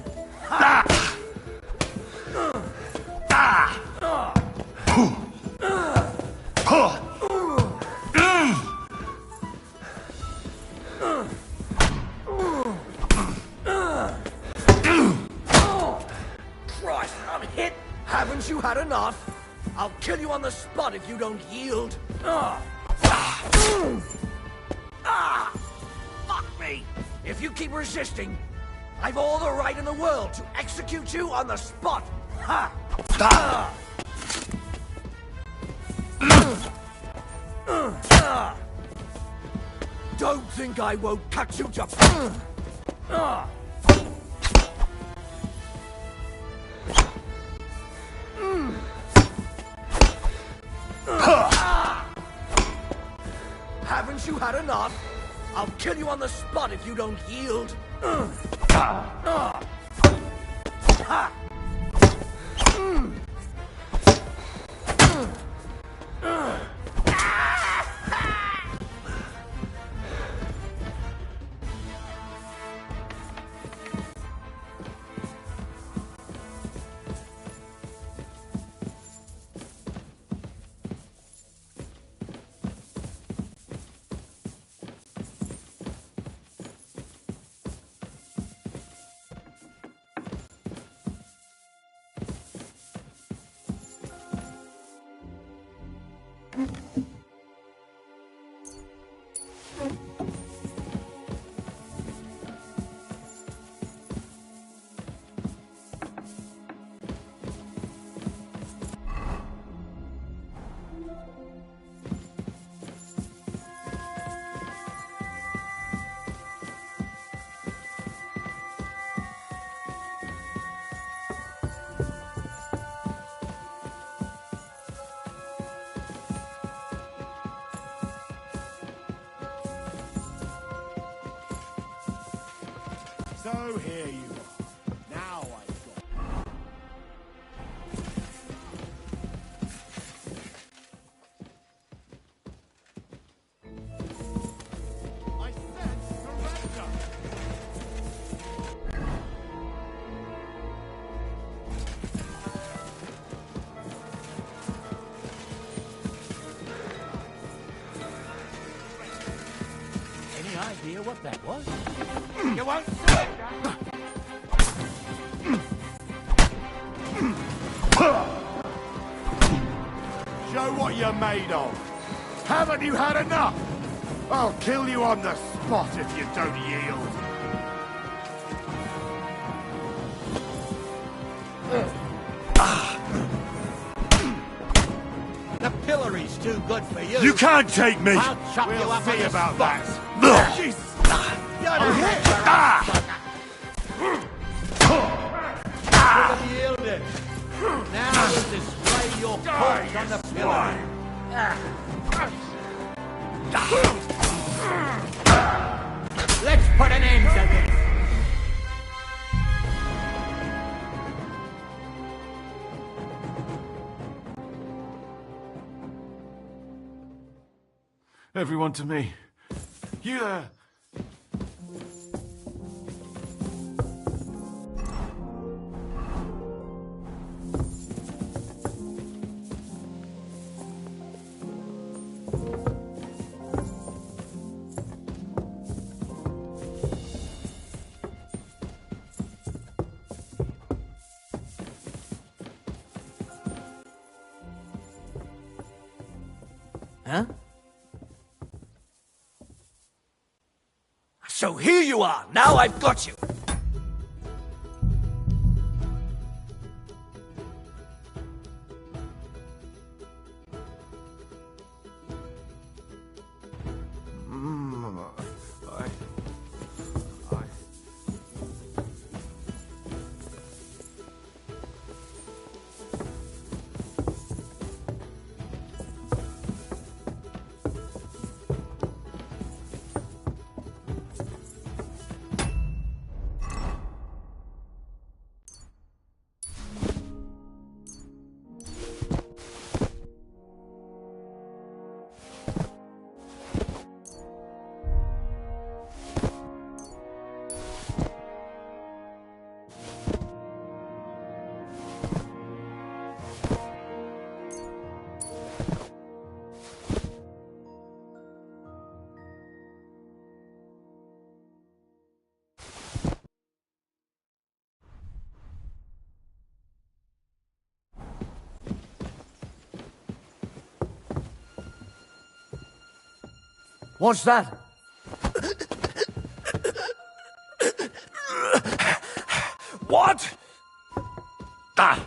Christ, I'm hit. Haven't you had enough? I'll kill you on the spot if you don't yield. Fuck me. If you keep resisting, I've all the right in the world to execute you on the spot. Don't think I won't cut you to... you had enough? I'll kill you on the spot if you don't yield. So here you are. Now I've got... I sense surrender! Any idea what that was? You won't surrender! Show what you're made of. Haven't you had enough? I'll kill you on the spot if you don't yield. The pillory's too good for you. You can't take me! I'll chop you We'll up on see the about spot. that. Jesus! You're the yielded. Now we'll display your corpse on the pillory. Let's put an end to this. Everyone to me. You there! Huh? So here you are. Now I've got you. What's that? What? Ah.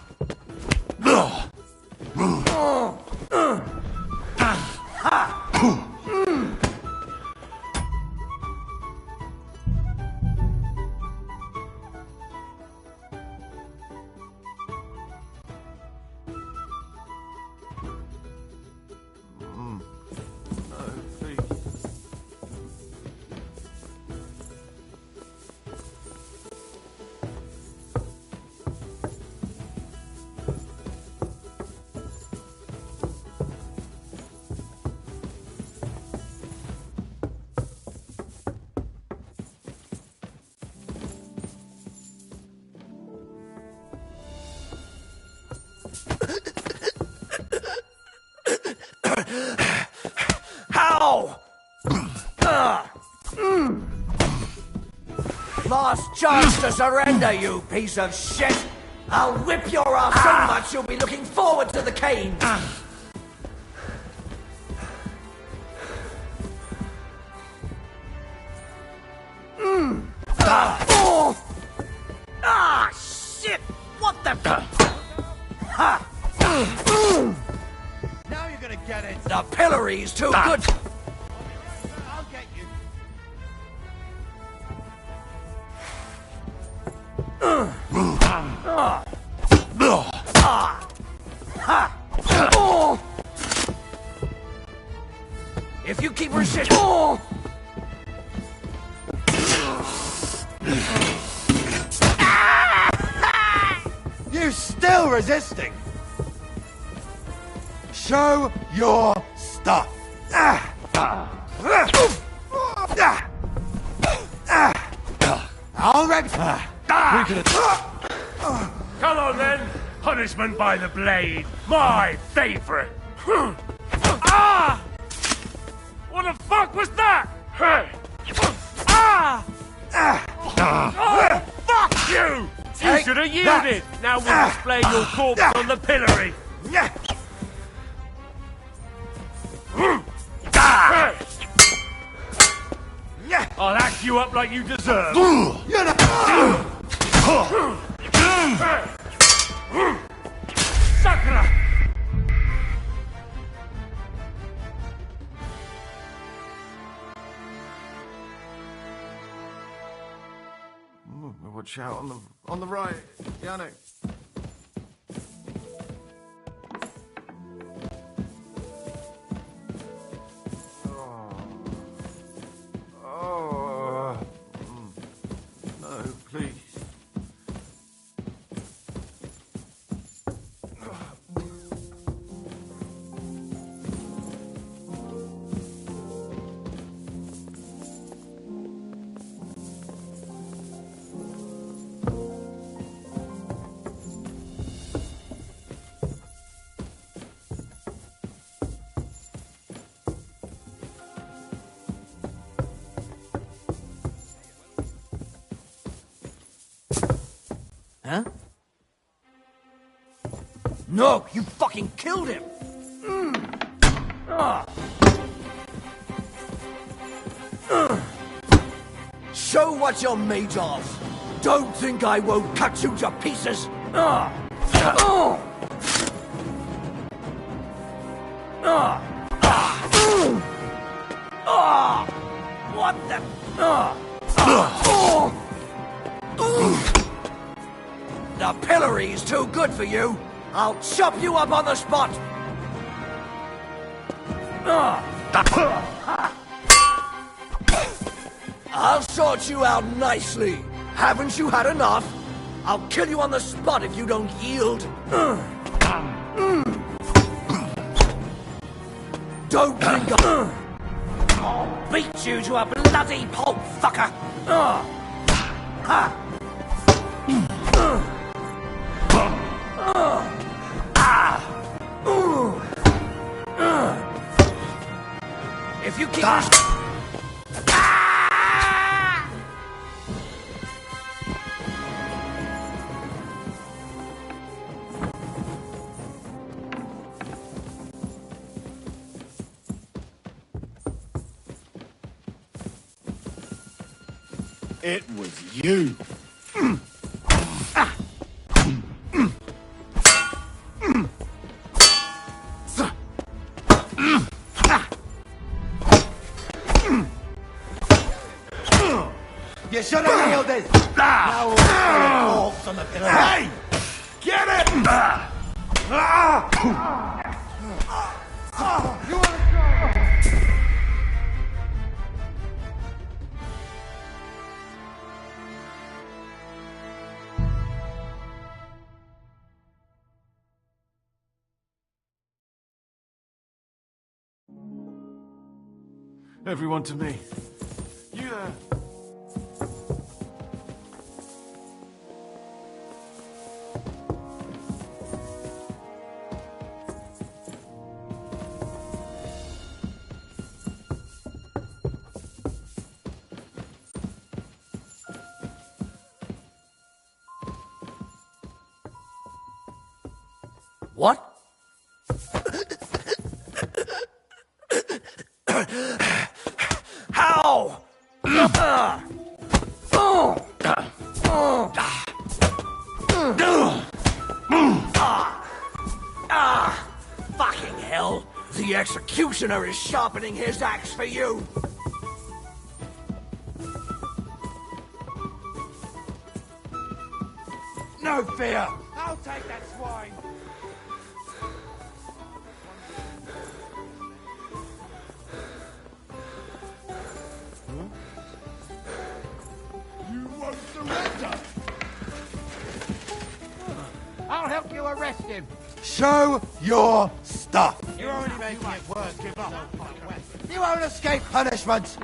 chance to surrender, you piece of shit! I'll whip your ass so much you'll be looking forward to the cane! Shit! What the... Now you're gonna get it! The pillory's too good! I'll get you. If you keep resisting... You still resisting? Show your stuff. All right. Come on then! Punishment by the blade! My favourite! What the fuck was that? Oh, fuck you! You should have yielded! Now we'll display your corpse on the pillory! I'll hack you up like you deserve! Sakura! Watch out on the right, Yannick. No, please. Huh? No, you fucking killed him! Show what you're made of! Don't think I won't cut you to pieces! What the... The pillory's too good for you! I'll chop you up on the spot! I'll sort you out nicely! Haven't you had enough? I'll kill you on the spot if you don't yield! Don't think I'll beat you to a bloody pulp, fucker! If you keep It was you. You should have yielded! Now we'll corpse on the pillow. Hey! Get it! You wanna go? Everyone to me. You there? What? How? Fucking hell! The executioner is sharpening his axe for you! No fear! I'll take that swine. You won't surrender! I'll help you arrest him. Show your stuff. You're already making it worse. Give up. You won't escape punishment.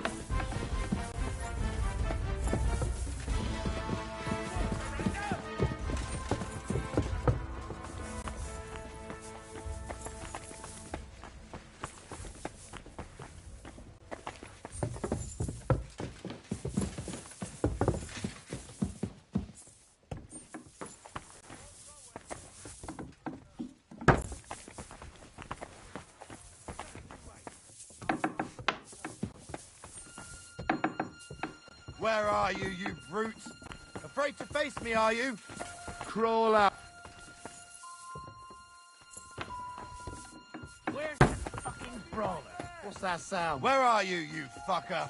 Where are you, you brute? Afraid to face me, are you? Crawl out. Where's the fucking brawler? What's that sound? Where are you, you fucker?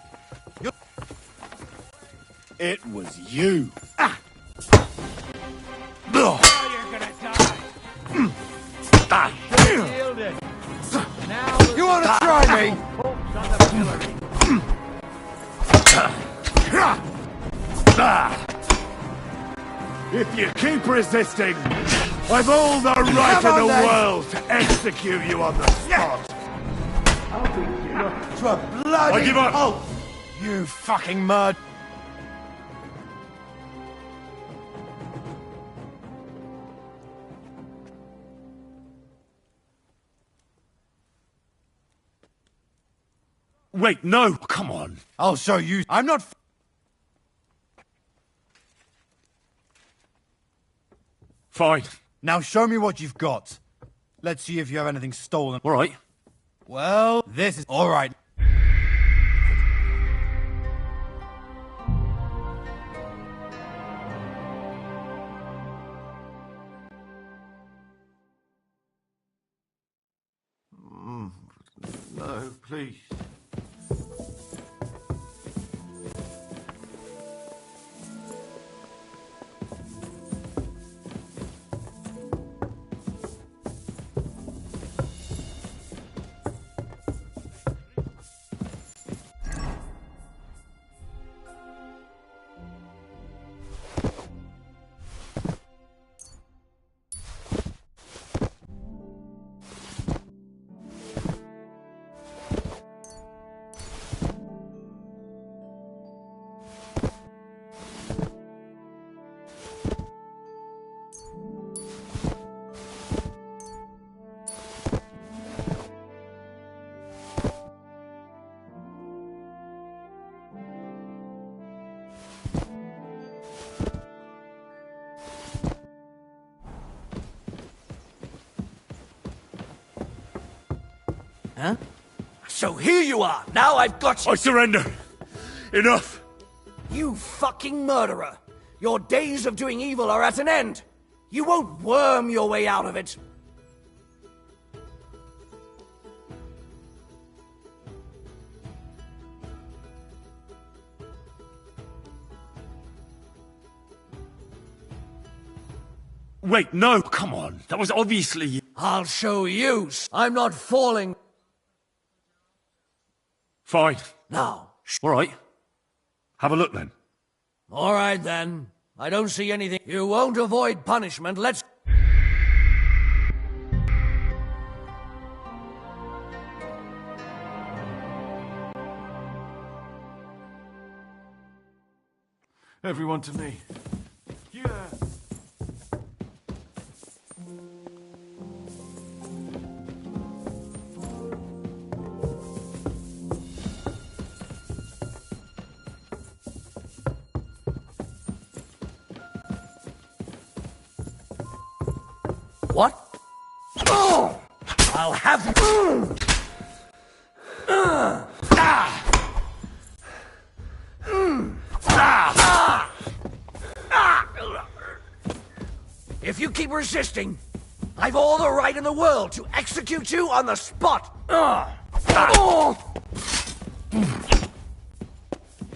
It was you. Now you're gonna die. Yielded. Now You want to try me? Hooks on the pillory. If you keep resisting, I've all the right in the world to execute you on the spot. To a bloody I give up. pulp. You fucking mud. Wait, no, come on. I'll show you. I'm not. Fine. Now show me what you've got. Let's see if you have anything stolen. All right. Well, this is all right. No, please. Huh? So here you are. Now I've got you. I surrender. Enough. You fucking murderer. Your days of doing evil are at an end. You won't worm your way out of it. Wait, no, come on. That was obviously... I'll show you. I'm not falling. Fine. Now. All right. Have a look then. All right then. I don't see anything. You won't avoid punishment. Let's... Everyone to me. Yeah. What? I'll have you. If you keep resisting, I've all the right in the world to execute you on the spot.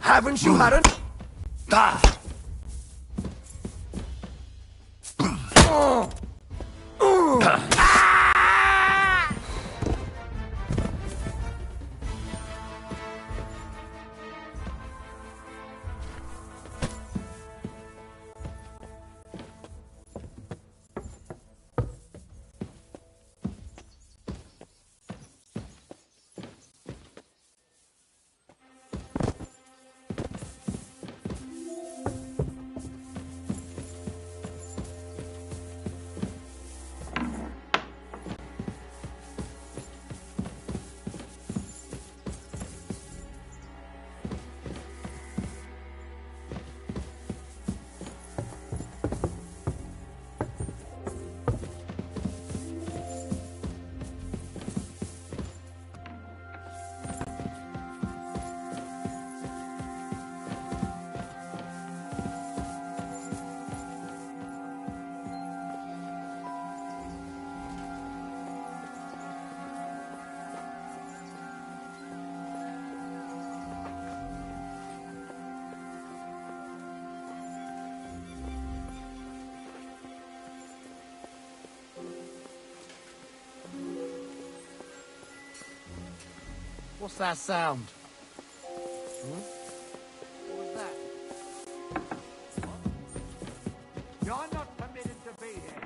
Haven't you had enough? What's that sound? What was that? You're not permitted to be here.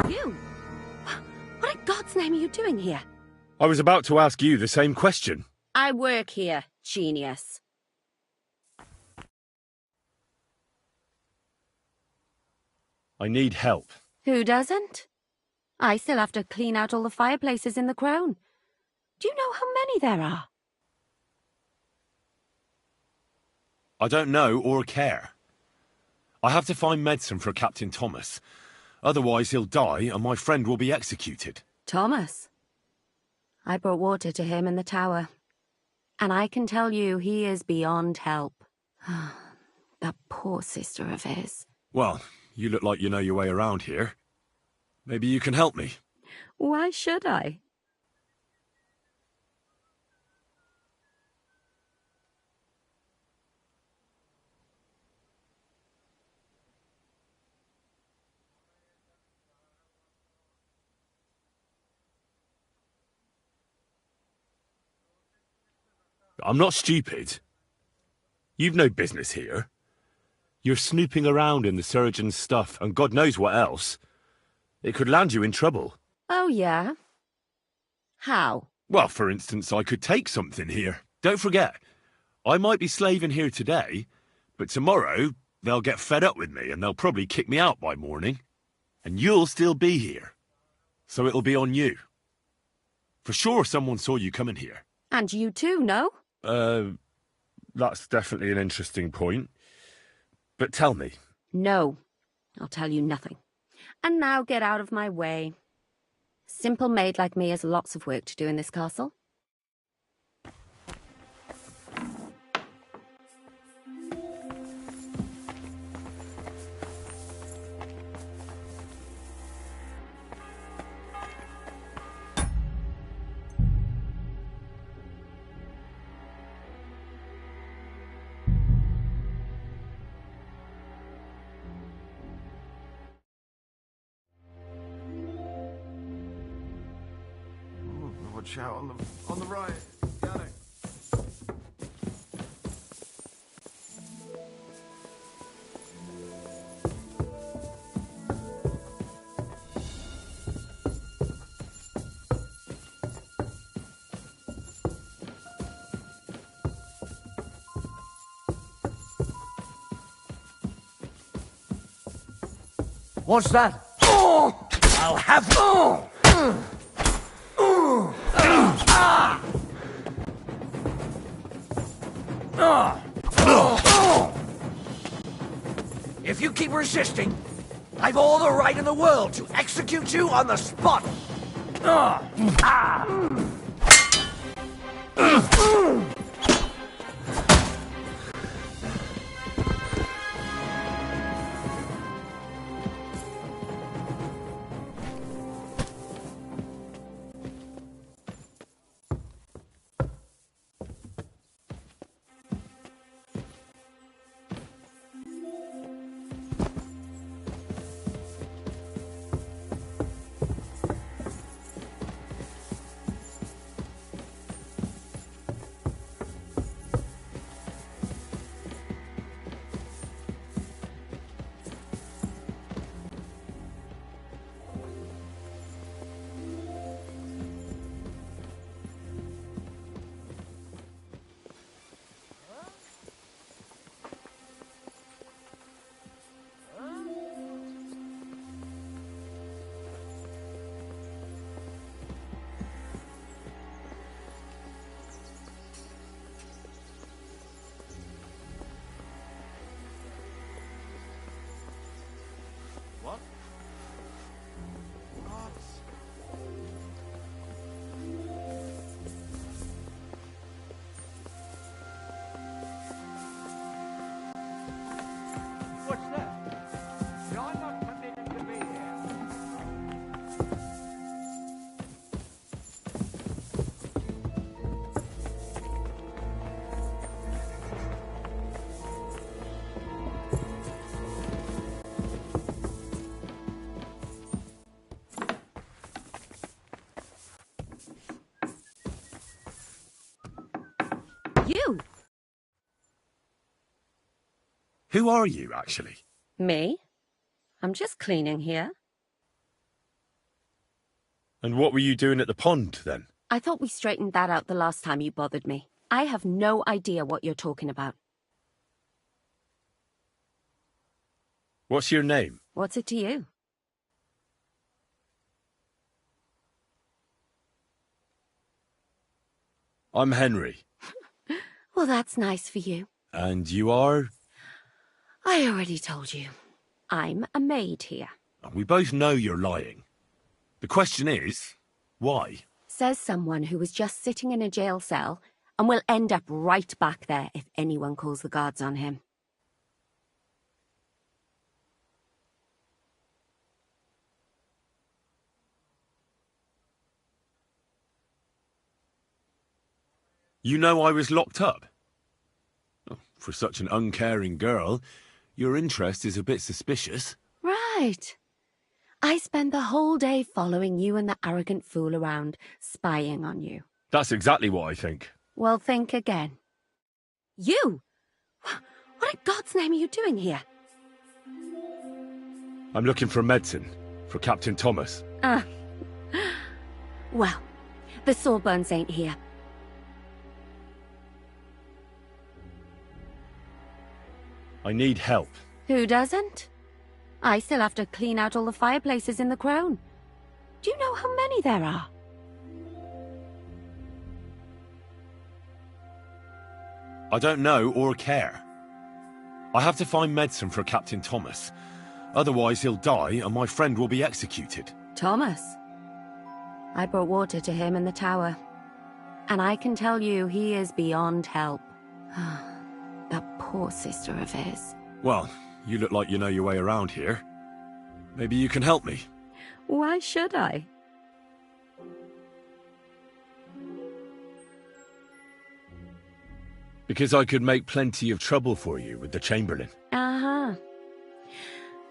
You? What in God's name are you doing here? I was about to ask you the same question. I work here, genius. I need help. Who doesn't? I still have to clean out all the fireplaces in the crown. Do you know how many there are? I don't know or care. I have to find medicine for Captain Thomas. Otherwise he'll die and my friend will be executed. Thomas? I brought water to him in the tower. And I can tell you he is beyond help. That poor sister of his. Well, you look like you know your way around here. Maybe you can help me. Why should I? I'm not stupid. You've no business here. You're snooping around in the surgeon's stuff and God knows what else. It could land you in trouble. Oh, yeah? How? Well, for instance, I could take something here. Don't forget, I might be slaving here today, but tomorrow they'll get fed up with me and they'll probably kick me out by morning. And you'll still be here. So it'll be on you. For sure someone saw you coming here. And you too, no? That's definitely an interesting point. But tell me. No, I'll tell you nothing. And now get out of my way. Simple maid like me has lots of work to do in this castle. Watch out on the right. Got it. What's that? I'll have you! If you keep resisting, I've all the right in the world to execute you on the spot! What's that? You're not permitted to be here. You! Who are you, actually? Me? I'm just cleaning here. And what were you doing at the pond, then? I thought we straightened that out the last time you bothered me. I have no idea what you're talking about. What's your name? What's it to you? I'm Henry. Well, that's nice for you. And you are? I already told you. I'm a maid here. We both know you're lying. The question is, why? Says someone who was just sitting in a jail cell and will end up right back there if anyone calls the guards on him. You know I was locked up? Oh, for such an uncaring girl, your interest is a bit suspicious. Right. I spend the whole day following you and the arrogant fool around, spying on you. That's exactly what I think. Well, think again. You! What in God's name are you doing here? I'm looking for medicine, for Captain Thomas. Well, the Sawbones ain't here. I need help. Who doesn't? I still have to clean out all the fireplaces in the Crown. Do you know how many there are? I don't know or care. I have to find medicine for Captain Thomas. Otherwise he'll die and my friend will be executed. Thomas? I brought water to him in the tower. And I can tell you he is beyond help. That poor sister of his. Well, you look like you know your way around here. Maybe you can help me. Why should I? Because I could make plenty of trouble for you with the Chamberlain. Uh-huh.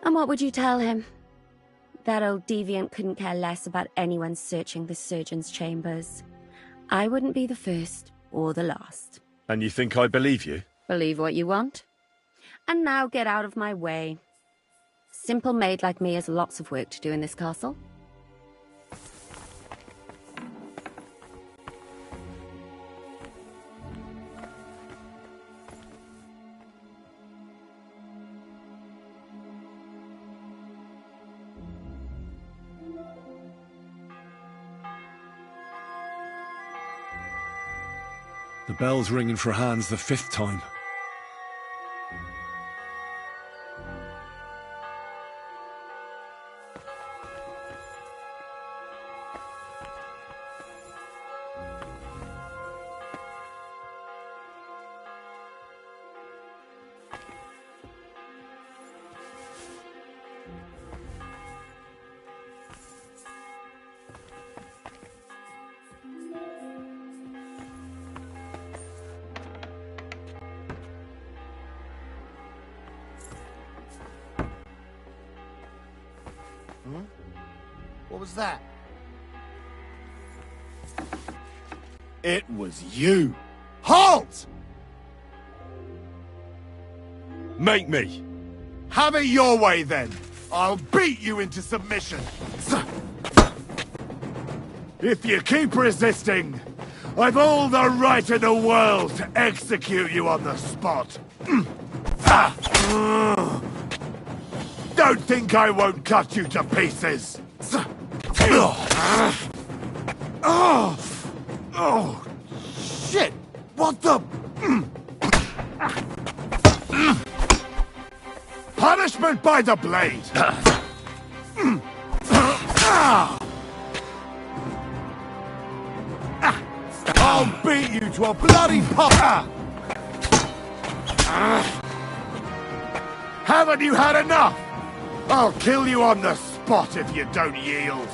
And what would you tell him? That old deviant couldn't care less about anyone searching the surgeon's chambers. I wouldn't be the first or the last. And you think I believe you? Believe what you want. And now get out of my way. Simple maid like me has lots of work to do in this castle. The bell's ringing for Hans the 5th time. What was that? It was you. Halt! Make me. Have it your way then. I'll beat you into submission. If you keep resisting, I've all the right in the world to execute you on the spot. Don't think I won't cut you to pieces. Oh, shit! What the? Punishment by the blade! I'll beat you to a bloody pulp! Haven't you had enough? I'll kill you on the spot if you don't yield.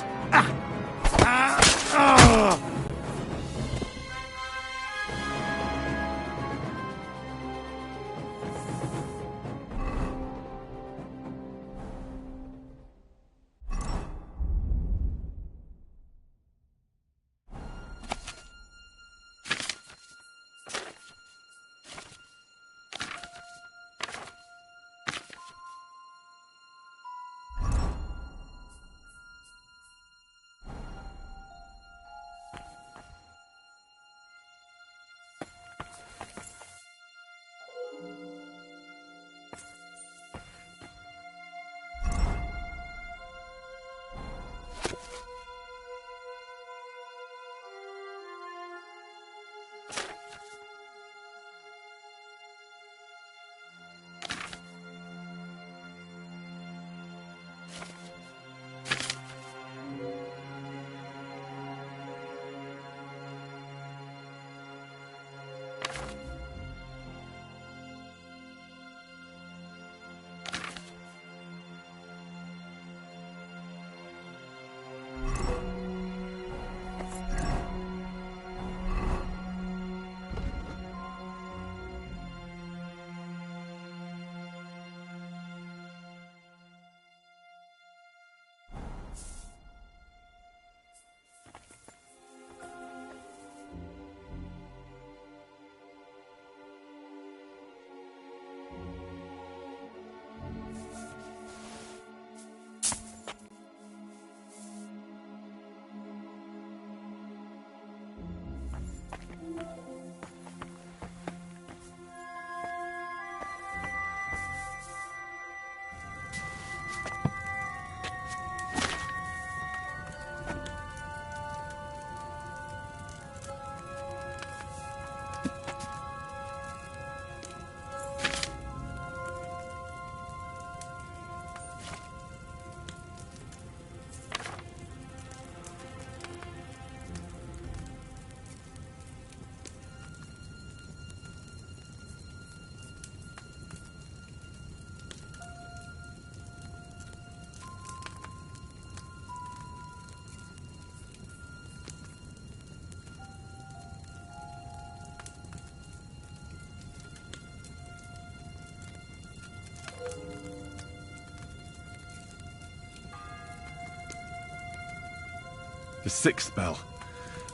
The 6th bell.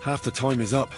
Half the time is up.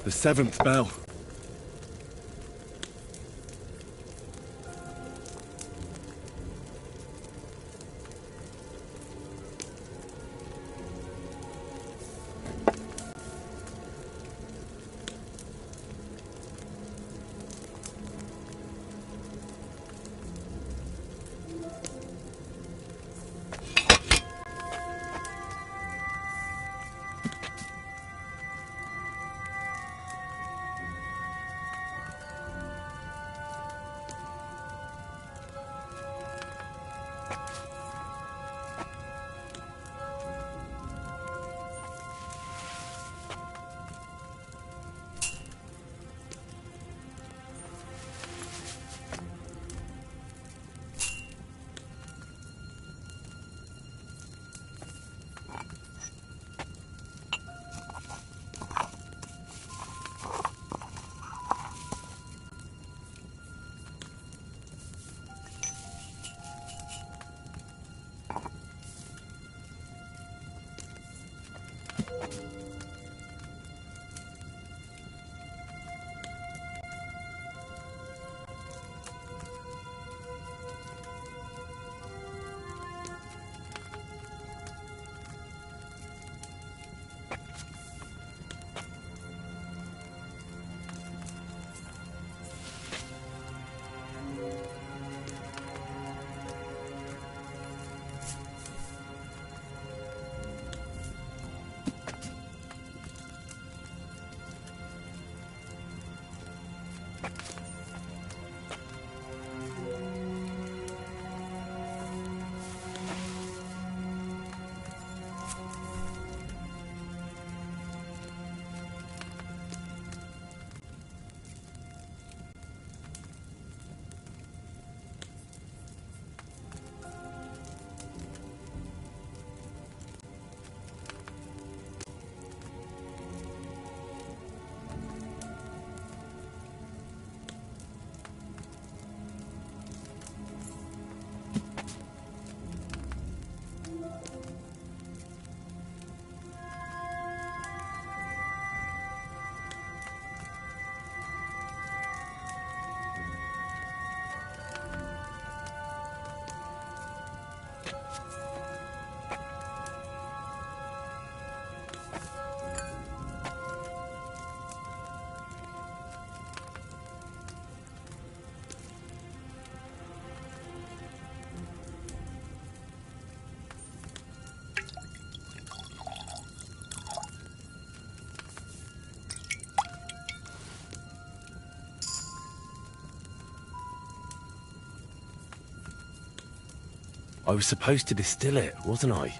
The 7th bell. I was supposed to distill it, wasn't I?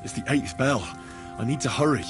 It's the 8th bell. I need to hurry.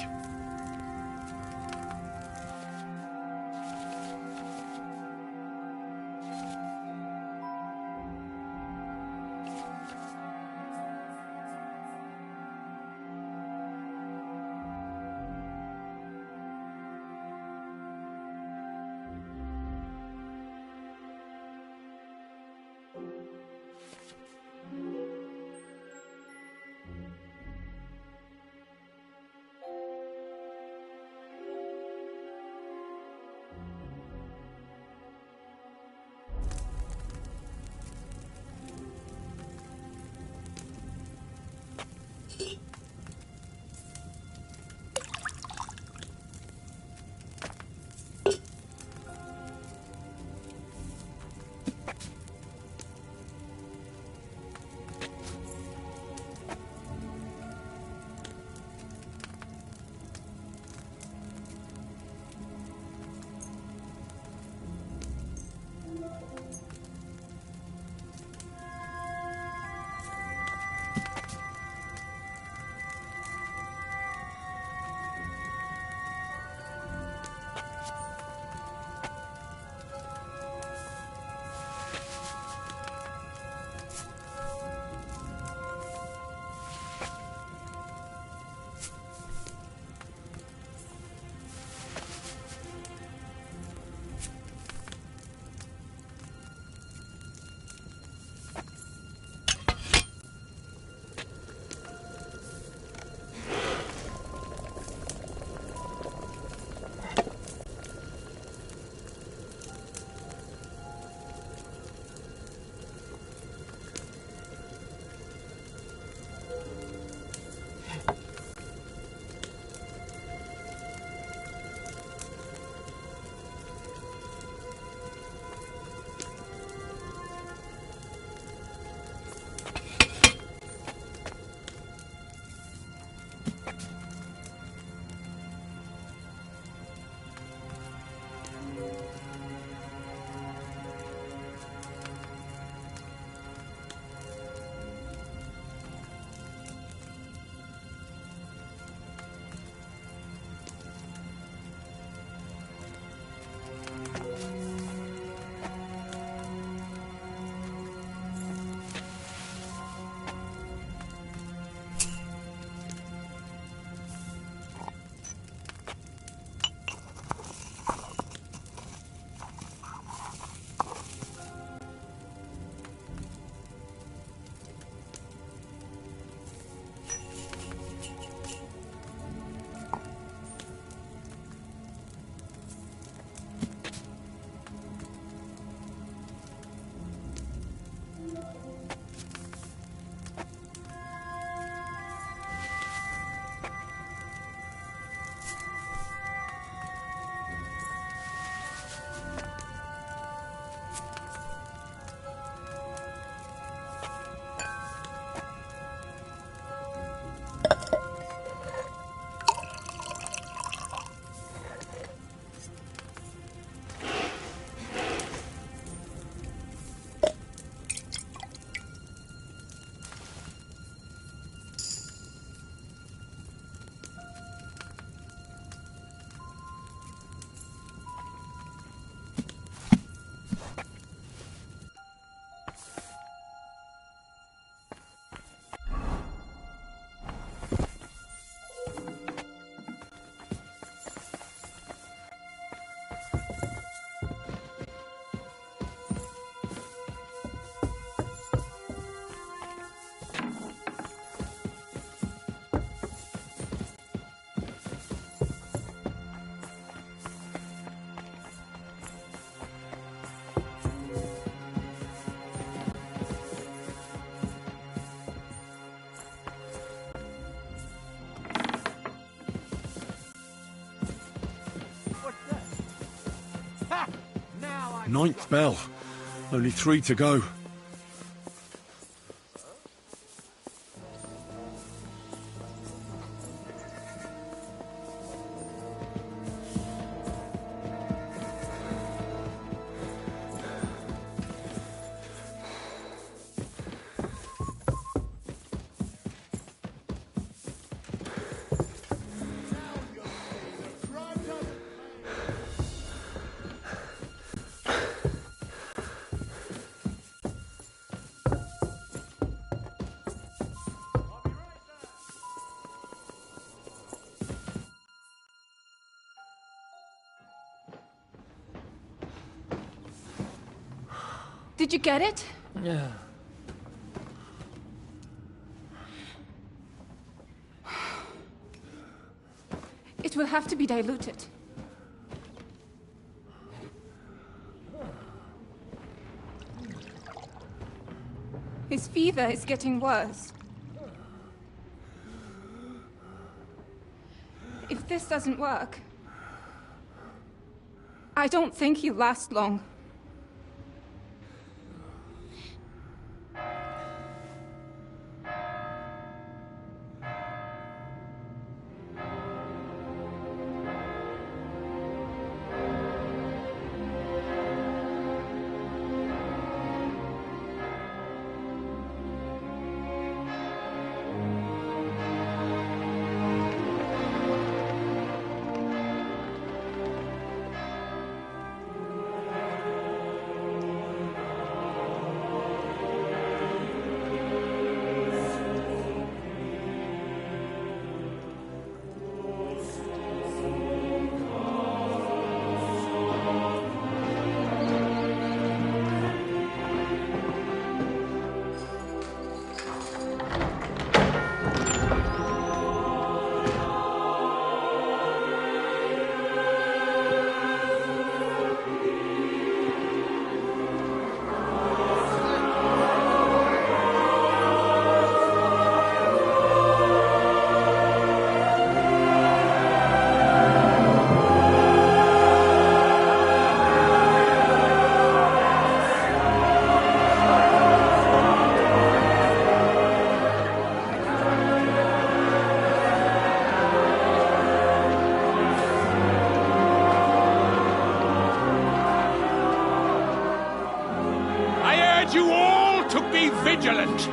9th bell. Only 3 to go. Did you get it? Yeah. It will have to be diluted. His fever is getting worse. If this doesn't work, I don't think he'll last long. Vigilant.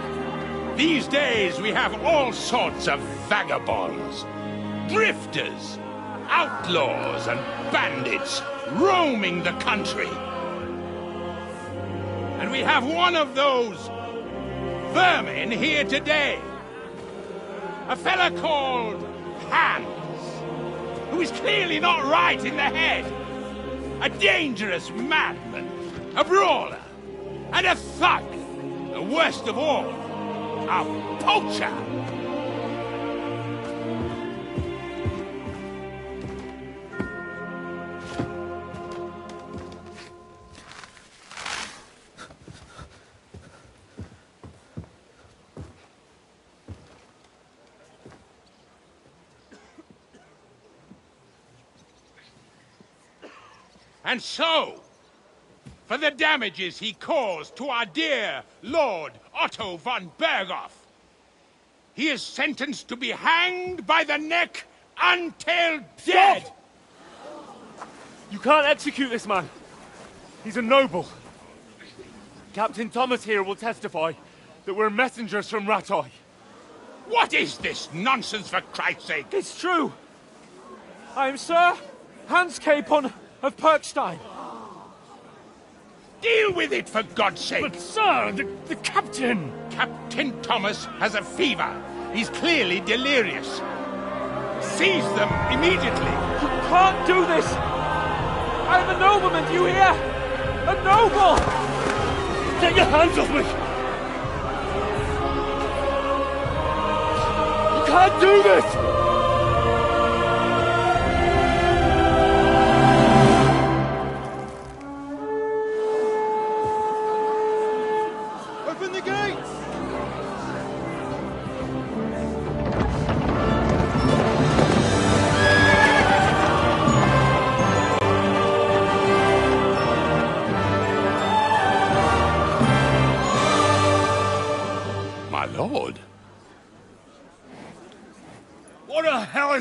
These days we have all sorts of vagabonds, drifters, outlaws and bandits roaming the country. And we have one of those vermin here today. A fella called Hans, who is clearly not right in the head. A dangerous madman, a brawler, and a thug. The worst of all, a poacher! And so, for the damages he caused to our dear Lord Otto von Berghoff, he is sentenced to be hanged by the neck until dead! Stop! You can't execute this man. He's a noble. Captain Thomas here will testify that we're messengers from Rattay. What is this nonsense, for Christ's sake? It's true. I am Sir Hans Capon of Perkstein. Deal with it, for God's sake! But, sir, the captain... Captain Thomas has a fever. He's clearly delirious. Seize them immediately. You can't do this! I'm a nobleman, do you hear? A noble! Get your hands off me! You can't do this!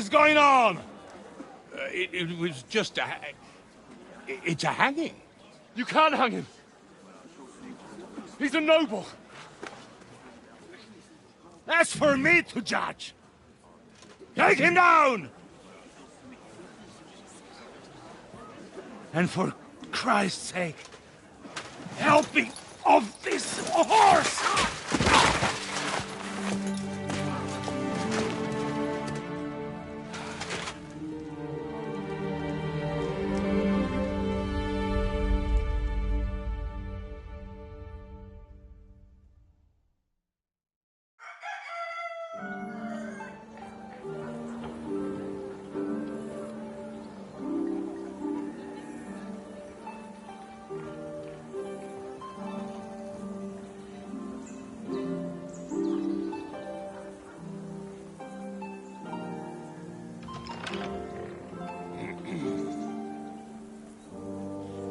whatever's going on? It was just a... It's a hanging. You can't hang him. He's a noble. That's for me to judge. Take him down! And for Christ's sake, help me off this horse!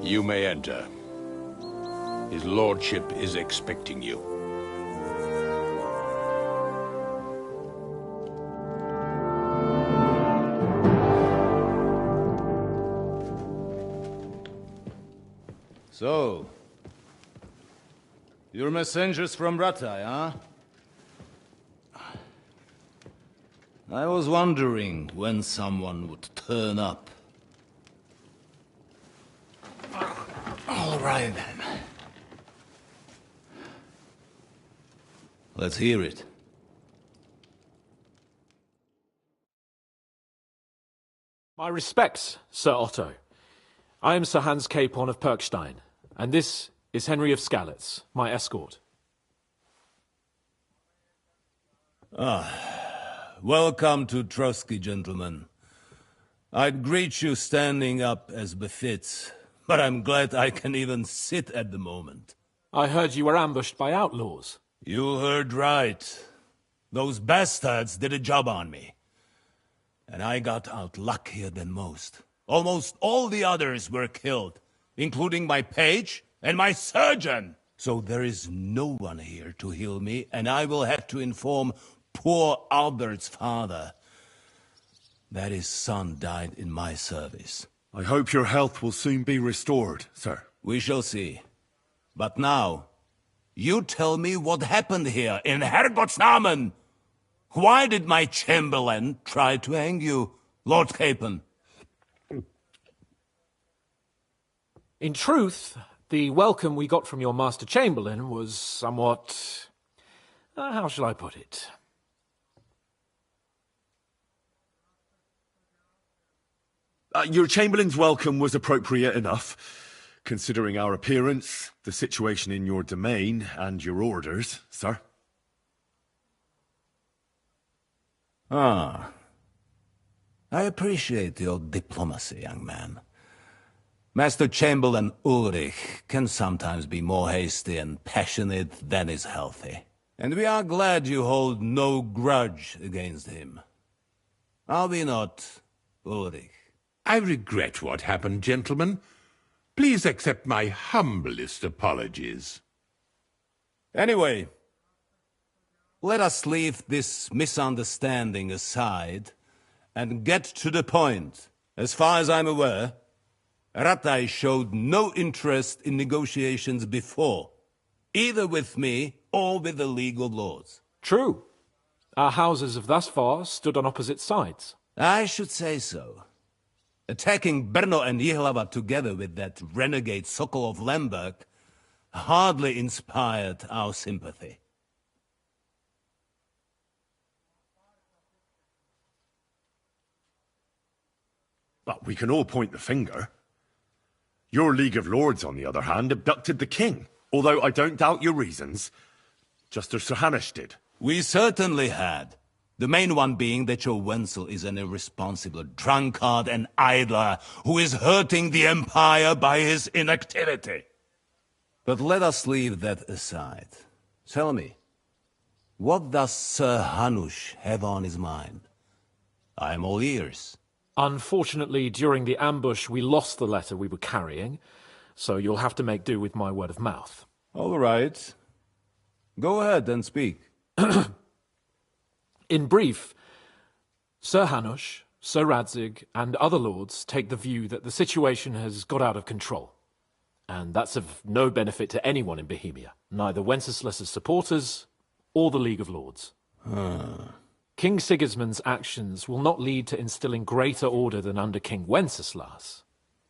You may enter. His lordship is expecting you. So, you're messengers from Ratai, huh? I was wondering when someone would turn up. All right, then. Let's hear it. My respects, Sir Otto. I am Sir Hans Capon of Perkstein, and this is Henry of Skalitz, my escort. Welcome to Trotsky, gentlemen. I'd greet you standing up as befits, but I'm glad I can even sit at the moment. I heard you were ambushed by outlaws. You heard right. Those bastards did a job on me. And I got out luckier than most. Almost all the others were killed, including my page and my surgeon. So there is no one here to heal me, and I will have to inform poor Albert's father that his son died in my service. I hope your health will soon be restored, sir. We shall see. But now, you tell me what happened here in Herrgottsnamen. Why did my chamberlain try to hang you, Lord Capon? In truth, the welcome we got from your Master Chamberlain was somewhat... how shall I put it? Your Chamberlain's welcome was appropriate enough, considering our appearance, the situation in your domain, and your orders, sir. I appreciate your diplomacy, young man. Master Chamberlain Ulrich can sometimes be more hasty and passionate than is healthy. And we are glad you hold no grudge against him. Are we not, Ulrich? I regret what happened, gentlemen. Please accept my humblest apologies. Anyway, let us leave this misunderstanding aside and get to the point. As far as I'm aware, Ratai showed no interest in negotiations before, either with me or with the League of Lords. True. Our houses have thus far stood on opposite sides. I should say so. Attacking Brno and Jihlava together with that renegade Sokol of Lemberg hardly inspired our sympathy. But we can all point the finger. Your League of Lords, on the other hand, abducted the king. Although I don't doubt your reasons, just as Sir Hanush did. We certainly had. The main one being that your Wenzel is an irresponsible drunkard and idler who is hurting the Empire by his inactivity. But let us leave that aside. Tell me, what does Sir Hanush have on his mind? I am all ears. Unfortunately, during the ambush, we lost the letter we were carrying, so you'll have to make do with my word of mouth. All right. Go ahead and speak. In brief, Sir Hanush, Sir Radzig, and other lords take the view that the situation has got out of control. And that's of no benefit to anyone in Bohemia, neither Wenceslas's supporters or the League of Lords. King Sigismund's actions will not lead to instilling greater order than under King Wenceslas.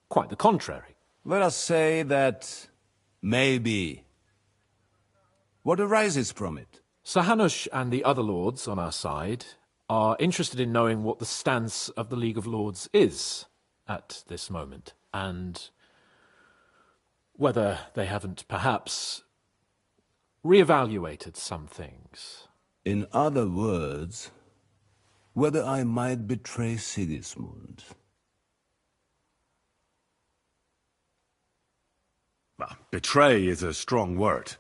Quite the contrary. Let us say that maybe. What arises from it? Sir Hanush and the other lords on our side are interested in knowing what the stance of the League of Lords is at this moment, and whether they haven't perhaps reevaluated some things. In other words, whether I might betray Sigismund. Well, betray is a strong word.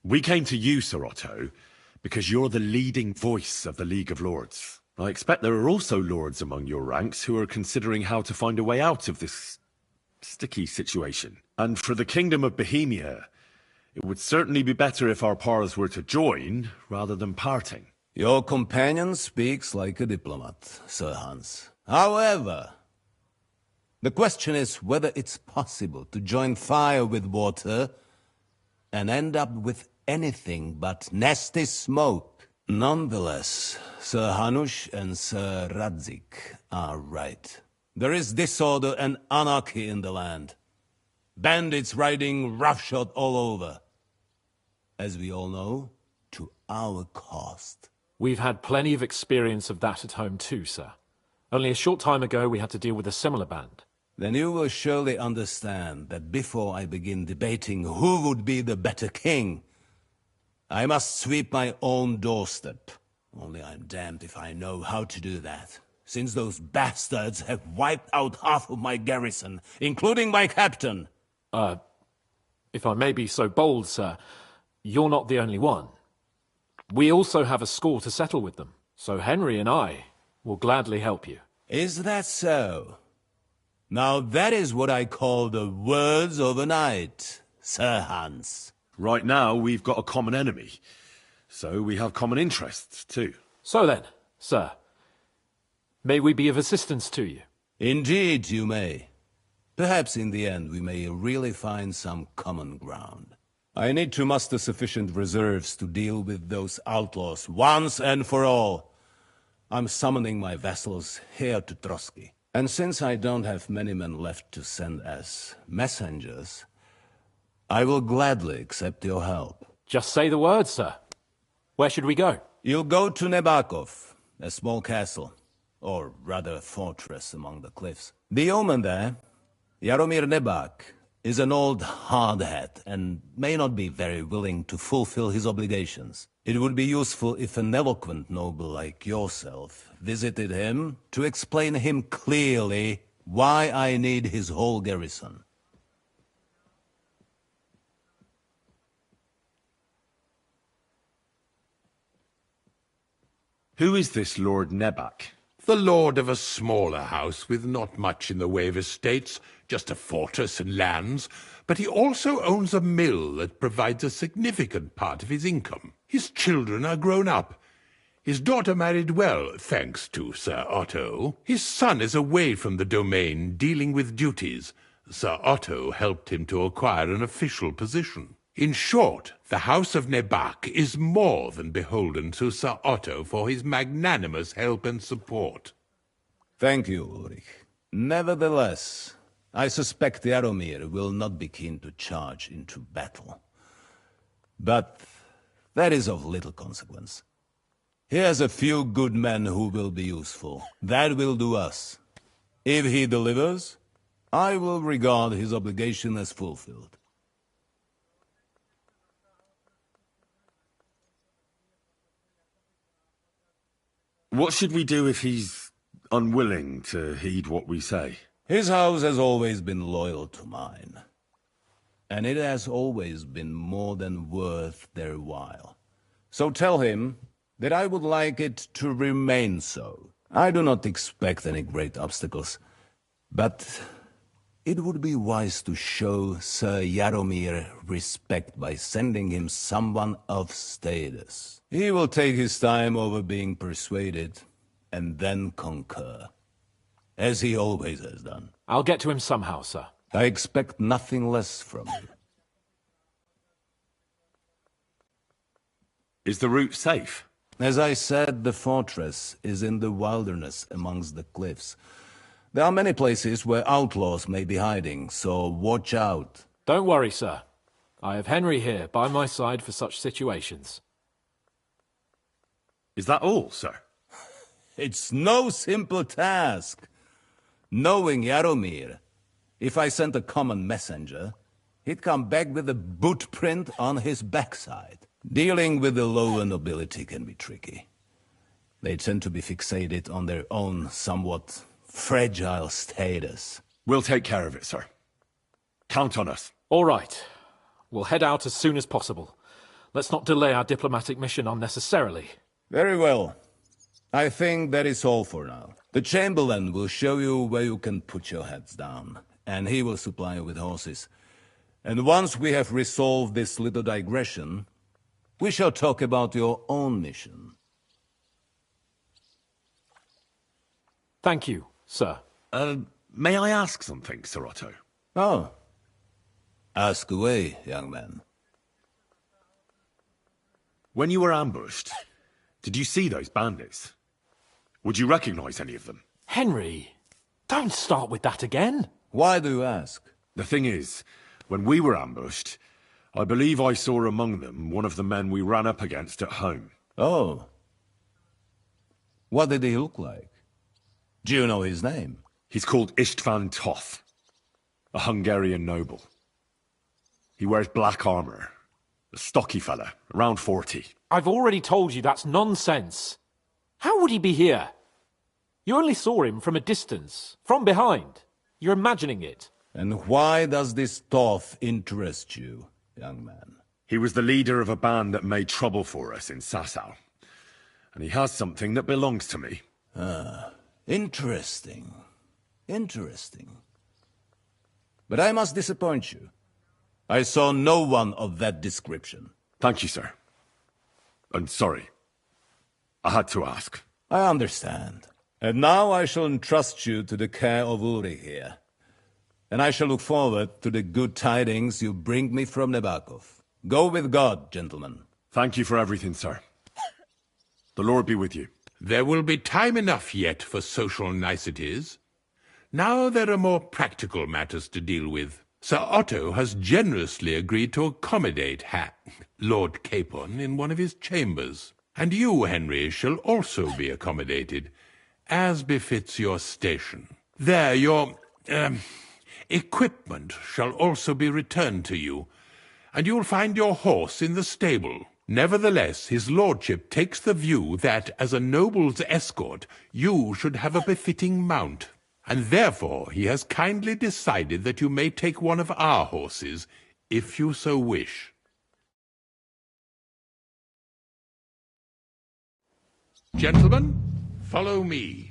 We came to you, Sir Otto, because you're the leading voice of the League of Lords. I expect there are also lords among your ranks who are considering how to find a way out of this sticky situation. And for the Kingdom of Bohemia, it would certainly be better if our powers were to join rather than parting. Your companion speaks like a diplomat, Sir Hans. However, the question is whether it's possible to join fire with water and end up with anything but nasty smoke. Nonetheless, Sir Hanush and Sir Radzig are right. There is disorder and anarchy in the land. Bandits riding roughshod all over. As we all know, to our cost. We've had plenty of experience of that at home too, sir. Only a short time ago we had to deal with a similar band. Then you will surely understand that before I begin debating who would be the better king, I must sweep my own doorstep. Only I'm damned if I know how to do that, since those bastards have wiped out half of my garrison, including my captain. If I may be so bold, sir, you're not the only one. We also have a score to settle with them, so Henry and I will gladly help you. Is that so? Now that is what I call the words of a knight, Sir Hans. Right now, we've got a common enemy, so we have common interests too. So then, sir, may we be of assistance to you? Indeed you may. Perhaps in the end we may really find some common ground. I need to muster sufficient reserves to deal with those outlaws once and for all. I'm summoning my vassals here to Trotsky. And since I don't have many men left to send as messengers, I will gladly accept your help. Just say the word, sir. Where should we go? You'll go to Nebakov, a small castle, or rather a fortress among the cliffs. The yeoman there, Jaromir Nebak, is an old hardhat and may not be very willing to fulfill his obligations. It would be useful if an eloquent noble like yourself visited him to explain him clearly why I need his whole garrison. Who is this Lord Nebak? The lord of a smaller house with not much in the way of estates, just a fortress and lands, but he also owns a mill that provides a significant part of his income. His children are grown up. His daughter married well, thanks to Sir Otto. His son is away from the domain, dealing with duties. Sir Otto helped him to acquire an official position. In short, the House of Nebak is more than beholden to Sir Otto for his magnanimous help and support. Thank you, Ulrich. Nevertheless, I suspect Jaromir will not be keen to charge into battle. But that is of little consequence. He has a few good men who will be useful. That will do us. If he delivers, I will regard his obligation as fulfilled. What should we do if he's unwilling to heed what we say? His house has always been loyal to mine. And it has always been more than worth their while. So tell him that I would like it to remain so. I do not expect any great obstacles, but it would be wise to show Sir Jaromir respect by sending him someone of status. He will take his time over being persuaded, and then concur. As he always has done. I'll get to him somehow, sir. I expect nothing less from you. Is the route safe? As I said, the fortress is in the wilderness amongst the cliffs. There are many places where outlaws may be hiding, so watch out. Don't worry, sir. I have Henry here by my side for such situations. Is that all, sir? It's no simple task. Knowing Jaromir, if I sent a common messenger, he'd come back with a boot print on his backside. Dealing with the lower nobility can be tricky. They tend to be fixated on their own somewhat fragile status. We'll take care of it, sir. Count on us. All right. We'll head out as soon as possible. Let's not delay our diplomatic mission unnecessarily. Very well. I think that is all for now. The Chamberlain will show you where you can put your heads down, and he will supply you with horses. And once we have resolved this little digression, we shall talk about your own mission. Thank you, sir. May I ask something, Sir Otto? Oh. Ask away, young man. When you were ambushed, did you see those bandits? Would you recognize any of them? Henry, don't start with that again. Why do you ask? The thing is, when we were ambushed, I believe I saw among them one of the men we ran up against at home. Oh. What did he look like? Do you know his name? He's called István Toth, a Hungarian noble. He wears black armor. A stocky fella, around 40. I've already told you that's nonsense. How would he be here? You only saw him from a distance, from behind. You're imagining it. And why does this Toth interest you, young man? He was the leader of a band that made trouble for us in Sasau. And he has something that belongs to me. Ah, interesting. Interesting. But I must disappoint you. I saw no one of that description. Thank you, sir. I'm sorry. I had to ask. I understand. And now I shall entrust you to the care of Uri here. And I shall look forward to the good tidings you bring me from Nebakov. Go with God, gentlemen. Thank you for everything, sir. The Lord be with you. There will be time enough yet for social niceties. Now there are more practical matters to deal with. Sir Otto has generously agreed to accommodate Lord Capon in one of his chambers. And you, Henry, shall also be accommodated, as befits your station. There, your equipment shall also be returned to you, and you'll find your horse in the stable. Nevertheless, his lordship takes the view that, as a noble's escort, you should have a befitting mount. And therefore he has kindly decided that you may take one of our horses, if you so wish. Gentlemen, follow me.